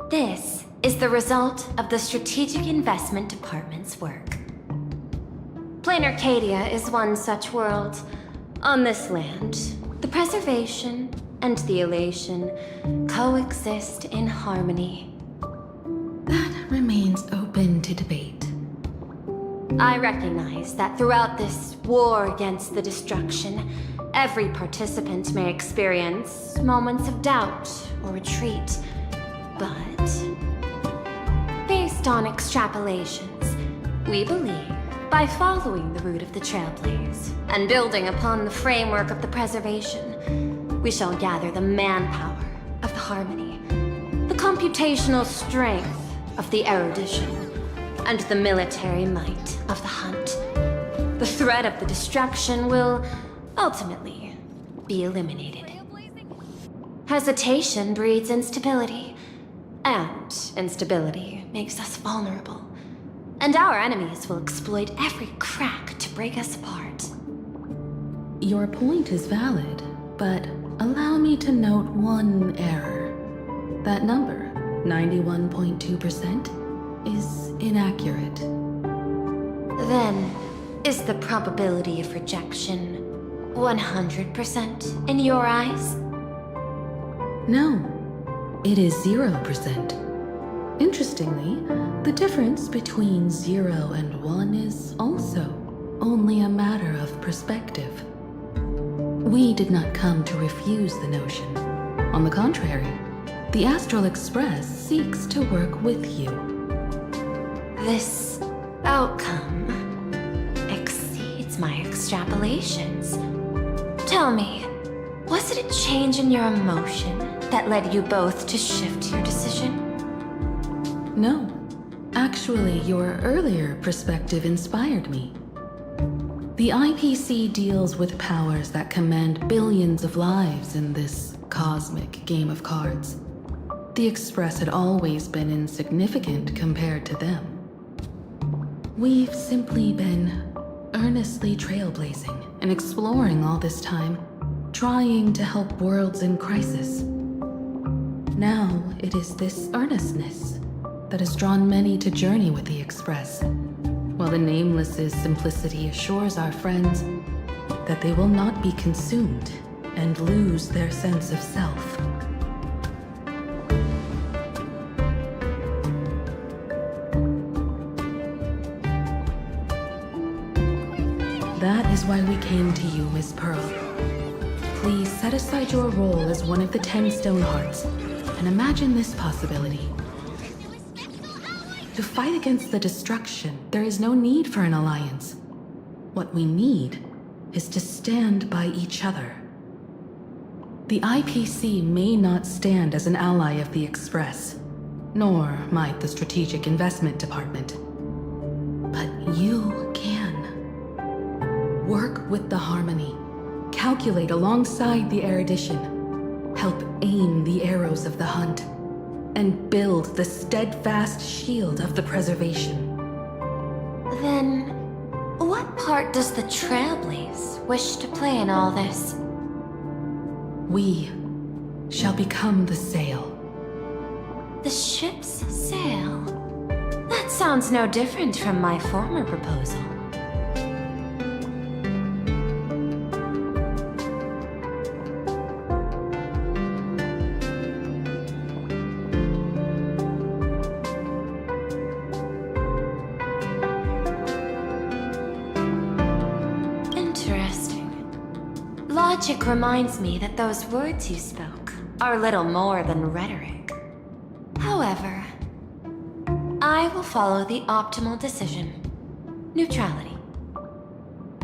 Speaker 2: This is the result of the Strategic Investment Department's work. Plain Arcadia is one such world. On this land, the preservation and the elation coexist in harmony.
Speaker 3: That remains open to debate.
Speaker 2: I recognize that throughout this war against the destruction, every participant may experience moments of doubt or retreat. But based on extrapolations, we believe by following the route of the Trailblaze and building upon the framework of the preservation, we shall gather the manpower of the Harmony, the computational strength of the erudition, and the military might of the Hunt. The threat of the destruction will ultimately be eliminated. Hesitation breeds instability, and instability makes us vulnerable. And our enemies will exploit every crack to break us apart.
Speaker 3: Your point is valid, but allow me to note one error. That number, 91.2%, is inaccurate.
Speaker 2: Then, is the probability of rejection 100% in your eyes?
Speaker 3: No, it is 0%. Interestingly, the difference between 0 and 1 is also only a matter of perspective. We did not come to refuse the notion. On the contrary, the Astral Express seeks to work with you.
Speaker 2: This outcome exceeds my extrapolations. Tell me, was it a change in your emotion that led you both to shift your decision?
Speaker 3: No. Actually, your earlier perspective inspired me. The IPC deals with powers that command billions of lives in this cosmic game of cards. The Express had always been insignificant compared to them. We've simply been earnestly trailblazing and exploring all this time, trying to help worlds in crisis. Now it is this earnestness that has drawn many to journey with the Express, while the Nameless's simplicity assures our friends that they will not be consumed and lose their sense of self. That is why we came to you, Miss Pearl. Please set aside your role as one of the 10 Stonehearts and imagine this possibility. To fight against the destruction, there is no need for an alliance. What we need is to stand by each other. The IPC may not stand as an ally of the Express, nor might the Strategic Investment Department. You can. Work with the harmony. Calculate alongside the erudition. Help aim the arrows of the hunt. And build the steadfast shield of the preservation.
Speaker 2: Then, what part does the Trailblaze wish to play in all this?
Speaker 3: We shall become the sail.
Speaker 2: The ship's sail? That sounds no different from my former proposal. Logic reminds me that those words you spoke are little more than rhetoric. However, I will follow the optimal decision. Neutrality.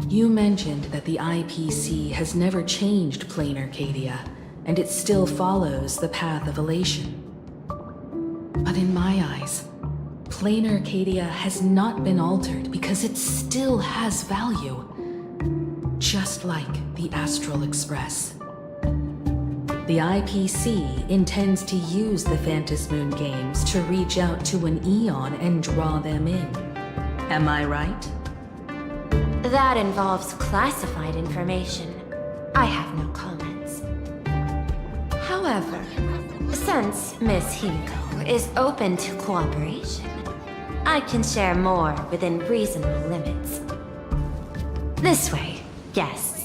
Speaker 3: You mentioned that the IPC has never changed Plain Arcadia, and it still follows the path of elation. But in my eyes, Plain Arcadia has not been altered because it still has value. Just like the Astral Express. The IPC intends to use the Phantasmoon games to reach out to an Eon and draw them in. Am I right?
Speaker 2: That involves classified information. I have no comments. However, since Miss Himiko is open to cooperation, I can share more within reasonable limits. This way. Yes.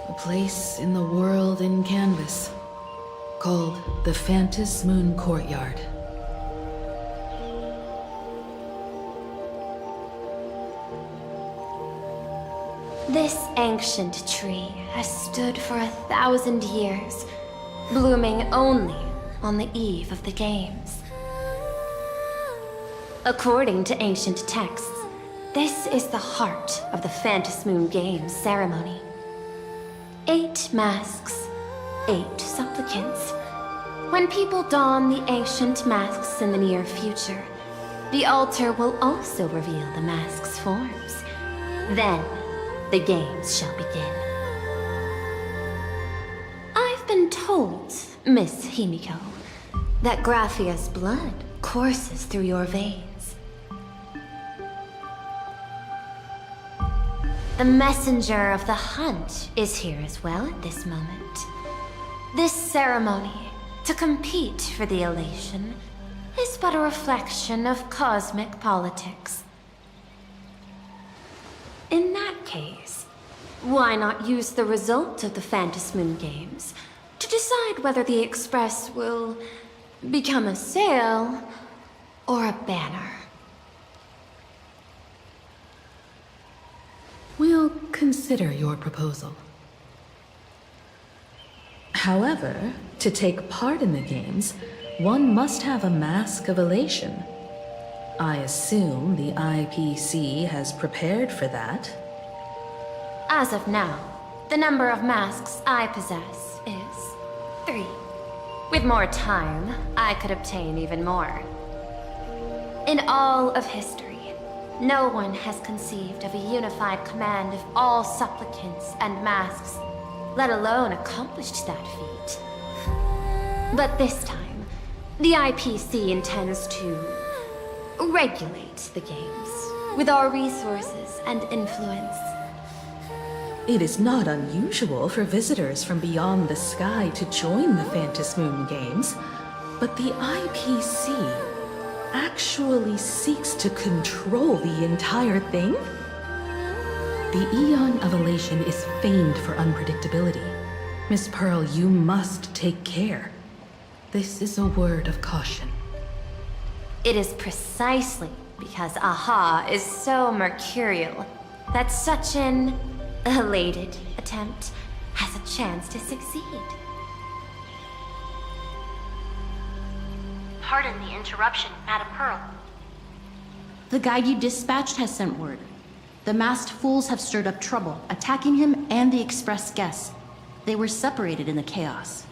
Speaker 3: A place in the world in canvas, called the Phantasmoon Courtyard.
Speaker 2: This ancient tree has stood for 1,000 years, blooming only on the eve of the games. According to ancient texts, this is the heart of the Phantasmoon Games ceremony. 8 masks, 8 supplicants. When people don the ancient masks in the near future, the altar will also reveal the masks' forms. Then, the games shall begin. I've been told, Miss Himiko, that Graphia's blood courses through your veins. The messenger of the hunt is here as well at this moment. This ceremony, to compete for the elation, is but a reflection of cosmic politics. In that case, why not use the result of the Phantasmoon Games to decide whether the Express will become a sail or a banner?
Speaker 3: We'll consider your proposal. However, to take part in the games, one must have a mask of elation. I assume the IPC has prepared for that.
Speaker 2: As of now, the number of masks I possess is 3. With more time, I could obtain even more. In all of history, no one has conceived of a unified command of all supplicants and masks, let alone accomplished that feat. But this time, the IPC intends to regulate the games with our resources and influence.
Speaker 3: It is not unusual for visitors from beyond the sky to join the Phantasmoon Games, but the IPC actually seeks to control the entire thing? The Eon of Elation is famed for unpredictability. Miss Pearl, you must take care. This is a word of caution.
Speaker 2: It is precisely because Aha is so mercurial that such an elated attempt has a chance to succeed.
Speaker 10: Pardon the interruption, Madam Pearl.
Speaker 19: The guide you dispatched has sent word. The masked fools have stirred up trouble, attacking him and the Express guests. They were separated in the chaos.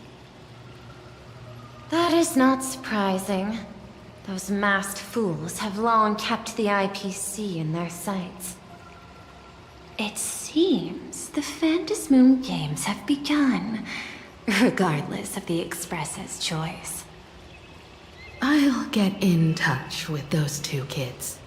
Speaker 20: That is not surprising. Those masked fools have long kept the IPC in their sights. It seems the Phantasmoon Games have begun, regardless of the Express's choice.
Speaker 3: I'll get in touch with those two kids.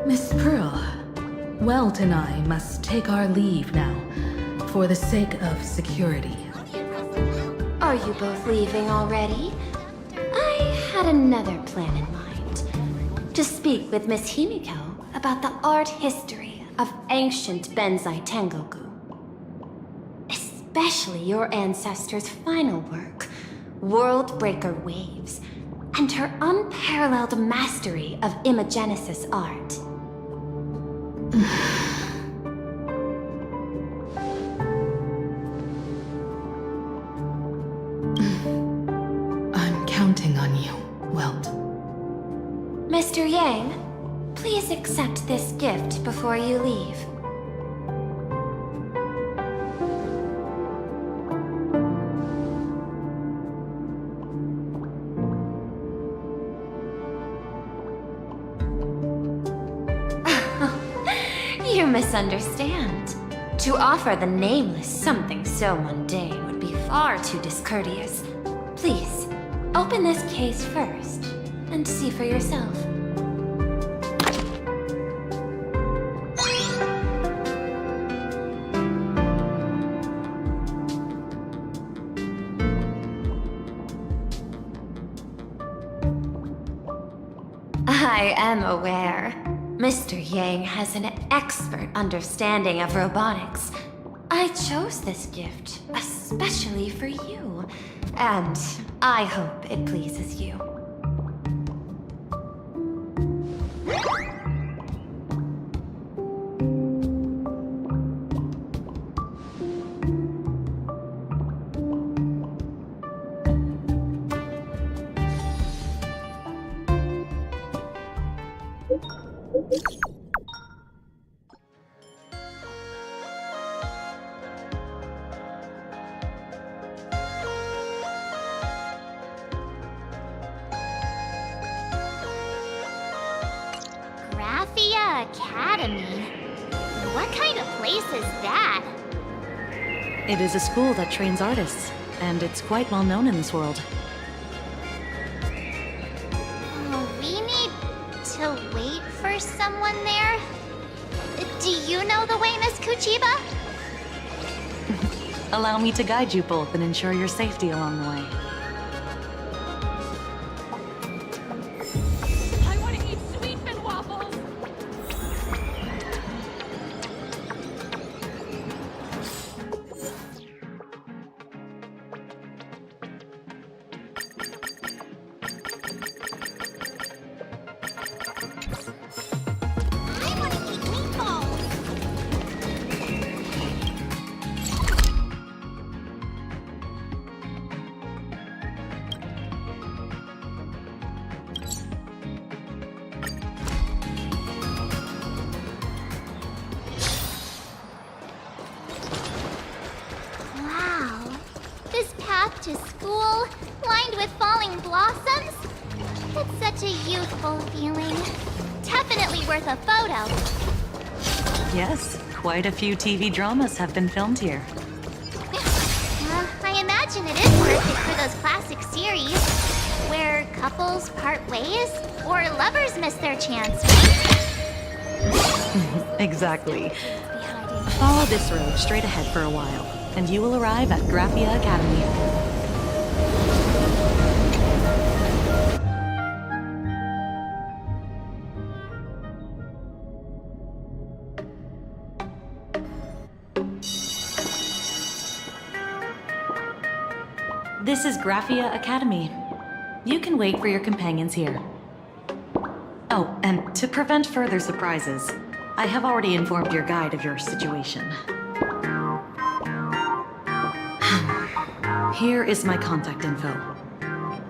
Speaker 3: Miss Pearl, Welt and I must take our leave now, for the sake of security.
Speaker 20: Are you both leaving already? I had another plan in mind. To speak with Miss Himiko about the art history of ancient Benzai Tengoku. Especially your ancestors' final work, World Breaker Waves, and her unparalleled mastery of imagenesis art.
Speaker 3: I'm counting on you, Welt.
Speaker 20: Mr. Yang, please accept this gift before you leave. You misunderstand. To offer the Nameless something so mundane would be far too discourteous. Please, open this case first, and see for yourself. I am aware. Mr. Yang has an expert understanding of robotics. I chose this gift especially for you, and I hope it pleases you.
Speaker 4: Graphia Academy? What kind of place is that?
Speaker 17: It is a school that trains artists, and it's quite well known in this world.
Speaker 4: We need to wait for someone there? Kuchiba?
Speaker 17: Allow me to guide you both and ensure your safety along the way.
Speaker 14: I want to eat Sweetman waffles!
Speaker 10: I want to eat meatballs!
Speaker 4: Wow. This path to school, lined with falling blossoms. It's such a youthful feeling. Definitely worth a photo.
Speaker 17: Yes, quite a few TV dramas have been filmed here.
Speaker 4: I imagine it is perfect for those classic series where couples part ways or lovers miss their chance.
Speaker 17: Exactly. Follow this road straight ahead for a while, and you will arrive at Graphia Academy. This is Graphia Academy. You can wait for your companions here. Oh, and to prevent further surprises, I have already informed your guide of your situation. Here is my contact info.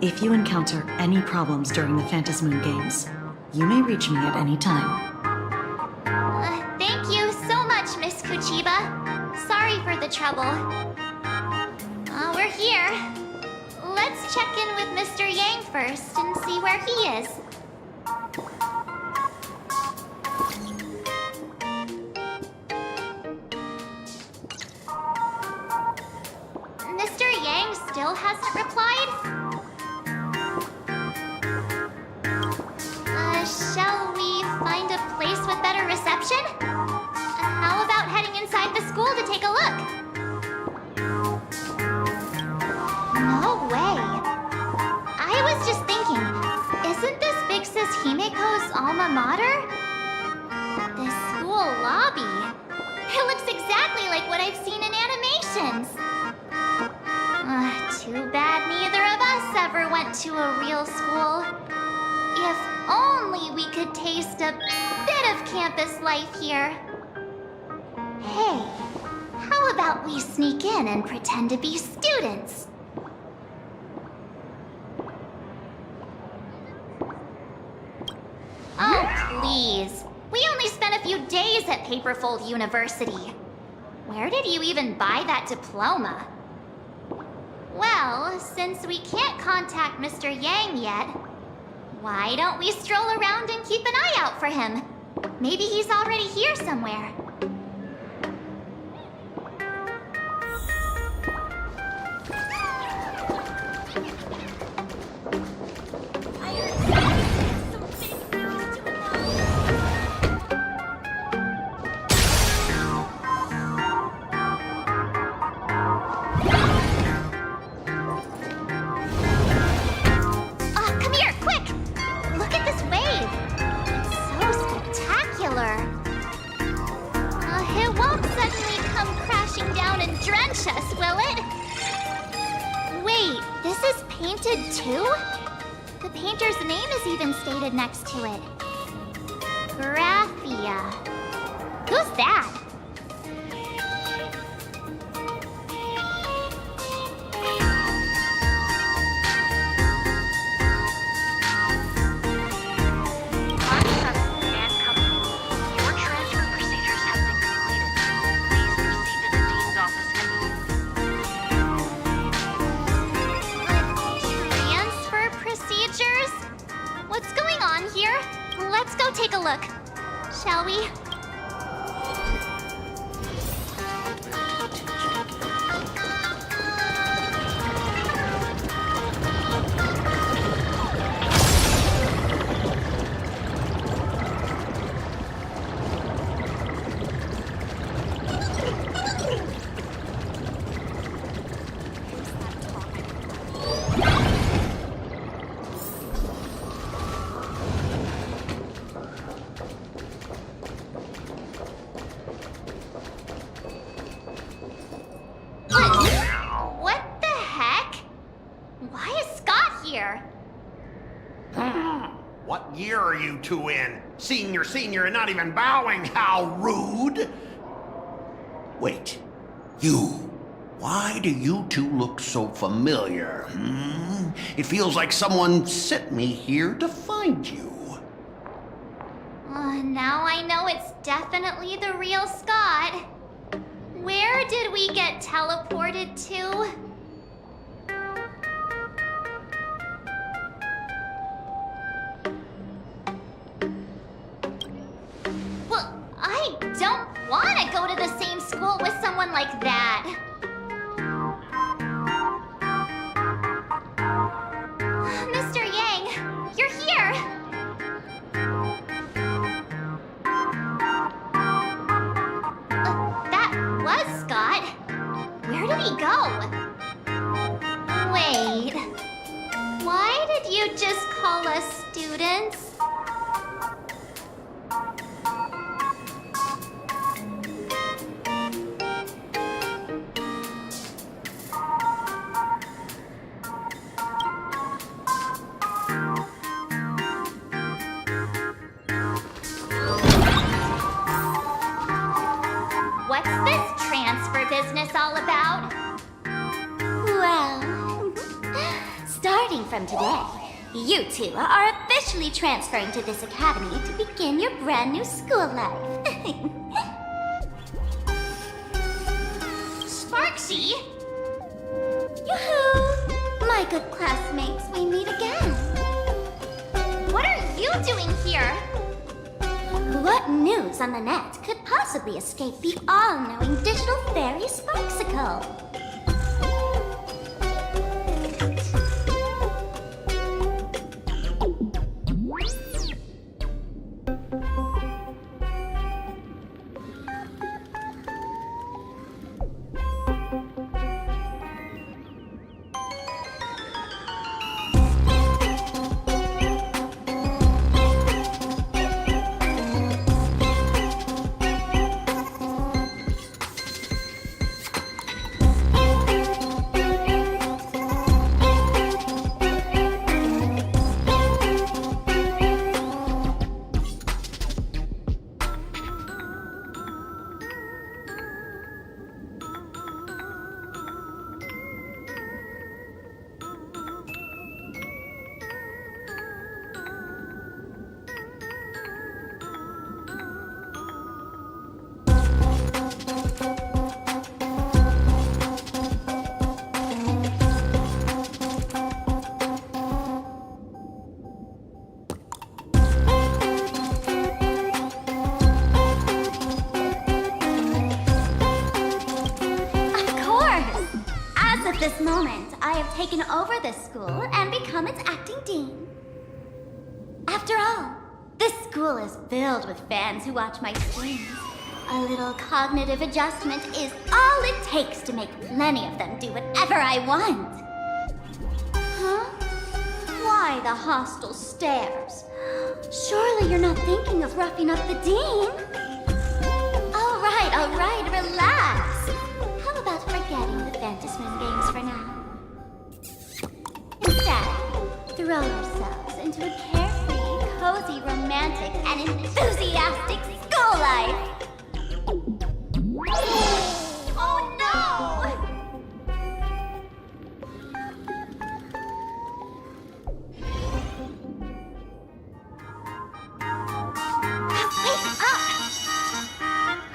Speaker 17: If you encounter any problems during the Phantasmoon Games, you may reach me at any time.
Speaker 4: Thank you so much, Miss Kuchiba. Sorry for the trouble. We're here. Let's check in with Mr. Yang first and see where he is. Mr. Yang still hasn't replied? Shall we find a place with better reception? How about heading inside the school to take a look? No way. I was just thinking, isn't this Big Sis Himeko's alma mater? The school lobby. It looks exactly like what I've seen in animations. Too bad neither of us ever went to a real school. If only we could taste a bit of campus life here. Hey, how about we sneak in and pretend to be students? Oh, please. We only spent a few days at Paperfold University. Where did you even buy that diploma? Well, since we can't contact Mr. Yang yet, why don't we stroll around and keep an eye out for him? Maybe he's already here somewhere. Come here, quick! Look at this wave. It's so spectacular. It won't suddenly come crashing down and drench us, will it? Wait, this is painted too? The painter's name is even stated next to it. Graphia. Who's that? Transfer procedures? What's going on here? Let's go take a look, shall we?
Speaker 11: year are you two in? Senior, and not even bowing. How rude! Wait, you. Why do you two look so familiar? It feels like someone sent me here to find you.
Speaker 4: Now I know it's definitely the real Scott. Where did we get teleported to? Well, I don't want to go to the same school with someone like that. Mr. Yang, you're here! That was Scott. Where did he go? Wait. Why did you just call us students? What's this transfer business all about?
Speaker 10: Well, starting from today, you two are officially transferring to this academy to begin your brand new school life.
Speaker 4: Sparksy?
Speaker 10: Yoo-hoo! My good classmates, we meet again.
Speaker 4: What are you doing here?
Speaker 10: What news on the net could possibly escape the all-knowing digital fairy Sparksicle? At this moment, I have taken over this school and become its acting dean. After all, this school is filled with fans who watch my streams. A little cognitive adjustment is all it takes to make plenty of them do whatever I want. Huh? Why the hostile stares? Surely you're not thinking of roughing up the dean? All right, relax. How about forgetting the Fantasmin games for now? Instead, throw yourselves into a carefree, cozy, romantic, and enthusiastic school life! Oh no!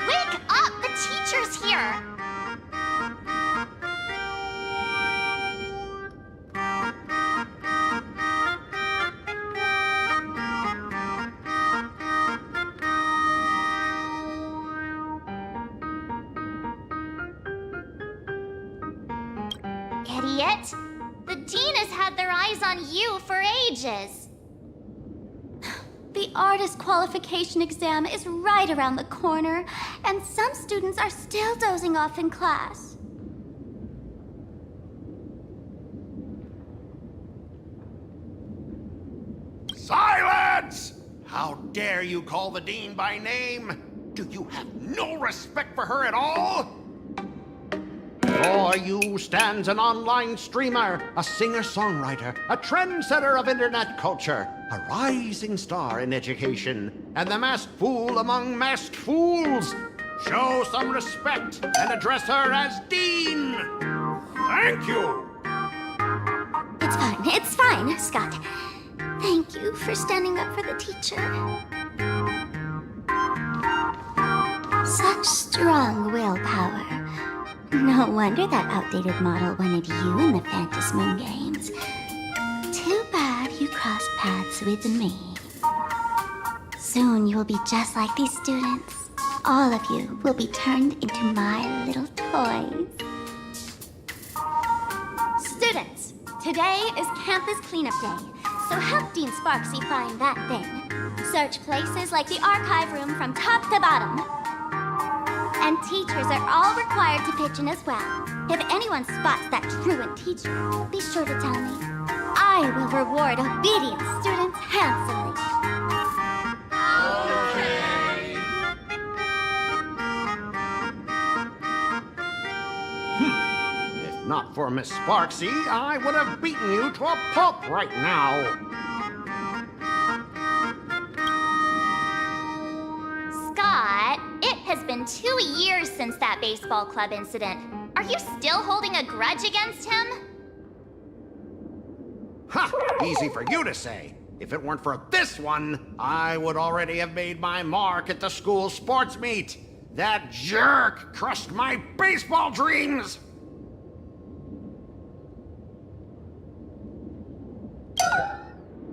Speaker 4: Wake up! The teacher's here! Idiot! The dean has had their eyes on you for ages.
Speaker 10: The artist qualification exam is right around the corner, and some students are still dozing off in class.
Speaker 11: Silence! How dare you call the dean by name? Do you have no respect for her at all? Before you stands an online streamer, a singer-songwriter, a trendsetter of internet culture, a rising star in education, and the masked fool among masked fools. Show some respect and address her as Dean. Thank you.
Speaker 4: It's fine, Scott. Thank you for standing up for the teacher. Such strong willpower. No wonder that outdated model wanted you in the Phantasmoon Games. Too bad you crossed paths with me. Soon you will be just like these students. All of you will be turned into my little toys. Students, today is campus cleanup day, so help Dean Sparksy find that thing. Search places like the archive room from top to bottom. And teachers are all required to pitch in as well. If anyone spots that truant teacher, be sure to tell me. I will reward obedient students handsomely.
Speaker 11: If not for Miss Sparksy, I would have beaten you to a pulp right now.
Speaker 4: Scott, it has been 2 years since that baseball club incident. Are you still holding a grudge against him?
Speaker 11: Ha! Easy for you to say. If it weren't for this one, I would already have made my mark at the school sports meet. That jerk crushed my baseball dreams!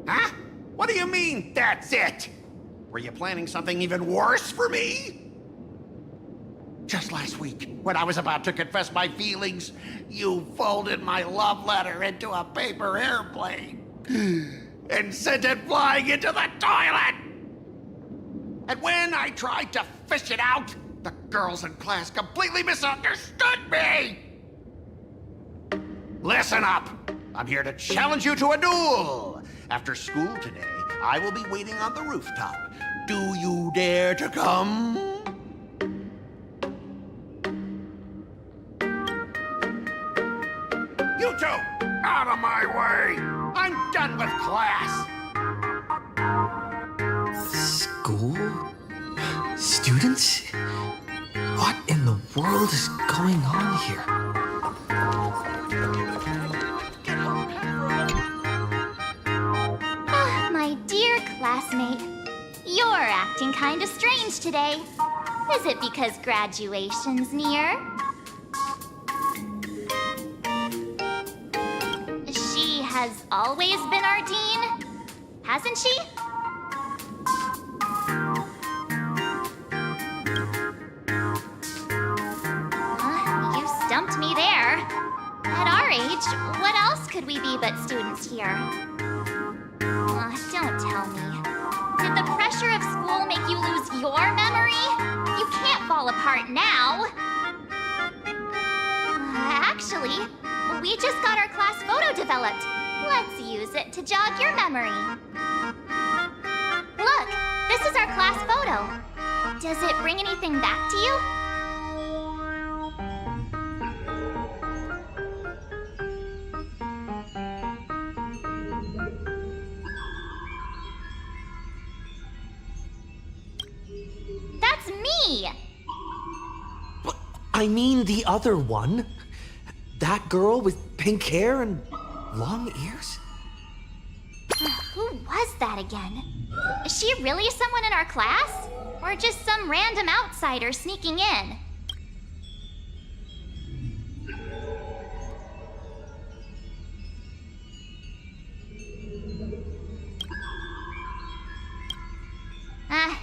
Speaker 11: Huh? What do you mean, that's it? Were you planning something even worse for me? Just last week, when I was about to confess my feelings, you folded my love letter into a paper airplane and sent it flying into the toilet! And when I tried to fish it out, the girls in class completely misunderstood me! Listen up! I'm here to challenge you to a duel! After school today, I will be waiting on the rooftop. Do you dare to come? You two, out of my way! I'm done with class!
Speaker 1: School? Students? What in the world is going on here?
Speaker 4: My dear classmate, you're acting kinda strange today. Is it because graduation's near? She has always been our dean, hasn't she? You stumped me there. At our age, what else could we be but students here? Don't tell me. Did the pressure of school make you lose your memory? You can't fall apart now. Actually, we just got our class photo developed. Let's use it to jog your memory. Look, this is our class photo. Does it bring anything back to you? That's me!
Speaker 1: But I mean the other one. That girl with pink hair and long ears?
Speaker 4: Who was that again? Is she really someone in our class? Or just some random outsider sneaking in?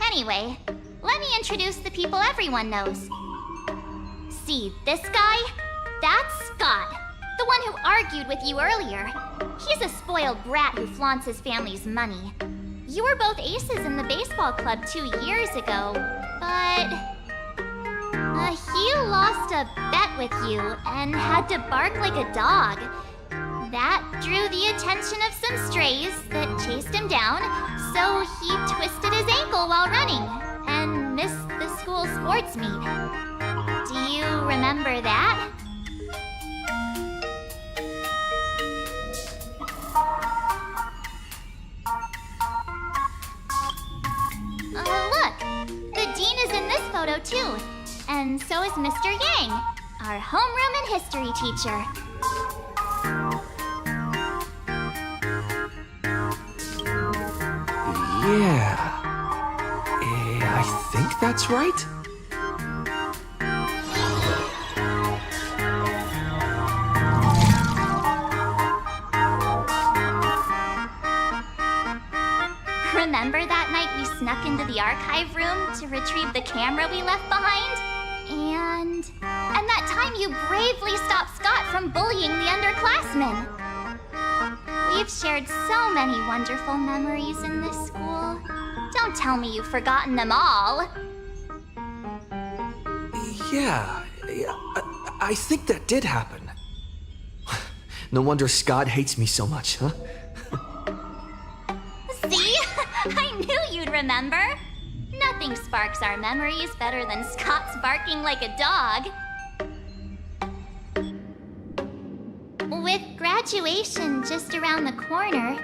Speaker 4: Anyway, let me introduce the people everyone knows. See this guy? That's Scott, the one who argued with you earlier. He's a spoiled brat who flaunts his family's money. You were both aces in the baseball club 2 years ago, but... he lost a bet with you and had to bark like a dog. That drew the attention of some strays that chased him down, so he twisted his ankle while running and missed the school sports meet. Do you remember that? photo too. And so is Mr. Yang, our homeroom and history teacher.
Speaker 1: Yeah. I think that's right.
Speaker 4: Remember that night we snuck into the archive room to retrieve the camera we left behind? And that time you bravely stopped Scott from bullying the underclassmen. We've shared so many wonderful memories in this school. Don't tell me you've forgotten them all.
Speaker 1: Yeah, I think that did happen. No wonder Scott hates me so much, huh?
Speaker 4: See? I knew you'd remember. Nothing sparks our memories better than Scott's barking like a dog. With graduation just around the corner,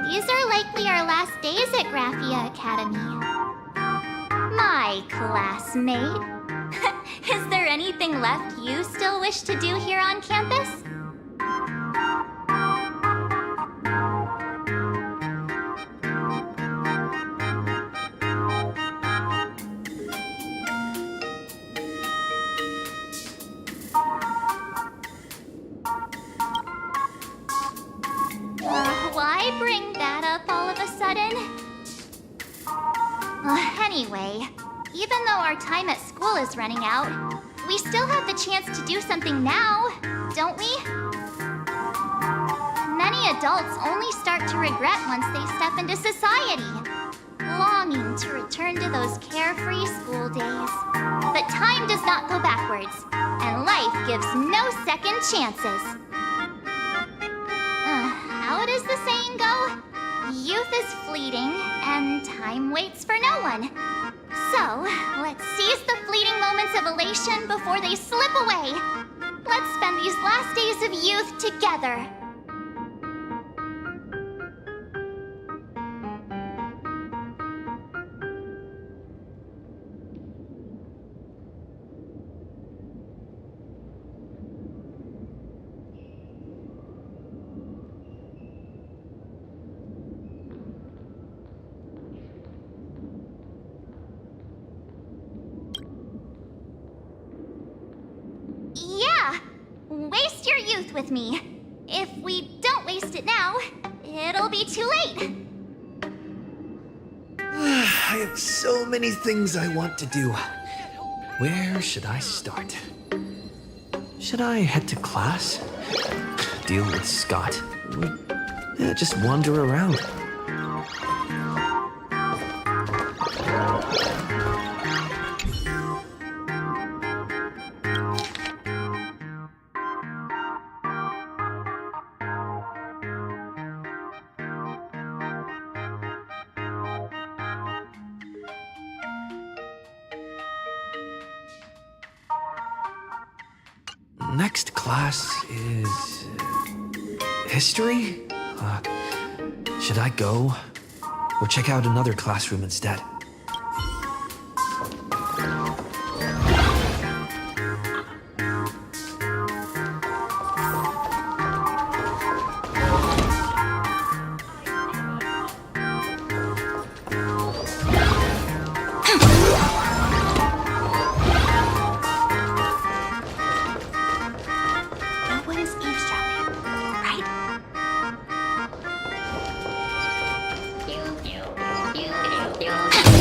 Speaker 4: these are likely our last days at Graphia Academy. My classmate. Is there anything left you still wish to do here on campus? Why bring that up all of a sudden? Anyway, even though our time at school is running out, we still have the chance to do something now, don't we? Many adults only start to regret once they step into society, longing to return to those carefree school days. But time does not go backwards, and life gives no second chances. How does the saying go? Youth is fleeting, and time waits for no one. So, let's seize the fleeting moments of elation before they slip away. Let's spend these last days of youth together. Yeah! Waste your youth with me. If we don't waste it now, it'll be too late.
Speaker 1: I have so many things I want to do. Where should I start? Should I head to class? Deal with Scott? Or just wander around? Next class is history? Should I go? Or check out another classroom instead?
Speaker 4: Pew, pew, pew, pew, pew.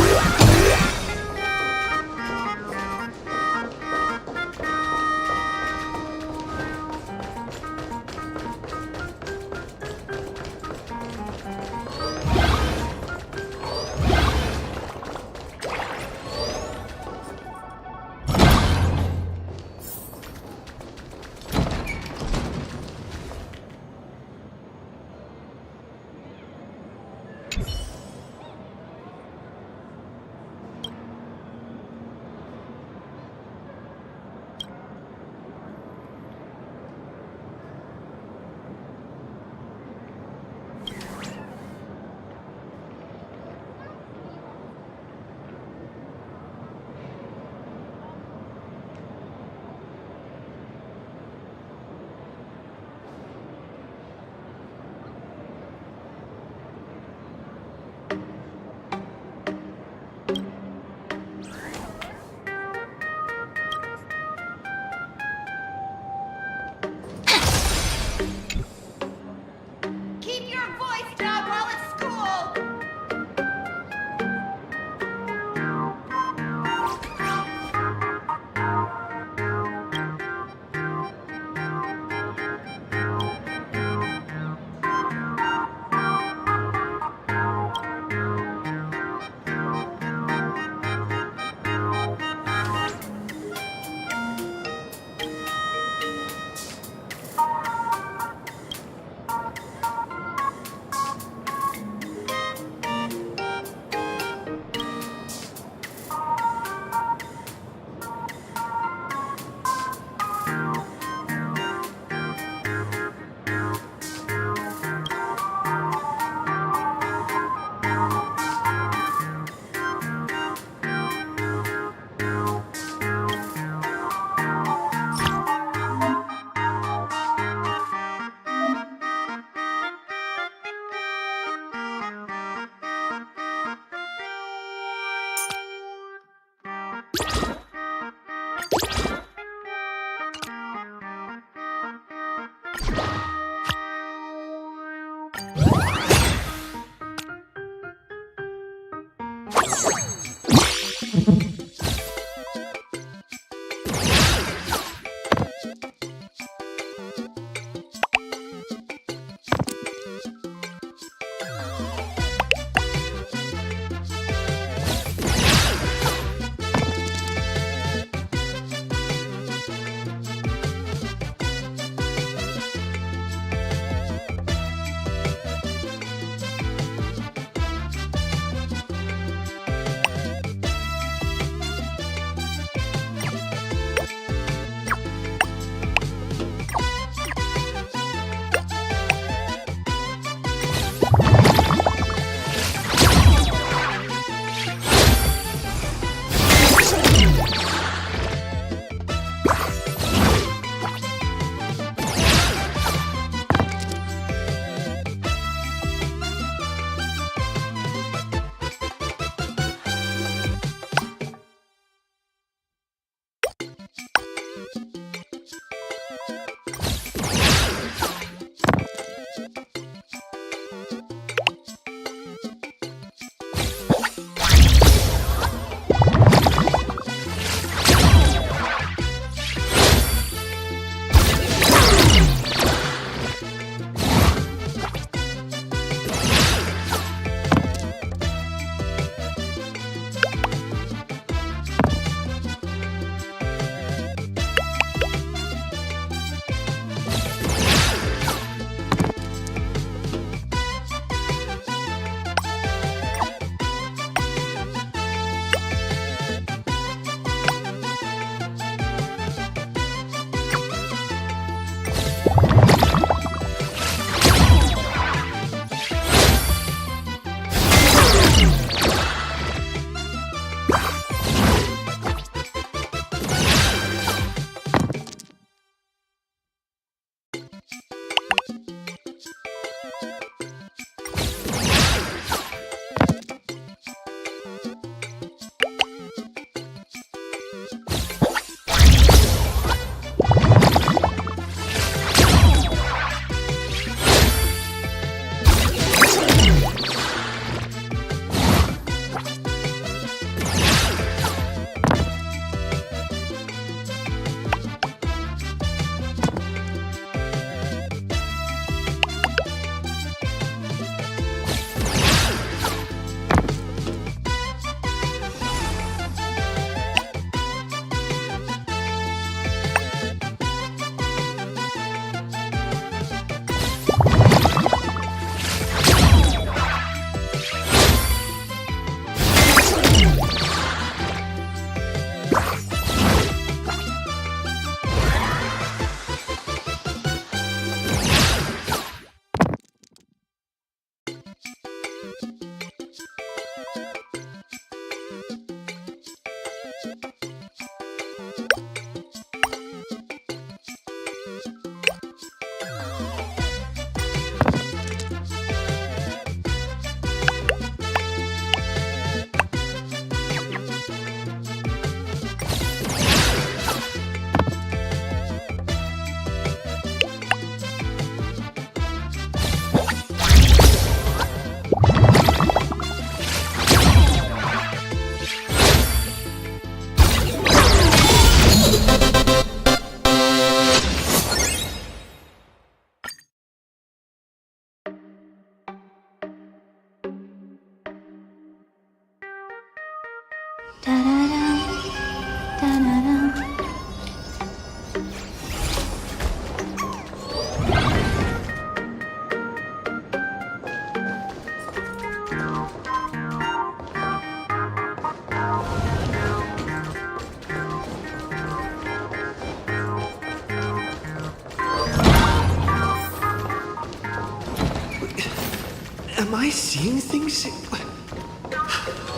Speaker 1: Am I seeing things?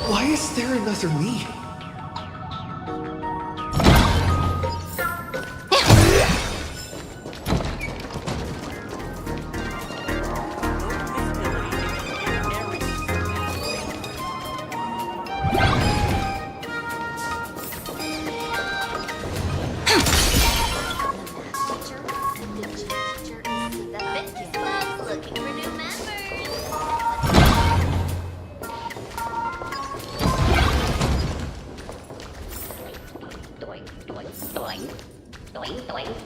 Speaker 1: Why is there another me?
Speaker 4: Looking for new members.
Speaker 8: Doink, doink, doink. Doink, doink.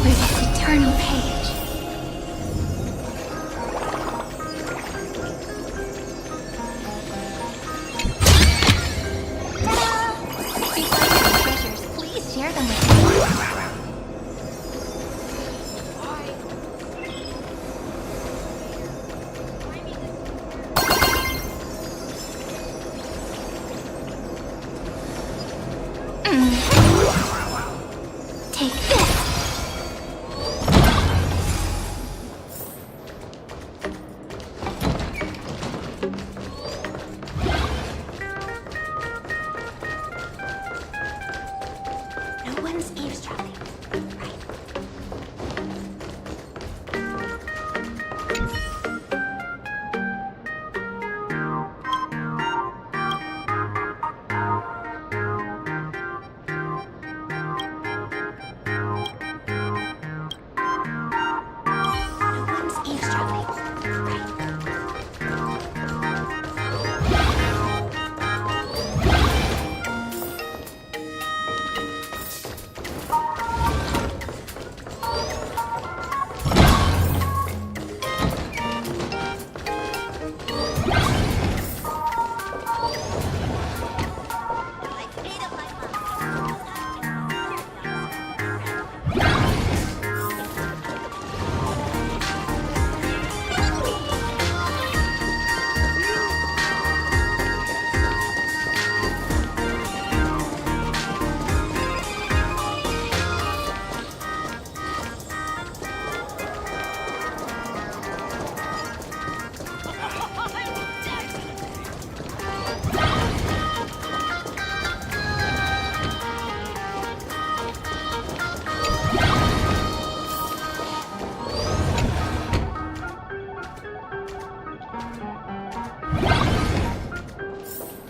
Speaker 4: over this eternal page. Ta-da! If you find any treasures, please share them with me. Take this! No one's eavesdropping. Right. No one's eavesdropping. Right.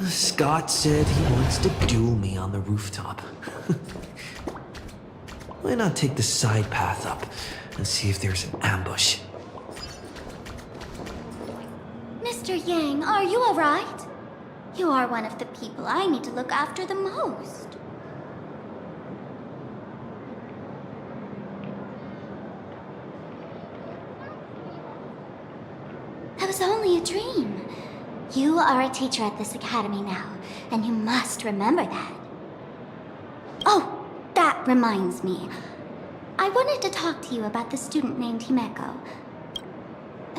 Speaker 1: Scott said he wants to duel me on the rooftop. Why not take the side path up and see if there's an ambush?
Speaker 4: Mr. Yang, are you alright? You are one of the people I need to look after the most. That was only a dream. You are a teacher at this academy now, and you must remember that. Oh, that reminds me. I wanted to talk to you about the student named Himeko.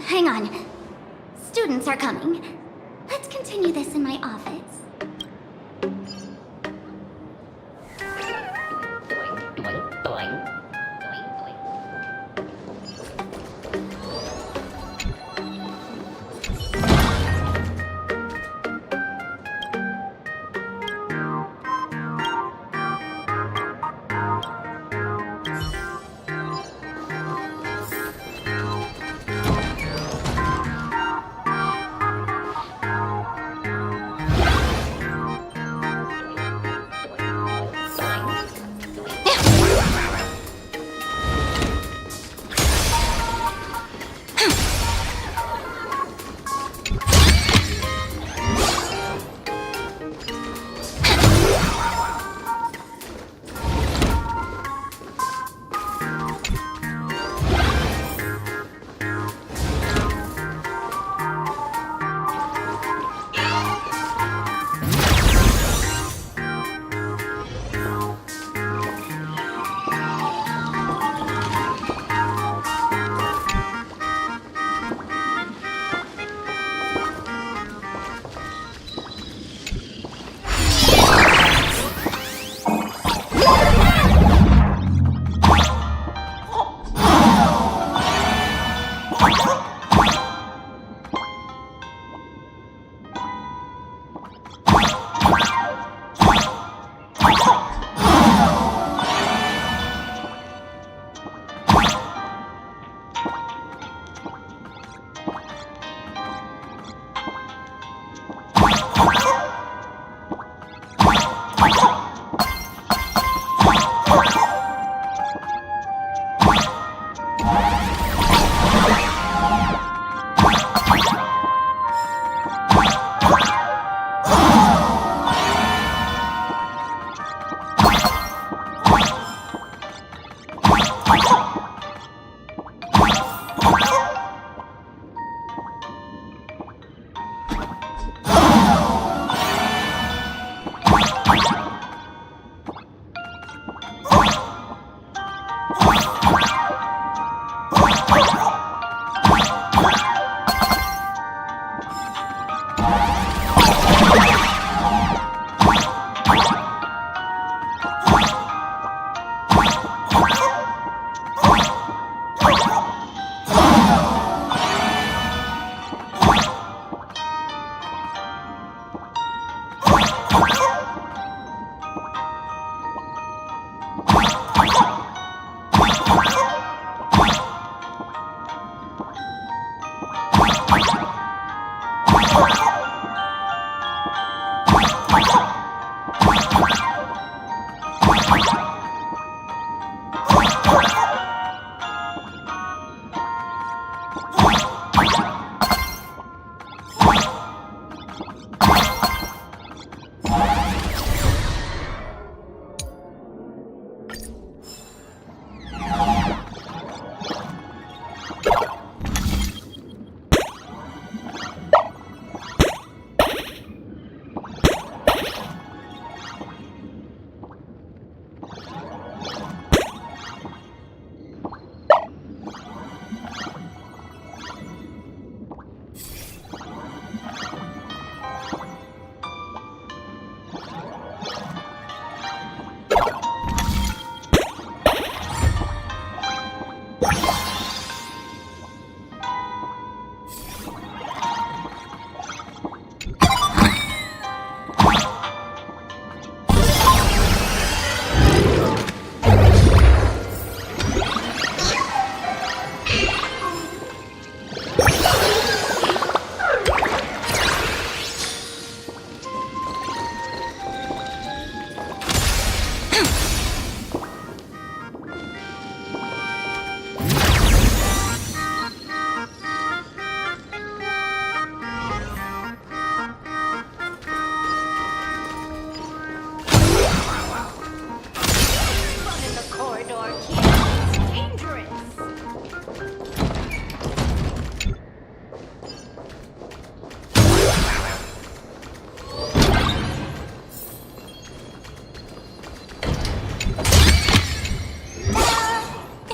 Speaker 4: Hang on. Students are coming. Let's continue this in my office.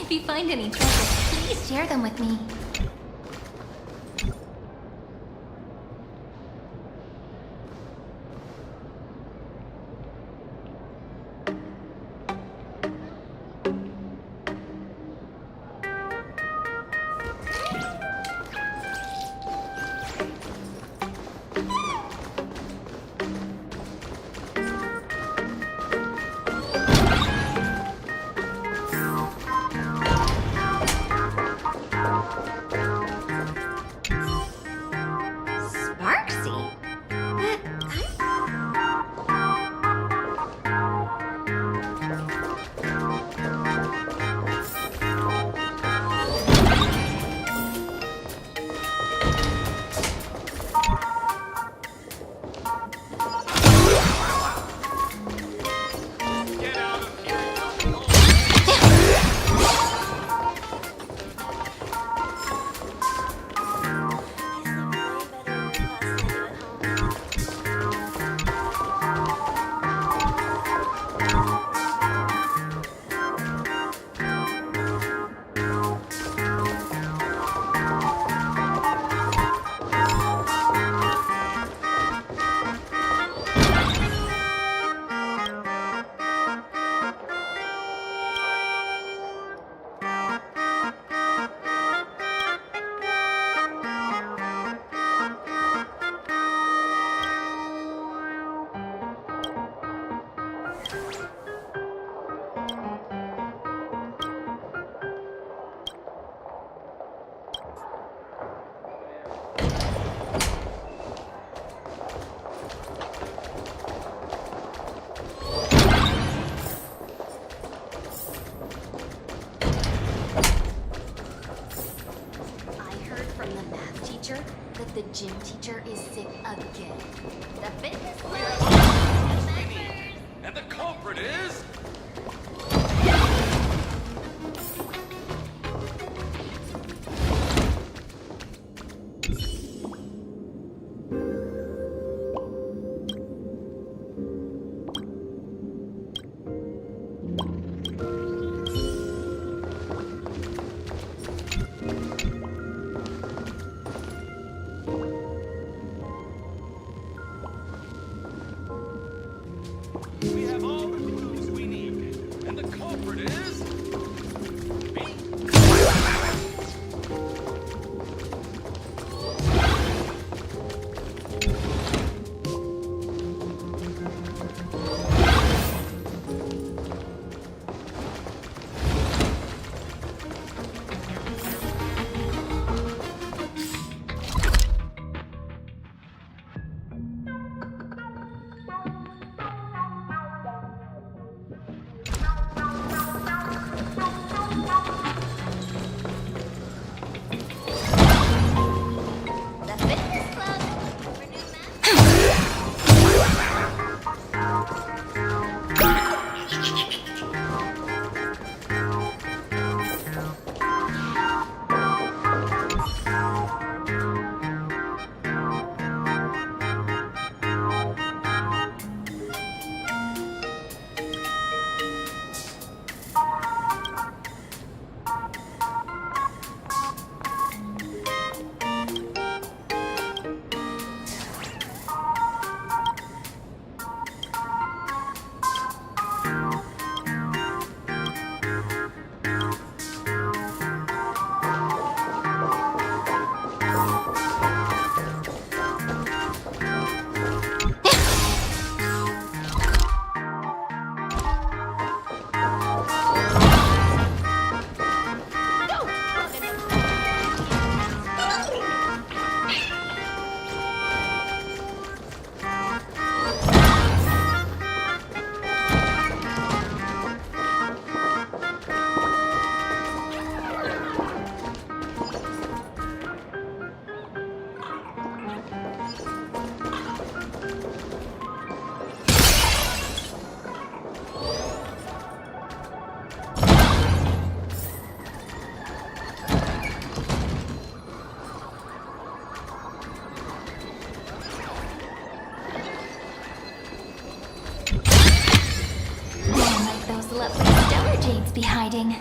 Speaker 4: If you find any treasures, please share them with me. Sparksy? That the gym teacher is sick again. The fitness
Speaker 18: And the culprit is... We have all the clues we need. And the culprit is...
Speaker 10: where Jade's be hiding.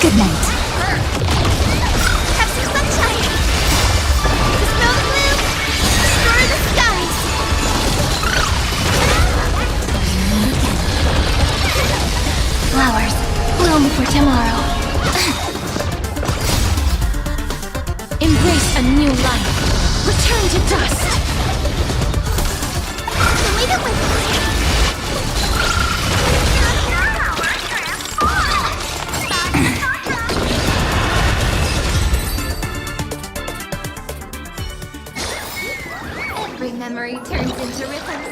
Speaker 4: Good night. Have some sunshine. The snow blue, destroy the skies.
Speaker 10: Flowers, bloom for tomorrow. Embrace a new life. Return to dust.
Speaker 4: Leave it with me. Every memory turns into rhythms.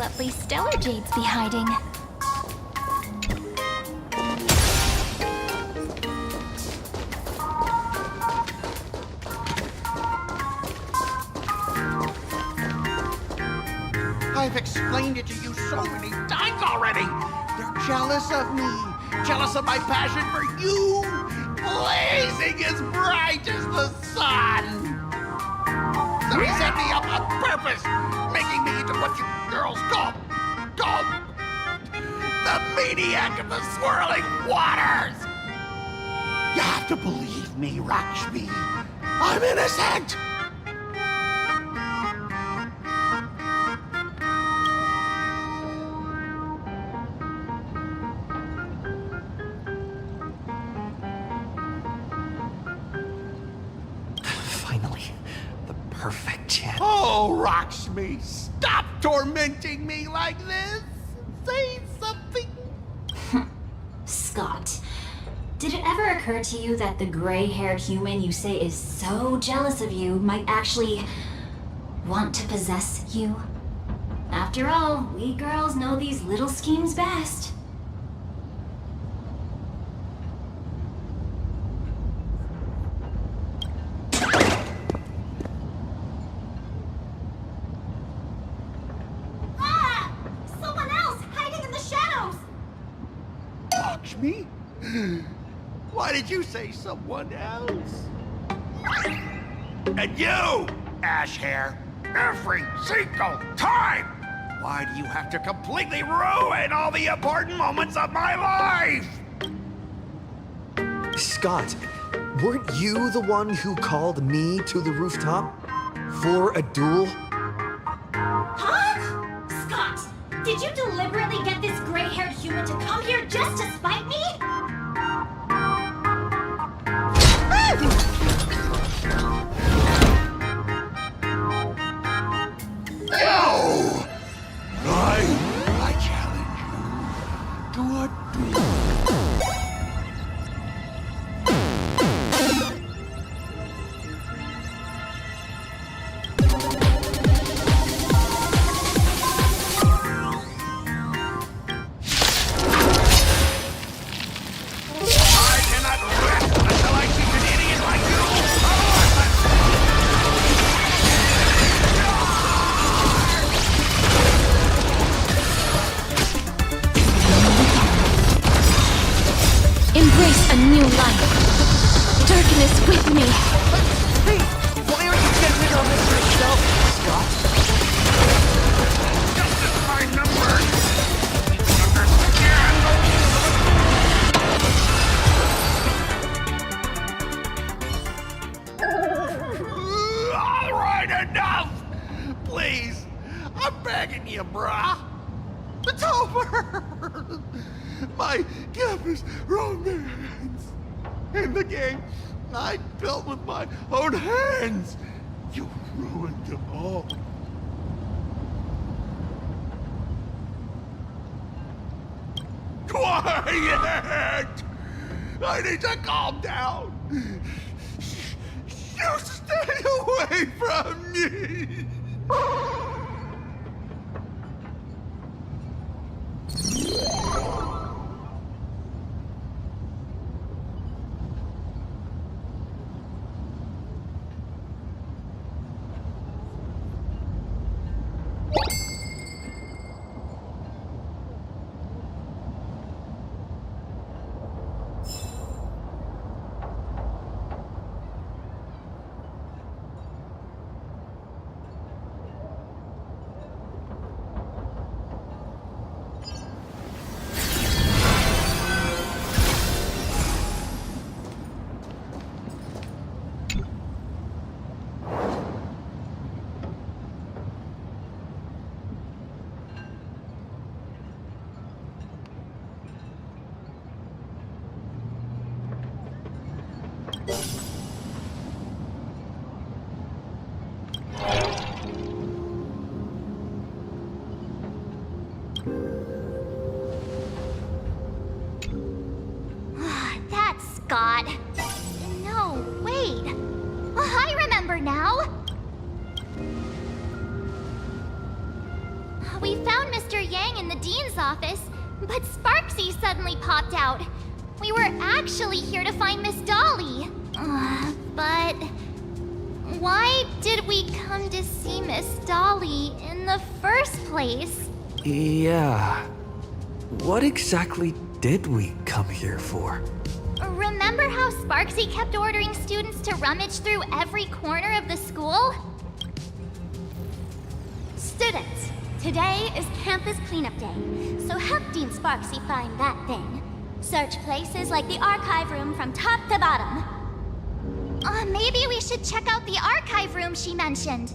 Speaker 4: lovely stellar jades be hiding?
Speaker 11: I've explained it to you so many times already. They're jealous of me, jealous of my passion for you, blazing as bright as the sun. So he set me up on purpose, making me into what you girls call the maniac of the swirling waters. You have to believe me, Lakshmi. I'm innocent.
Speaker 1: Finally, the perfect chance.
Speaker 11: Oh, Lakshmi, stop tormenting me like this. Say something.
Speaker 21: Scott, did it ever occur to you that the gray-haired human you say is so jealous of you might actually want to possess you? After all, we girls know these little schemes best.
Speaker 11: Me? Why did you say someone else? And you, Ash Hair, every single time! Why do you have to completely ruin all the important moments of my life?
Speaker 1: Scott, weren't you the one who called me to the rooftop? For a duel?
Speaker 14: Huh? Scott, did you deliberately get this gray-haired human to come here just to spite me?
Speaker 11: No! I challenge you to a duel.
Speaker 14: Embrace a new life. Darkness with me.
Speaker 12: Hey, why aren't you getting rid of this yourself, Scott?
Speaker 11: Just my number. Understand? All right, enough! Please, I'm begging you, brah. It's over. My campus romance in the game I built with my own hands. You ruined them all. Quiet! I need to calm down. You stay away from me.
Speaker 4: That's Scott. No, wait. I remember now. We found Mr. Yang in the dean's office, but Sparksy suddenly popped out. We were actually here to find Miss Dolly. But why did we come to see Miss Dolly in the first place?
Speaker 1: Yeah. What exactly did we come here for?
Speaker 4: Remember how Sparksy kept ordering students to rummage through every corner of the school?
Speaker 10: Students, today is campus cleanup day, so help Dean Sparksy find that thing. Search places like the archive room from top to bottom.
Speaker 4: Maybe we should check out the archive room she mentioned.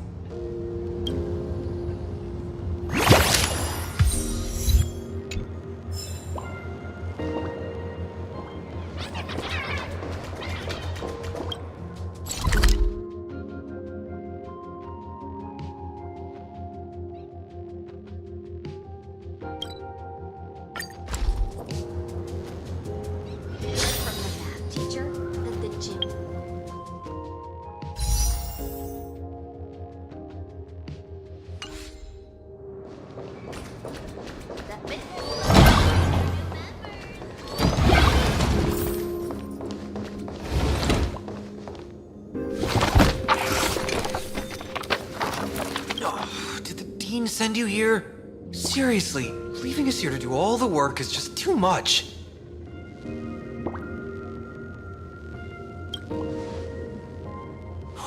Speaker 6: Send you here? Seriously, leaving us here to do all the work is just too much.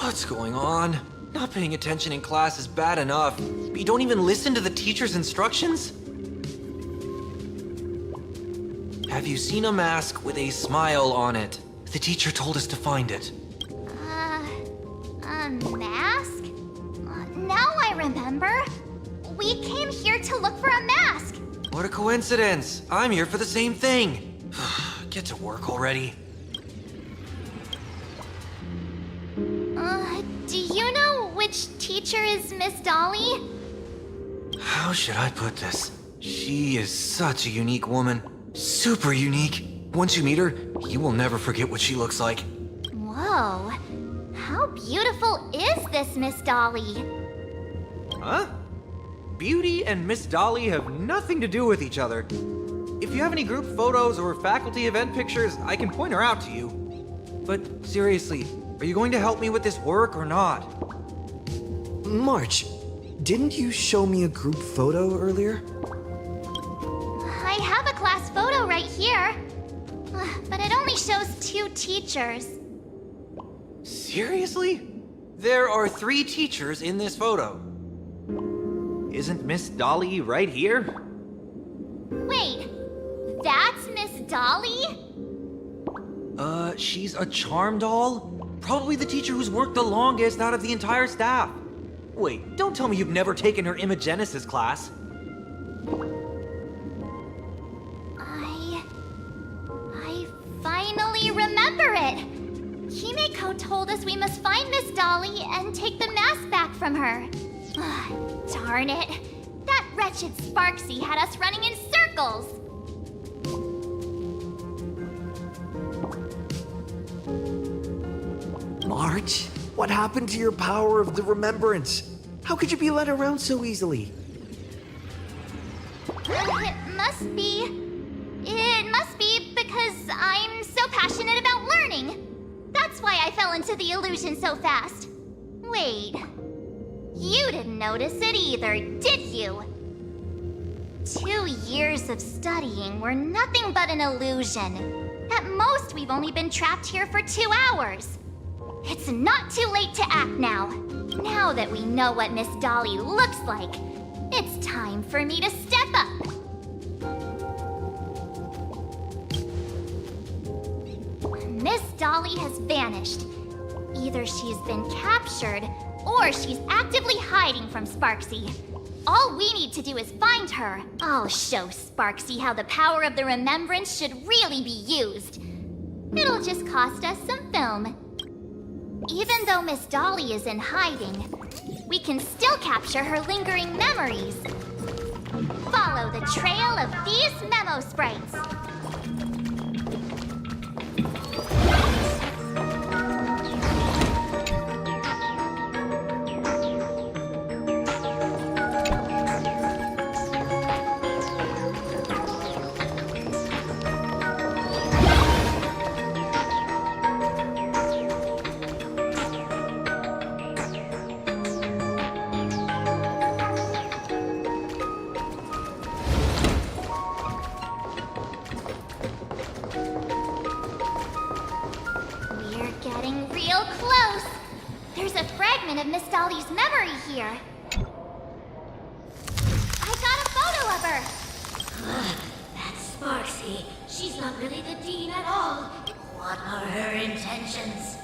Speaker 6: What's going on? Not paying attention in class is bad enough, but you don't even listen to the teacher's instructions? Have you seen a mask with a smile on it? The teacher told us to find it.
Speaker 4: A mask? Now I remember. We came here to look for a mask.
Speaker 6: What a coincidence. I'm here for the same thing. Get to work already.
Speaker 4: Do you know which teacher is Miss Dolly?
Speaker 6: How should I put this? She is such a unique woman. Super unique. Once you meet her, you will never forget what she looks like.
Speaker 4: Whoa. How beautiful is this Miss Dolly?
Speaker 7: Huh? Beauty and Miss Dolly have nothing to do with each other. If you have any group photos or faculty event pictures, I can point her out to you. But seriously, are you going to help me with this work or not?
Speaker 1: March, didn't you show me a group photo earlier?
Speaker 4: I have a class photo right here. But it only shows 2 teachers.
Speaker 7: Seriously? There are 3 teachers in this photo. Isn't Miss Dolly right here?
Speaker 4: Wait, that's Miss Dolly?
Speaker 7: She's a charm doll? Probably the teacher who's worked the longest out of the entire staff. Wait, don't tell me you've never taken her Imagenesis class.
Speaker 4: I finally remember it! Himeko told us we must find Miss Dolly and take the mask back from her. Darn it. That wretched Sparksy had us running in circles.
Speaker 1: March, what happened to your power of the remembrance? How could you be led around so easily?
Speaker 4: It must be because I'm so passionate about learning. That's why I fell into the illusion so fast. Wait. You didn't notice it either, did you? 2 years of studying were nothing but an illusion. At most, we've only been trapped here for 2 hours. It's not too late to act now. Now that we know what Miss Dolly looks like, it's time for me to step up. Miss Dolly has vanished. Either she's been captured, or she's actively hiding from Sparksy. All we need to do is find her. I'll show Sparksy how the power of the remembrance should really be used. It'll just cost us some film. Even though Miss Dolly is in hiding, we can still capture her lingering memories. Follow the trail of these memo sprites. here. I got a photo of her.
Speaker 8: That's Sparksy. She's not really the Dean at all. What are her intentions?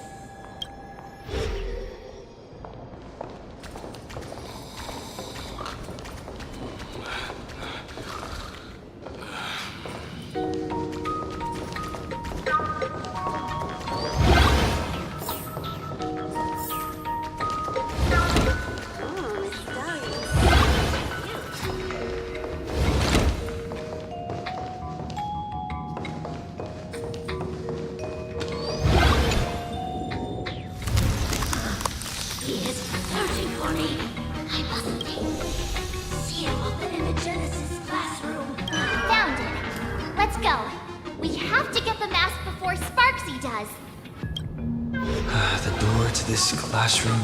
Speaker 1: This classroom,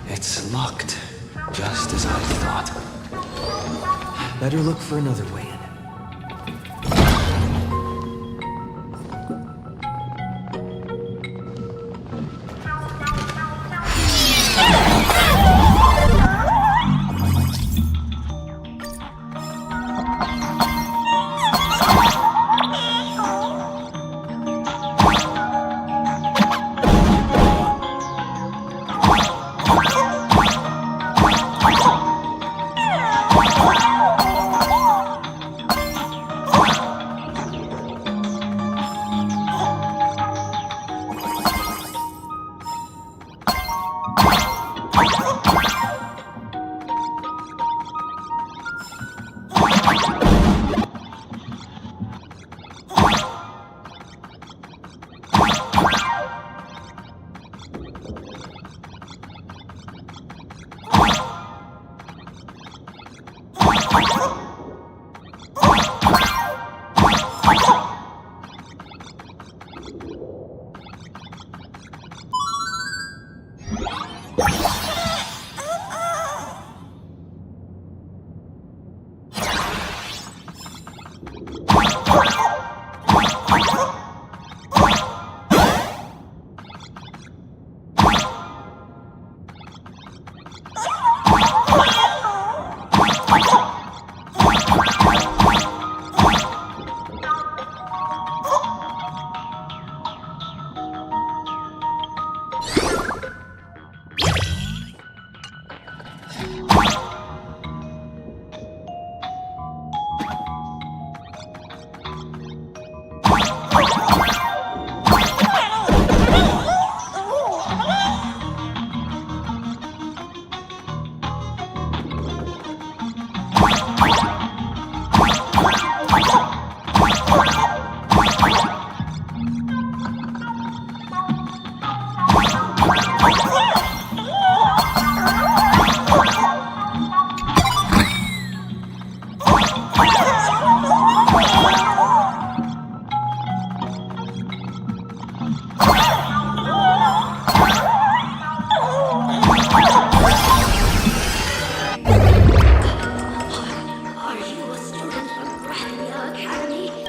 Speaker 1: it's locked, just as I thought. Better look for another way in.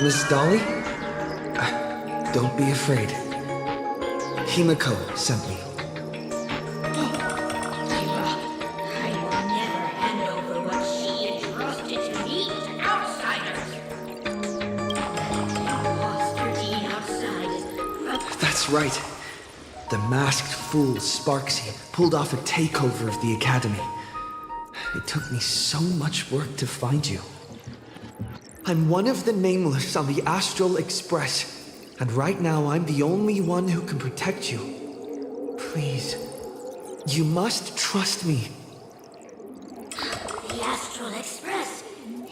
Speaker 1: Miss Dolly? Don't be afraid. Himiko sent me.
Speaker 8: I will never hand over what she entrusted to me to outsiders. Imposter Dean outside.
Speaker 1: That's right. The masked fool Sparksy pulled off a takeover of the Academy. It took me so much work to find you. I'm one of the Nameless on the Astral Express, and right now I'm the only one who can protect you. Please, you must trust me.
Speaker 8: The Astral Express?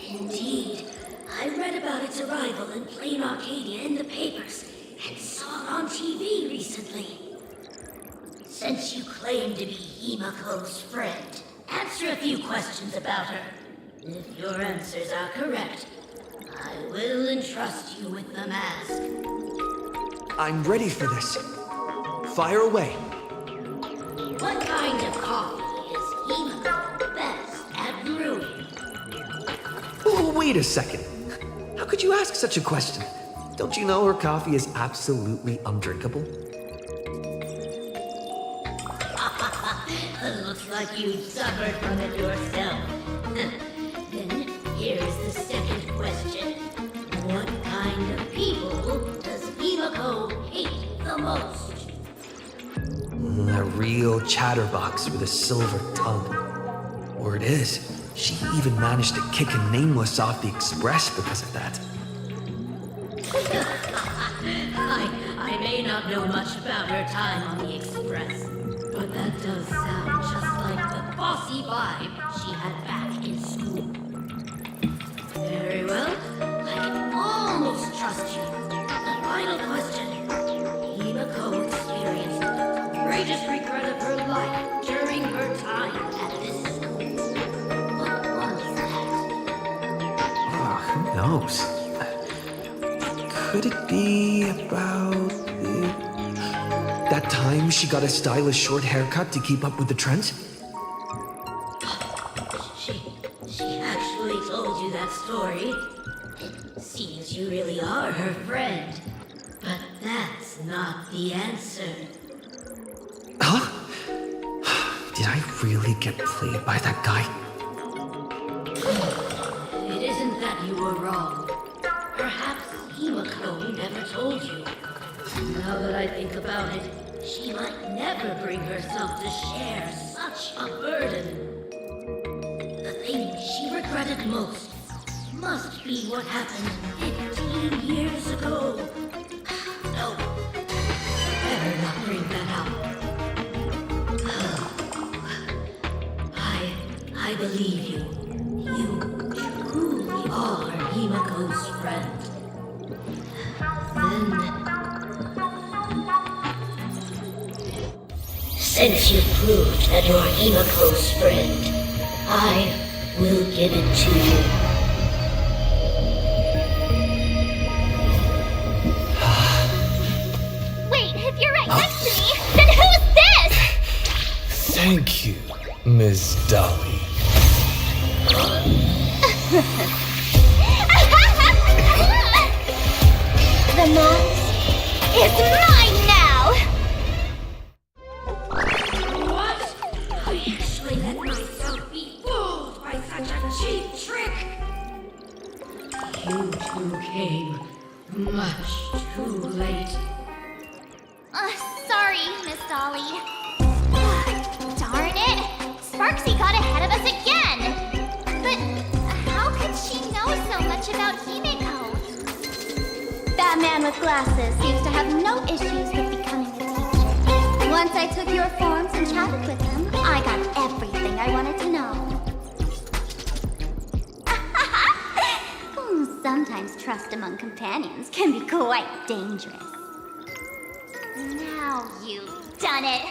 Speaker 8: Indeed. I read about its arrival in Plain Arcadia in the papers, and saw it on TV recently. Since you claim to be Himiko's friend, answer a few questions about her. If your answers are correct, I will entrust you with the mask.
Speaker 1: I'm ready for this. Fire away.
Speaker 8: What kind of coffee is Himiko best at brewing?
Speaker 1: Oh, wait a second. How could you ask such a question? Don't you know her coffee is absolutely undrinkable?
Speaker 8: Looks like like you suffered from it yourself. Then here's the second question. What kind of people does Himiko hate the most?
Speaker 1: A real chatterbox with a silver tongue. Word is, she even managed to kick a nameless off the Express because of that.
Speaker 8: I may not know much about her time on the Express, but that does sound just like the bossy vibe she had back in school. Very well, I can almost trust you. The final question. Himiko experienced the greatest regret of her life during her time at this school. What was that?
Speaker 1: Oh, who knows? Could it be about that time she got a stylish short haircut to keep up with the trends?
Speaker 8: She actually told you that story. It seems you really are her friend. But that's not the answer.
Speaker 1: Huh? Did I really get played by that guy?
Speaker 8: It isn't that you were wrong. Perhaps Himiko never told you. Now that I think about it, she might never bring herself to share such a burden. The thing she regretted most must be what happened 15 years ago. No, better not bring that up. I believe you. You truly are Himiko's friend. Since you proved that you're Himiko's friend, I will give it to you.
Speaker 4: Wait, if you're right next to me, then who's this?
Speaker 1: Thank you, Miss Dolly.
Speaker 4: The mask is mine now!
Speaker 8: What? I actually let myself be fooled by such a cheap trick! You two came much too late.
Speaker 4: Sorry, Miss Dolly. Darn it! Sparksy got ahead of us again! But how could she know so much about Himiko?
Speaker 14: That man with glasses seems to have no issues with becoming a teacher. Once I took your forms and chatted with him, I got everything I wanted to know. Sometimes trust among companions can be quite dangerous.
Speaker 4: Now you've done it!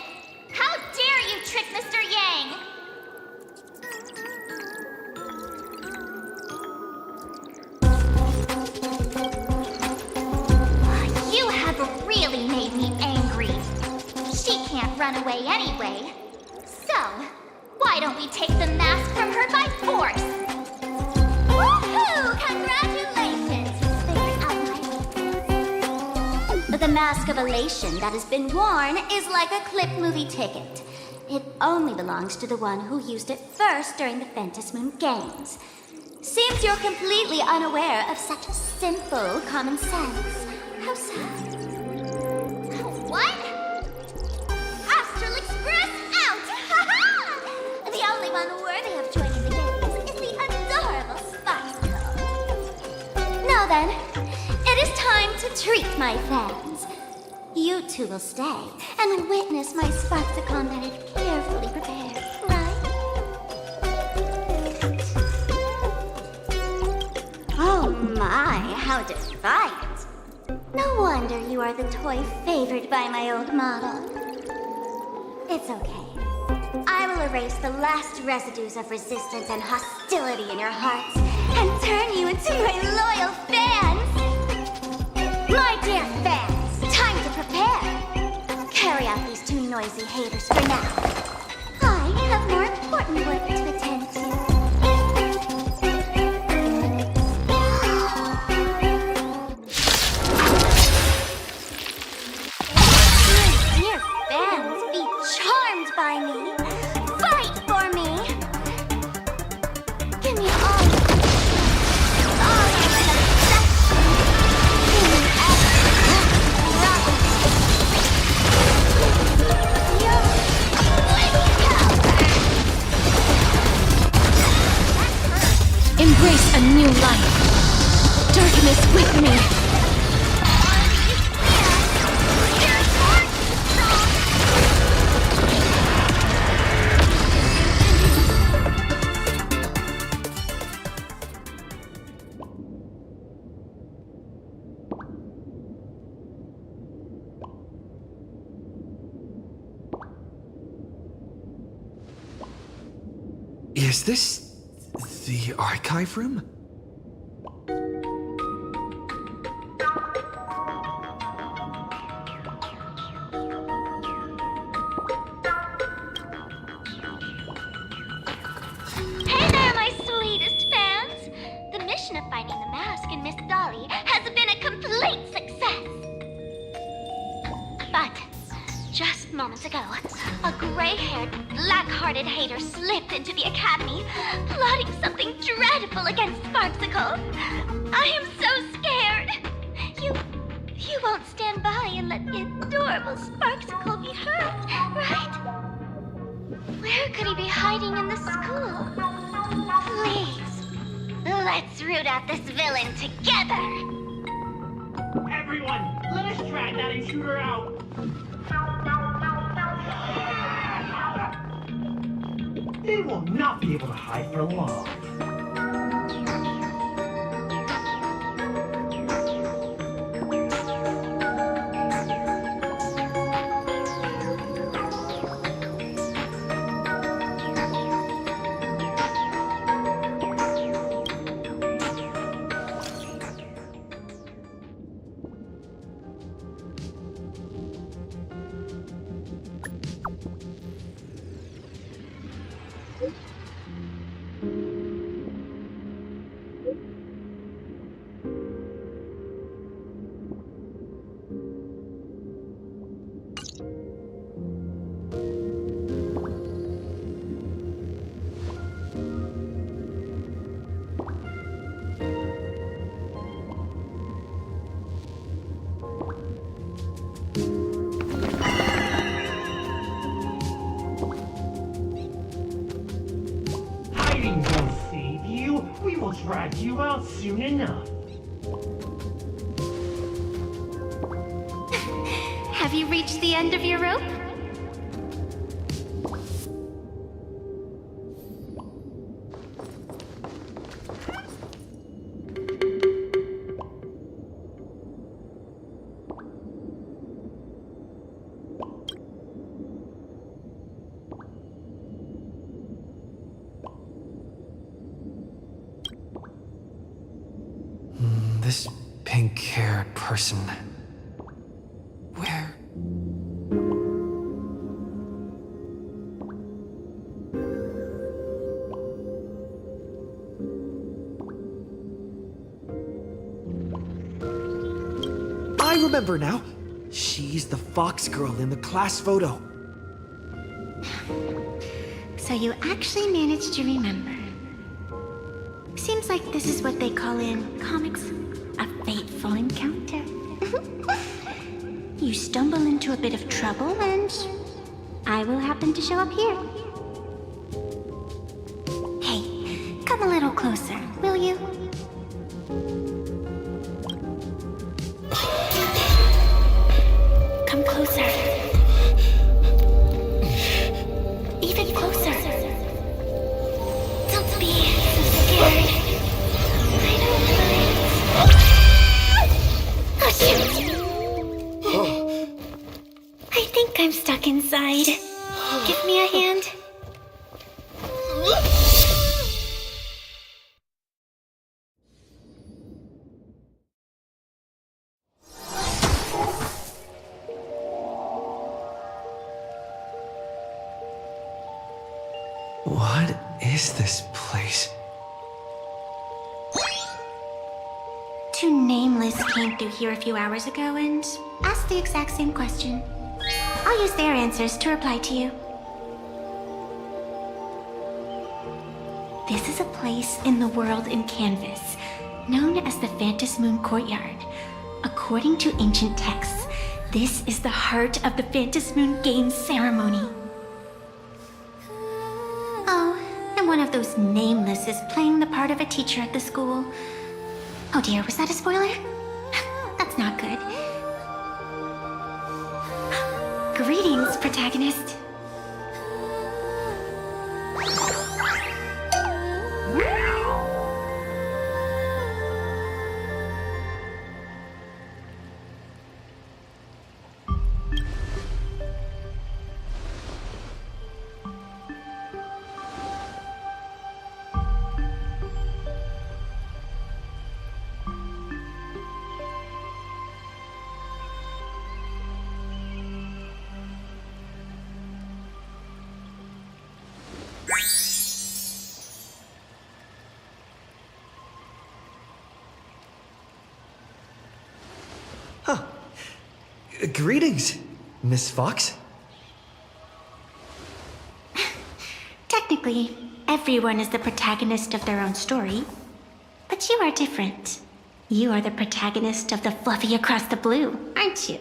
Speaker 4: How dare you trick Mr. Yang! You have really made me angry. She can't run away anyway. So, why don't we take the mask from her by force? Woohoo! Congratulations! You figured out my weakness.
Speaker 14: The mask of elation that has been worn is like a clip movie ticket. It only belongs to the one who used it first during the Ventus Moon Games. Seems you're completely unaware of such simple common sense. How sad.
Speaker 4: What? Astral Express out!
Speaker 14: The only one worthy of joining the games is the adorable Sparkle. Now then, it is time to treat my fans. You two will stay and witness my Sparksicon that I've carefully prepared, right? Oh my, how defiant. No wonder you are the toy favored by my old model. It's okay. I will erase the last residues of resistance and hostility in your hearts and turn you into my loyal fans. My dear fans, time to prepare. Carry out these two noisy haters for now. I have more important work to attend to. Dear fans, be charmed by me. Fight
Speaker 10: Give me all of it. All of it. Human
Speaker 20: Embrace a new life. Darkness with me.
Speaker 1: Is this the archive room?
Speaker 10: Hey there, my sweetest fans! The mission of finding the mask and Miss Dolly has been a complete success! But, just moments ago, a gray-haired, black-hearted hater slipped into the academy, plotting something dreadful against Sparksicle. I am so scared! You won't stand by and let the adorable Sparksicle be hurt, right? Where could he be hiding in the school? Please, let's root out this villain together!
Speaker 5: Everyone, let us track that intruder out! They will not be able to hide for long. Hiding won't save you. We will drag you out soon enough.
Speaker 10: Have you reached the end of your rope?
Speaker 1: This pink-haired person. Where? I remember now. She's the fox girl in the class photo.
Speaker 10: So you actually managed to remember. Seems like this is what they call in comics a fateful encounter. You stumble into a bit of trouble and I will happen to show up here. Hey, come a little closer, will you? Come closer. Even closer. Don't be so scared. I don't mind. Oh, shoot. I think I'm stuck inside. Give me a hand.
Speaker 1: What is this place?
Speaker 10: Two nameless came through here a few hours ago and asked the exact same question. I'll use their answers to reply to you.
Speaker 14: This is a place in the world in Canvas, known as the Phantas Moon Courtyard. According to ancient texts, this is the heart of the Phantas Moon Games ceremony. Oh, and one of those nameless is playing the part of a teacher at the school. Oh dear, was that a spoiler? That's not good. Greetings, protagonist.
Speaker 1: Greetings, Miss Fox.
Speaker 14: Technically, everyone is the protagonist of their own story. But you are different. You are the protagonist of the Fluffy Across the Blue, aren't you?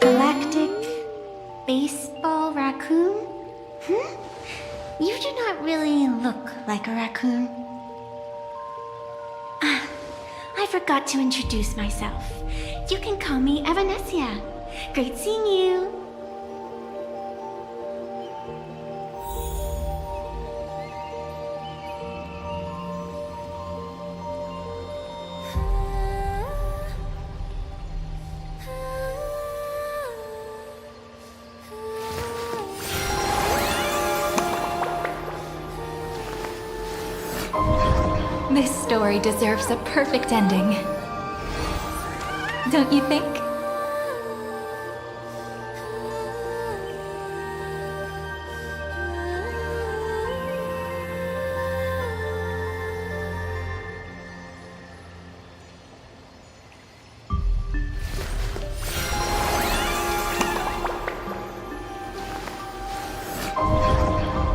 Speaker 14: Galactic baseball raccoon? You do not really look like a raccoon. I forgot to introduce myself. You can call me Evanescia. Great seeing you.
Speaker 13: This story deserves a perfect ending. Don't you think?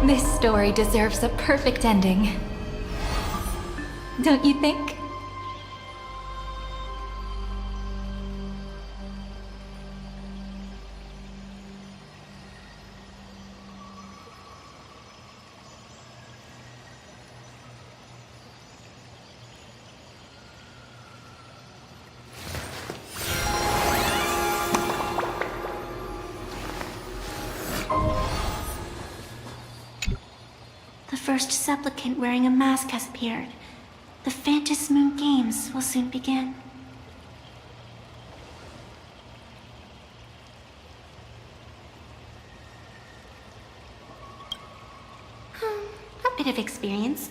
Speaker 13: This story deserves a perfect ending. Don't you think?
Speaker 14: The first supplicant wearing a mask has appeared. The Phantas Moon Games will soon begin. A bit of experience.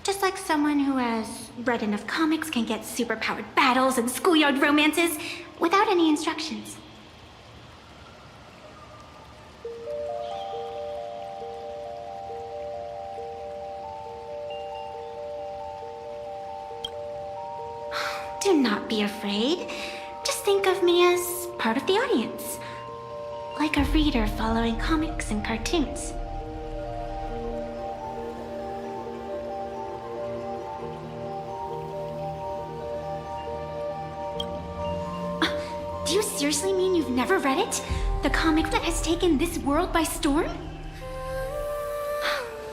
Speaker 14: Just like someone who has read enough comics can get superpowered battles and schoolyard romances without any instructions. Do not be afraid. Just think of me as part of the audience. Like a reader following comics and cartoons. Do you seriously mean you've never read it? The comic that has taken this world by storm?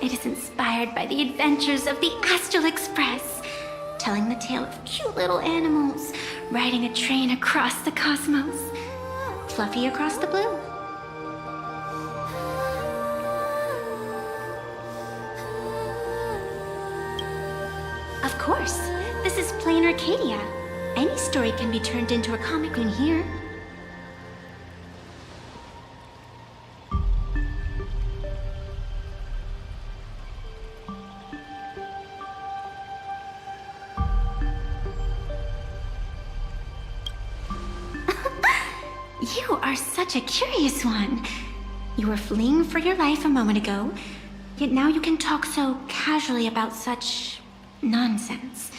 Speaker 14: It is inspired by the adventures of the Astral Express, telling the tale of cute little animals riding a train across the cosmos. Fluffy Across the Blue. Of course, this is Plain Arcadia. Any story can be turned into a comic in here. You are such a curious one. You were fleeing for your life a moment ago, yet now you can talk so casually about such nonsense.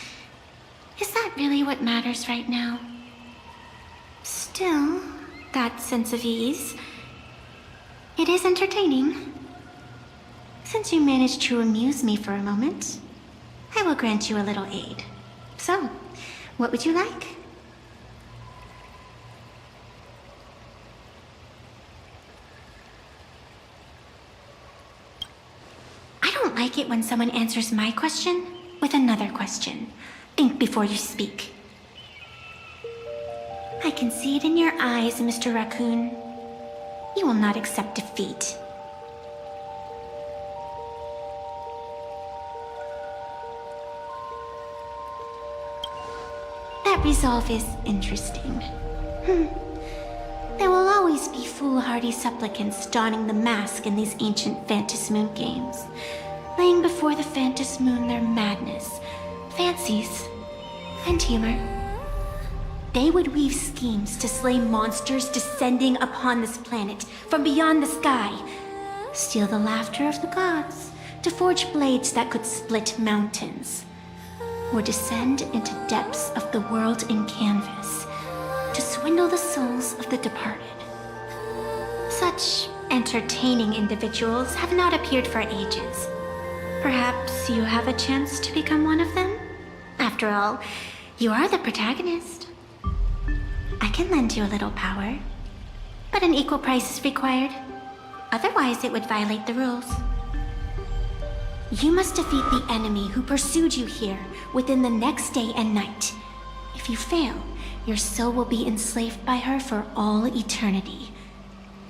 Speaker 14: Is that really what matters right now? Still, that sense of ease. It is entertaining.
Speaker 8: Since you managed to amuse me for a moment, I will grant you a little aid. So, what would you like? I don't like it when someone answers my question with another question. Think before you speak. I can see it in your eyes, Mr. Raccoon. You will not accept defeat. That resolve is interesting. There will always be foolhardy supplicants donning the mask in these ancient Phantasmoon games, laying before the Phantasmoon their madness, fancies, and humor. They would weave schemes to slay monsters descending upon this planet from beyond the sky, steal the laughter of the gods to forge blades that could split mountains, or descend into depths of the world in canvas to swindle the souls of the departed. Such entertaining individuals have not appeared for ages. Perhaps you have a chance to become one of them? After all, you are the protagonist. I can lend you a little power, but an equal price is required. Otherwise, it would violate the rules. You must defeat the enemy who pursued you here within the next day and night. If you fail, your soul will be enslaved by her for all eternity.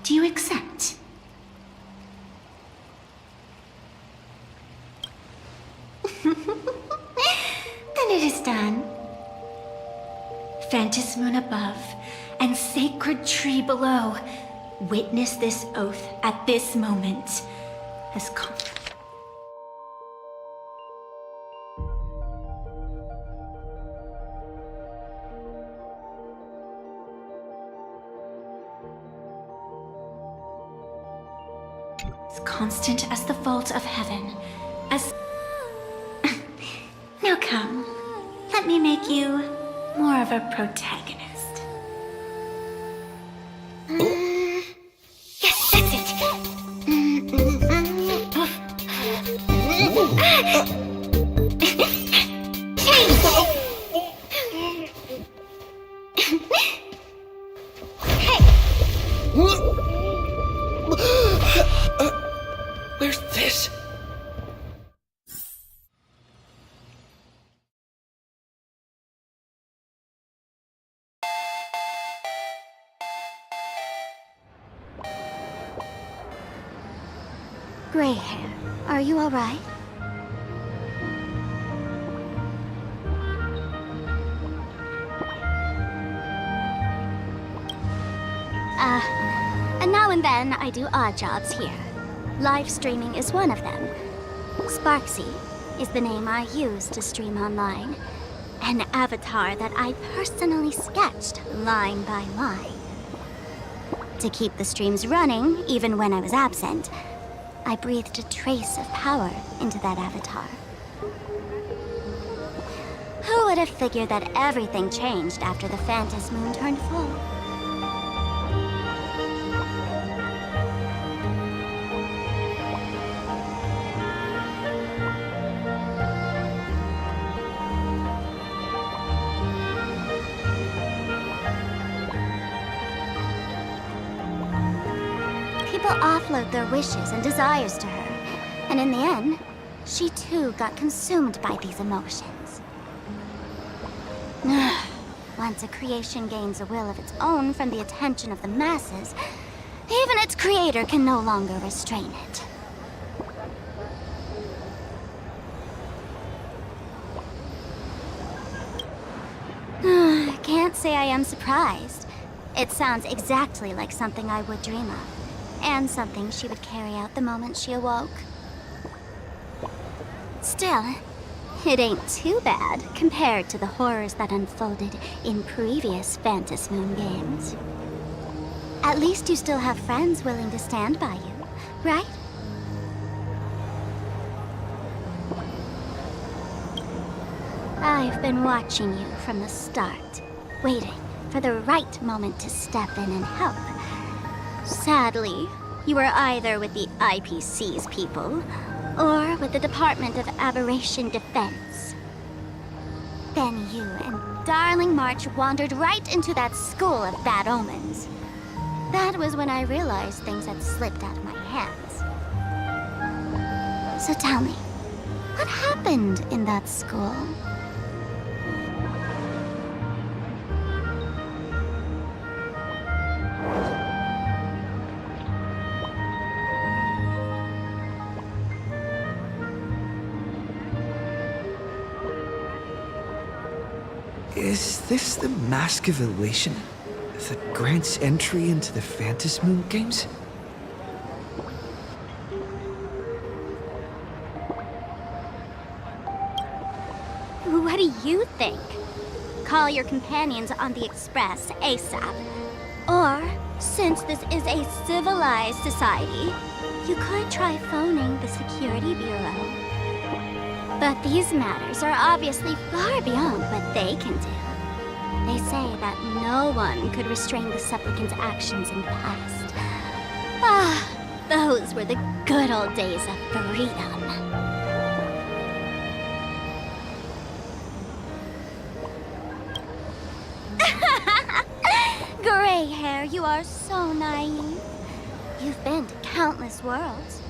Speaker 8: Do you accept? Then it is done. Phantasmoon above and sacred tree below, witness this oath at this moment as constant as the vault of heaven, as... Now come, let me make you more of a protagonist. Yes, that's it!
Speaker 12: Where's this?
Speaker 10: Gray hair, are you all right? Now and then I do odd jobs here. Live streaming is one of them. Sparksy is the name I use to stream online. An avatar that I personally sketched line by line. To keep the streams running, even when I was absent, I breathed a trace of power into that avatar. Who would have figured that everything changed after the Phantasmoon turned full? People offload their wishes and desires to her, and in the end, she too got consumed by these emotions. Once a creation gains a will of its own from the attention of the masses, even its creator can no longer restrain it. Can't say I am surprised. It sounds exactly like something I would dream of. And something she would carry out the moment she awoke. Still, it ain't too bad compared to the horrors that unfolded in previous Phantasmoon games. At least you still have friends willing to stand by you, right? I've been watching you from the start, waiting for the right moment to step in and help. Sadly, You were either with the IPC's people, or with the Department of Aberration Defense. Then you and Darling March wandered right into that school of bad omens. That was when I realized things had slipped out of my hands. So tell me, what happened in that school?
Speaker 1: Is this the Mask of Elation that grants entry into the Phantasmoon Games?
Speaker 10: What do you think? Call your companions on the Express ASAP. Or, since this is a civilized society, you could try phoning the Security Bureau. But these matters are obviously far beyond what they can do. They say that no one could restrain the supplicant's actions in the past. Ah, those were the good old days of freedom. Gray hair, you are so naive. You've been to countless worlds.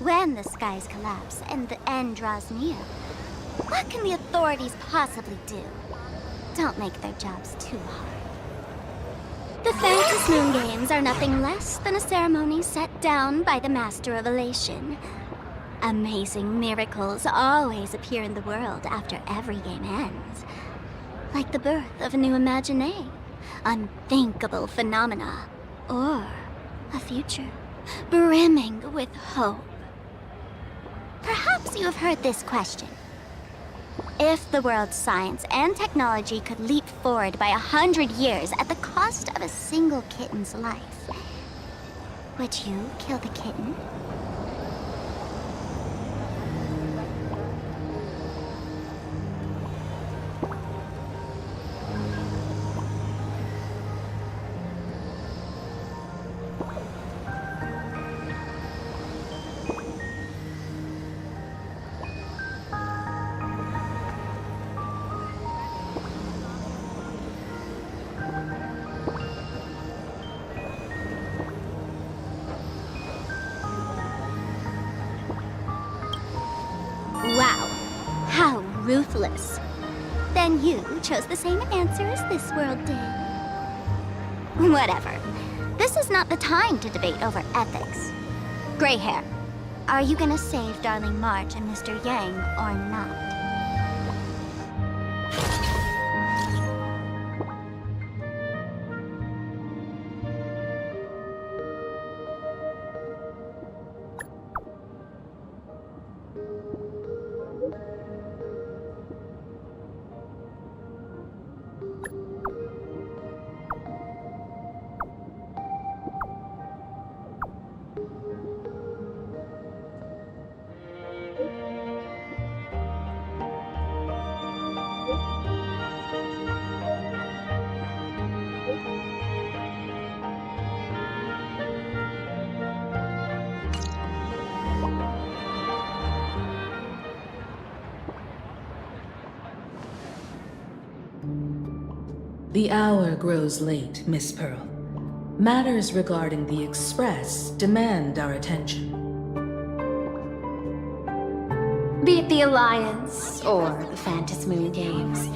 Speaker 10: When the skies collapse and the end draws near, what can the authorities possibly do? Don't make their jobs too hard. The Phantasmoon Games are nothing less than a ceremony set down by the Master of Elation. Amazing miracles always appear in the world after every game ends. Like the birth of a new Imaginé, unthinkable phenomena, or a future brimming with hope. Perhaps you have heard this question. If the world's science and technology could leap forward by 100 years at the cost of a single kitten's life, would you kill the kitten? Wow, how ruthless. Then you chose the same answer as this world did. Whatever. This is not the time to debate over ethics. Gray hair, are you gonna save Darling March and Mr. Yang or not?
Speaker 9: The hour grows late, Miss Pearl. Matters regarding the Express demand our attention.
Speaker 20: Be it the Alliance or the Phantasmoon Games,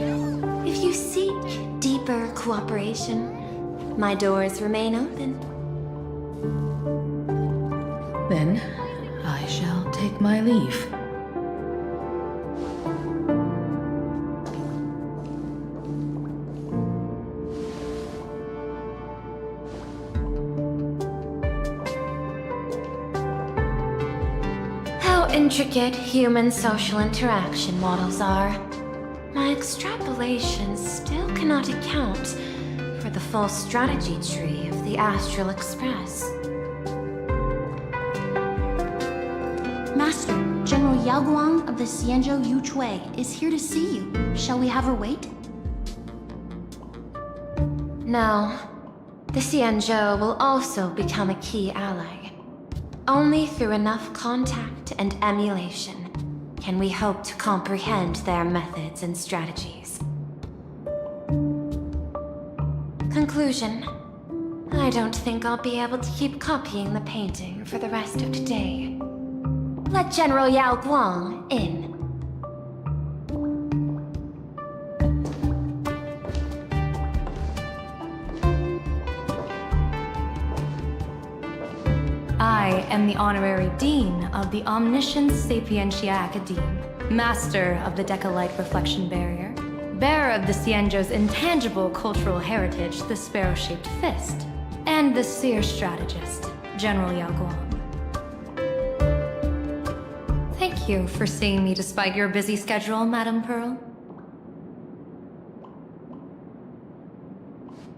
Speaker 20: if you seek deeper cooperation, my doors remain open.
Speaker 9: Then I shall take my leave.
Speaker 20: Intricate human social interaction models are. My extrapolations still cannot account for the full strategy tree of the Astral Express.
Speaker 19: Master, General Yao Guang of the Xianzhou Yuchui is here to see you. Shall we have her wait?
Speaker 20: No. The Xianzhou will also become a key ally. Only through enough contact and emulation can we hope to comprehend their methods and strategies. Conclusion. I don't think I'll be able to keep copying the painting for the rest of today. Let General Yao Guang in.
Speaker 15: I am the Honorary Dean of the Omniscience Sapientia Academe, Master of the Decalite Reflection Barrier, bearer of the Xianzhou's intangible cultural heritage, the Sparrow-Shaped Fist, and the Seer Strategist, General Yao Guang. Thank you for seeing me despite your busy schedule, Madame Pearl.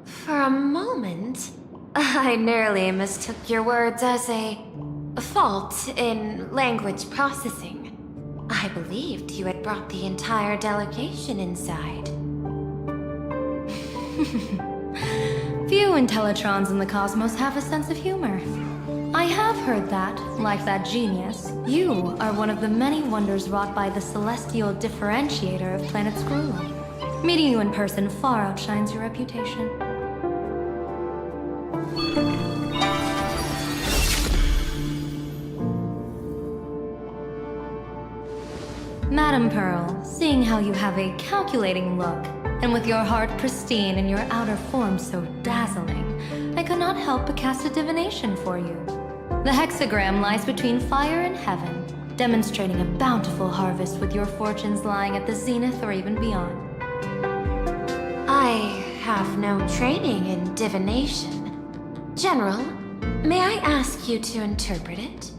Speaker 20: For a moment, I nearly mistook your words as a fault in language processing. I believed you had brought the entire delegation inside.
Speaker 15: Few Intellitrons in the cosmos have a sense of humor. I have heard that, like that genius, you are one of the many wonders wrought by the celestial differentiator of planet Skrull. Meeting you in person far outshines your reputation. Madame Pearl, seeing how you have a calculating look, and with your heart pristine and your outer form so dazzling, I could not help but cast a divination for you. The hexagram lies between fire and heaven, demonstrating a bountiful harvest with your fortunes lying at the zenith or even beyond.
Speaker 20: I have no training in divination. General, may I ask you to interpret it?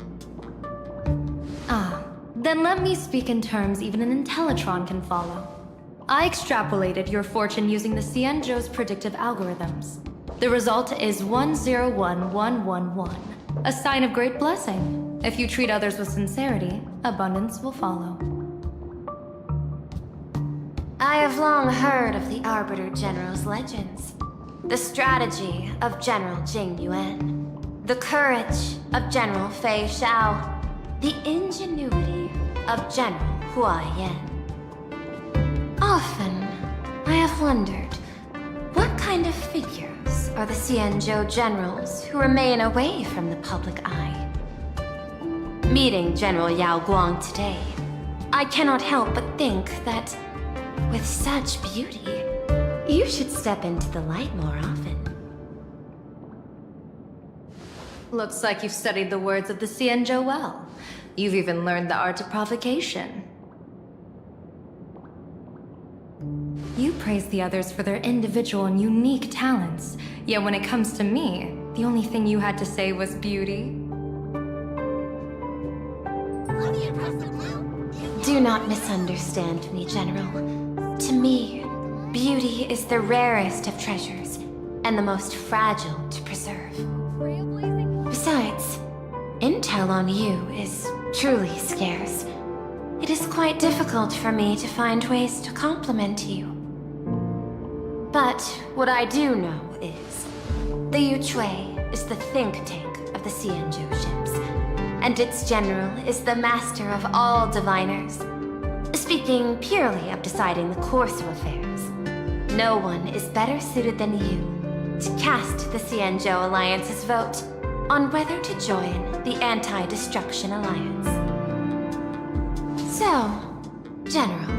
Speaker 15: Then let me speak in terms even an Intellitron can follow. I extrapolated your fortune using the Xianzhou's predictive algorithms. The result is 101111, a sign of great blessing. If you treat others with sincerity, abundance will follow.
Speaker 20: I have long heard of the Arbiter General's legends. The strategy of General Jing Yuan. The courage of General Fei Xiao. The ingenuity of General Hua Yan. Often, I have wondered, what kind of figures are the Xianzhou generals who remain away from the public eye? Meeting General Yao Guang today, I cannot help but think that, with such beauty, you should step into the light more often.
Speaker 15: Looks like you've studied the words of the Xianzhou well. You've even learned the art of provocation. You praise the others for their individual and unique talents, yet when it comes to me, the only thing you had to say was beauty.
Speaker 20: Do not misunderstand me, General. To me, beauty is the rarest of treasures, and the most fragile to preserve. Besides, intel on you is truly scarce. It is quite difficult for me to find ways to compliment you. But what I do know is, the Yuchui is the think tank of the Xianzhou ships, and its general is the master of all diviners. Speaking purely of deciding the course of affairs, no one is better suited than you to cast the Xianzhou Alliance's vote on whether to join the Anti-Destruction Alliance. So, General,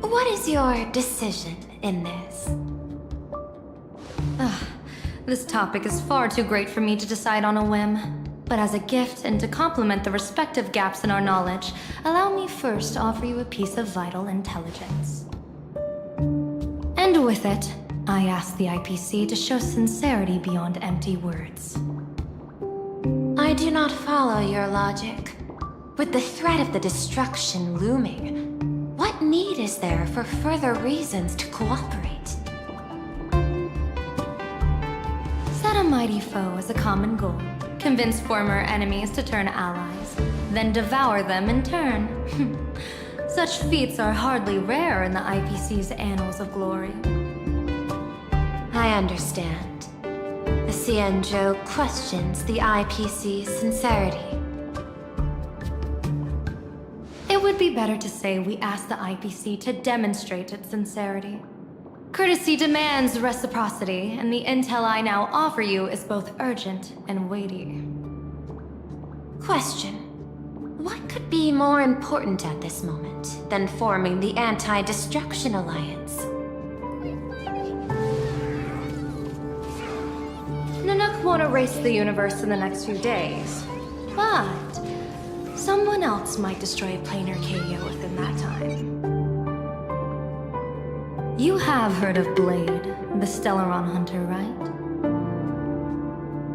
Speaker 20: what is your decision in this?
Speaker 15: This topic is far too great for me to decide on a whim. But as a gift and to complement the respective gaps in our knowledge, allow me first to offer you a piece of vital intelligence. And with it, I ask the IPC to show sincerity beyond empty words.
Speaker 20: I do not follow your logic. With the threat of the destruction looming, what need is there for further reasons to cooperate?
Speaker 15: Set a mighty foe as a common goal. Convince former enemies to turn allies, then devour them in turn. Such feats are hardly rare in the IPC's annals of glory.
Speaker 20: I understand. The Xianzhou questions the IPC's sincerity.
Speaker 15: It would be better to say we ask the IPC to demonstrate its sincerity. Courtesy demands reciprocity, and the intel I now offer you is both urgent and weighty.
Speaker 20: Question. What could be more important at this moment than forming the Anti-Destruction Alliance?
Speaker 15: Nanook won't erase the universe in the next few days, but someone else might destroy Plain Arcadia within that time. You have heard of Blade, the Stellaron hunter, right?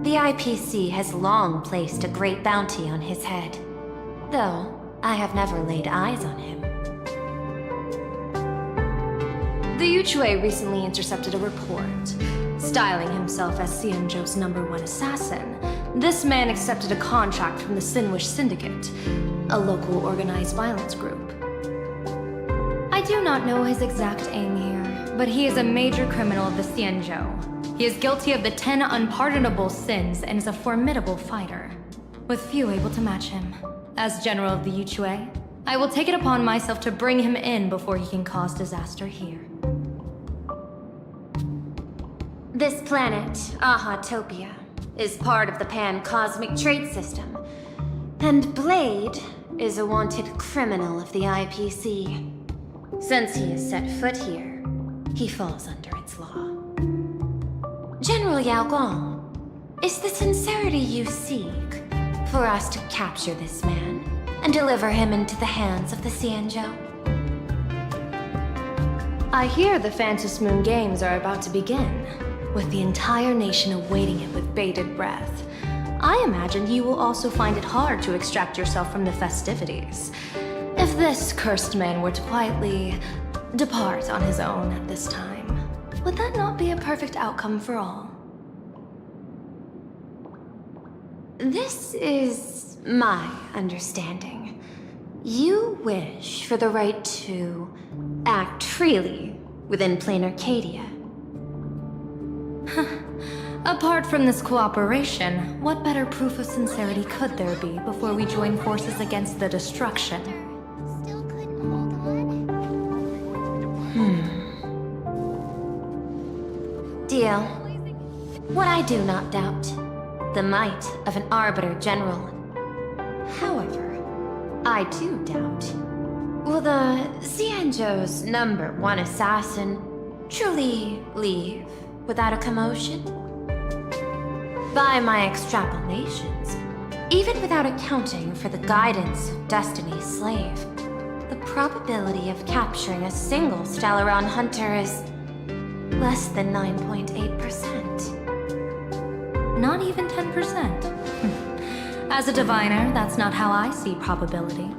Speaker 20: The IPC has long placed a great bounty on his head, though I have never laid eyes on him.
Speaker 15: The Yuchue recently intercepted a report. Styling himself as Xianzhou's #1 assassin, this man accepted a contract from the Sinwish Syndicate, a local organized violence group. I do not know his exact aim here, but he is a major criminal of the Xianzhou. He is guilty of the 10 unpardonable sins and is a formidable fighter, with few able to match him. As General of the Yuchue, I will take it upon myself to bring him in before he can cause disaster here.
Speaker 20: This planet, Ahatopia, is part of the Pan-Cosmic Trade System, and Blade is a wanted criminal of the IPC. Since he has set foot here, he falls under its law. General Yao Guang, is the sincerity you seek for us to capture this man and deliver him into the hands of the Xianzhou?
Speaker 15: I hear the Phantom Moon Games are about to begin, with the entire nation awaiting it with bated breath. I imagine you will also find it hard to extract yourself from the festivities. If this cursed man were to quietly depart on his own at this time, would that not be a perfect outcome for all?
Speaker 20: This is my understanding. You wish for the right to act freely within Plain Arcadia.
Speaker 15: Apart from this cooperation, what better proof of sincerity could there be before we join forces against the destruction?
Speaker 20: Deal. What I do not doubt, the might of an Arbiter General. However, I do doubt, will the Xianzhou's #1 assassin truly leave without a commotion? By my extrapolations, even without accounting for the guidance of Destiny's slave, the probability of capturing a single Stellaron hunter is less than 9.8%.
Speaker 15: Not even 10%. As a diviner, that's not how I see probability.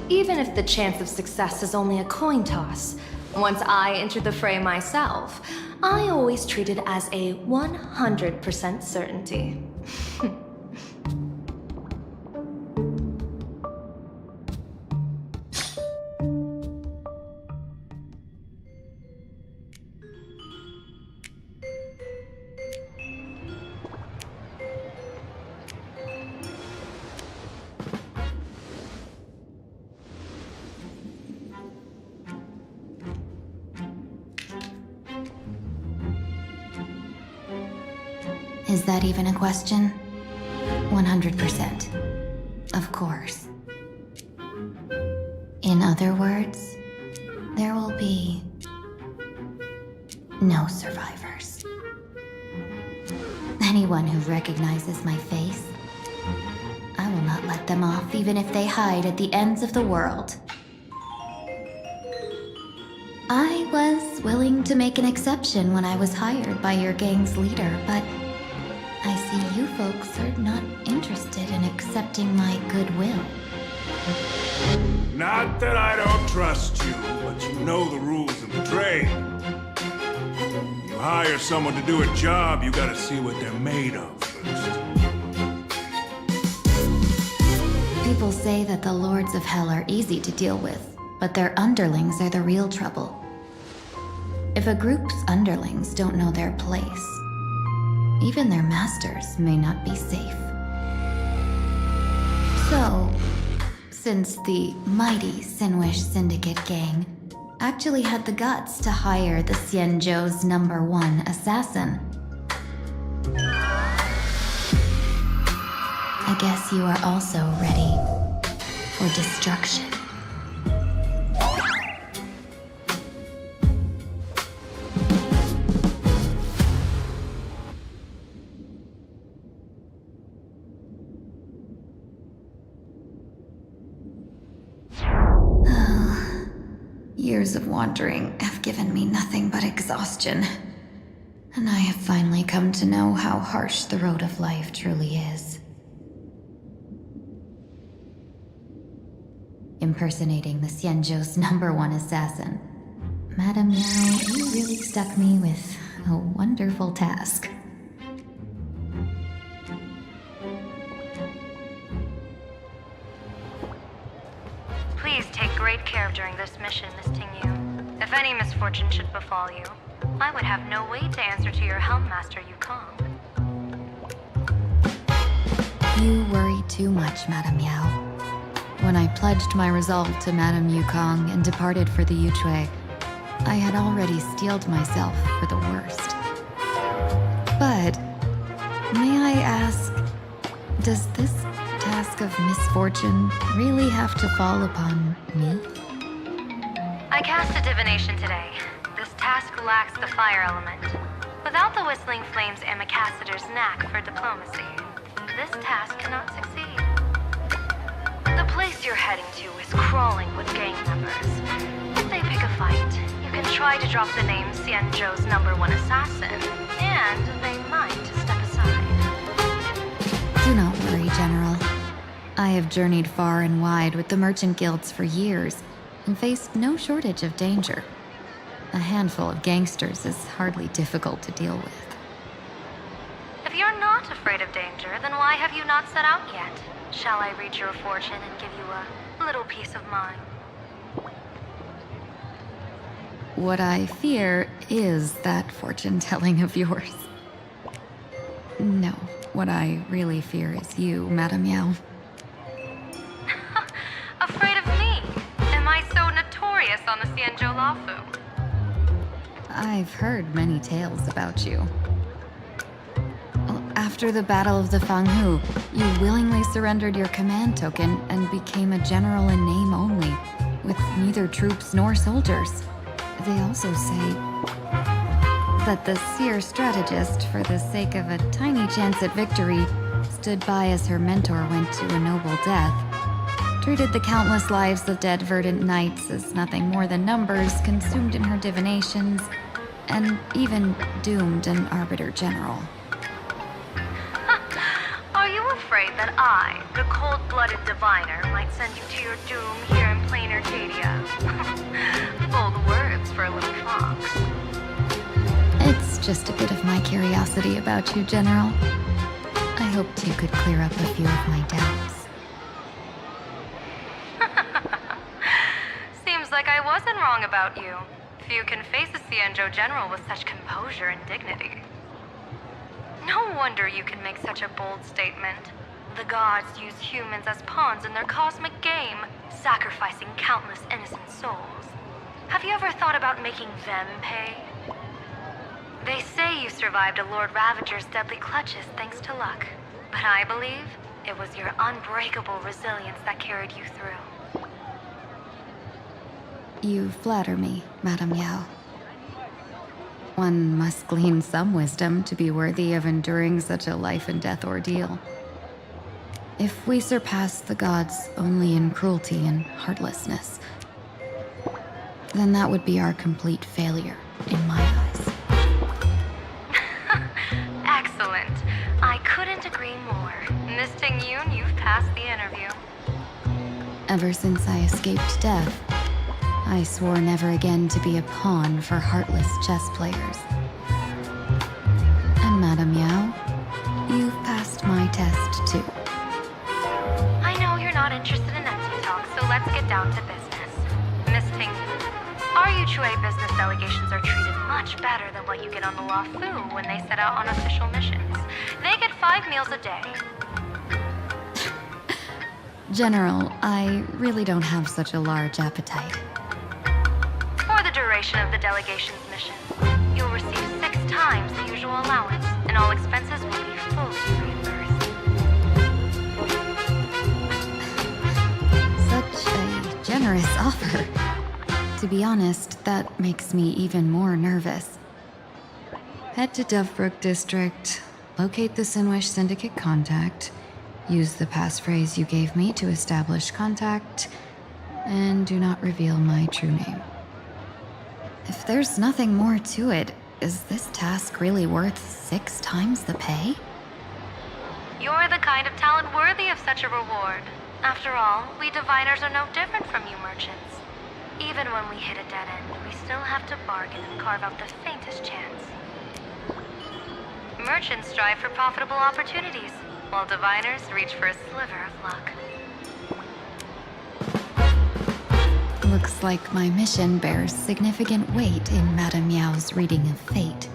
Speaker 15: Even if the chance of success is only a coin toss, once I enter the fray myself, I always treat it as a 100% certainty.
Speaker 16: Is that even a question? 100%. Of course. In other words, there will be no survivors. Anyone who recognizes my face, I will not let them off even if they hide at the ends of the world. I was willing to make an exception when I was hired by your gang's leader, but I see you folks are not interested in accepting my goodwill.
Speaker 22: Not that I don't trust you, but you know the rules of the trade. You hire someone to do a job, you gotta see what they're made of first.
Speaker 16: People say that the Lords of Hell are easy to deal with, but their underlings are the real trouble. If a group's underlings don't know their place, even their masters may not be safe. So, since the mighty Sinwish Syndicate gang actually had the guts to hire the Xianzhou's #1 assassin, I guess you are also ready for destruction. Years of wandering have given me nothing but exhaustion, and I have finally come to know how harsh the road of life truly is. Impersonating the Xianzhou's #1 assassin, Madame Yao, you really stuck me with a wonderful task.
Speaker 15: Please take great care during this mission, Miss Tingyu. If any misfortune should befall you, I would have no way to answer to your Helm Master Yukong.
Speaker 16: You worry too much, Madame Yao. When I pledged my resolve to Madame Yukong and departed for the Yuchui, I had already steeled myself for the worst. But, may I ask, does this task of misfortune really have to fall upon me?
Speaker 15: I cast a divination today. This task lacks the fire element. Without the Whistling Flames Ambassador's knack for diplomacy, this task cannot succeed. The place you're heading to is crawling with gang members. If they pick a fight, you can try to drop the name Xianzhou's #1 assassin, and they might step aside.
Speaker 16: Do not worry, General. I have journeyed far and wide with the merchant guilds for years and faced no shortage of danger. A handful of gangsters is hardly difficult to deal with.
Speaker 15: If you're not afraid of danger, then why have you not set out yet? Shall I read your fortune and give you a little peace of mind?
Speaker 16: What I fear is that fortune-telling of yours. No, what I really fear is you, Madame Yao.
Speaker 15: Afraid of me? Am I so notorious on the Xianzhou Lafu?
Speaker 16: I've heard many tales about you. After the Battle of the Fanghu, you willingly surrendered your command token and became a general in name only, with neither troops nor soldiers. They also say that the seer strategist, for the sake of a tiny chance at victory, stood by as her mentor went to a noble death, treated the countless lives of dead verdant knights as nothing more than numbers consumed in her divinations, and even doomed an arbiter general.
Speaker 15: Are you afraid that I, the cold-blooded diviner, might send you to your doom here in plain Arcadia? Bold words for a little fox.
Speaker 16: It's just a bit of my curiosity about you, General. I hoped you could clear up a few of my doubts.
Speaker 15: Seems like I wasn't wrong about you. Few can face a Xianzhou general with such composure and dignity. No wonder you can make such a bold statement. The gods use humans as pawns in their cosmic game, sacrificing countless innocent souls. Have you ever thought about making them pay? They say you survived a Lord Ravager's deadly clutches thanks to luck, but I believe it was your unbreakable resilience that carried you through.
Speaker 16: You flatter me, Madame Yao. One must glean some wisdom to be worthy of enduring such a life-and-death ordeal. If we surpass the gods only in cruelty and heartlessness, then that would be our complete failure, in my eyes.
Speaker 15: Excellent. I couldn't agree more. Miss Ting-Yun, you've passed the interview.
Speaker 16: Ever since I escaped death, I swore never again to be a pawn for heartless chess players. And Madame Yao, you've passed my test too.
Speaker 15: I know you're not interested in empty talk, so let's get down to business. Miss Ting, Our Yuchue business delegations are treated much better than what you get on the Luofu when they set out on official missions. They get 5 meals a day.
Speaker 16: General, I really don't have such a large appetite.
Speaker 15: For the duration of the delegation's mission, you'll receive 6 times the usual allowance, and all expenses will be fully reimbursed.
Speaker 16: Such a generous offer. To be honest, that makes me even more nervous. Head to Dovebrook District, locate the Sinwish Syndicate contact, use the passphrase you gave me to establish contact, and do not reveal my true name. If there's nothing more to it, is this task really worth 6 times the pay?
Speaker 15: You're the kind of talent worthy of such a reward. After all, we diviners are no different from you merchants. Even when we hit a dead end, we still have to bargain and carve out the faintest chance. Merchants strive for profitable opportunities, while diviners reach for a sliver of luck.
Speaker 16: Looks like my mission bears significant weight in Madame Yao's reading of fate.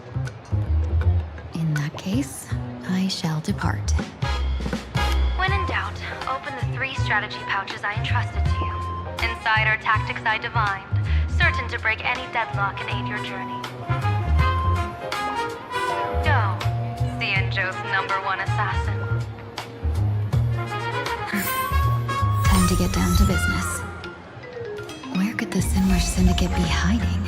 Speaker 16: In that case, I shall depart.
Speaker 15: When in doubt, open the 3 strategy pouches I entrusted to you. Inside are tactics I divined, certain to break any deadlock and aid your journey. Go, Xianzhou's #1 assassin.
Speaker 16: Time to get down to business. Where could the Sinwish Syndicate be hiding?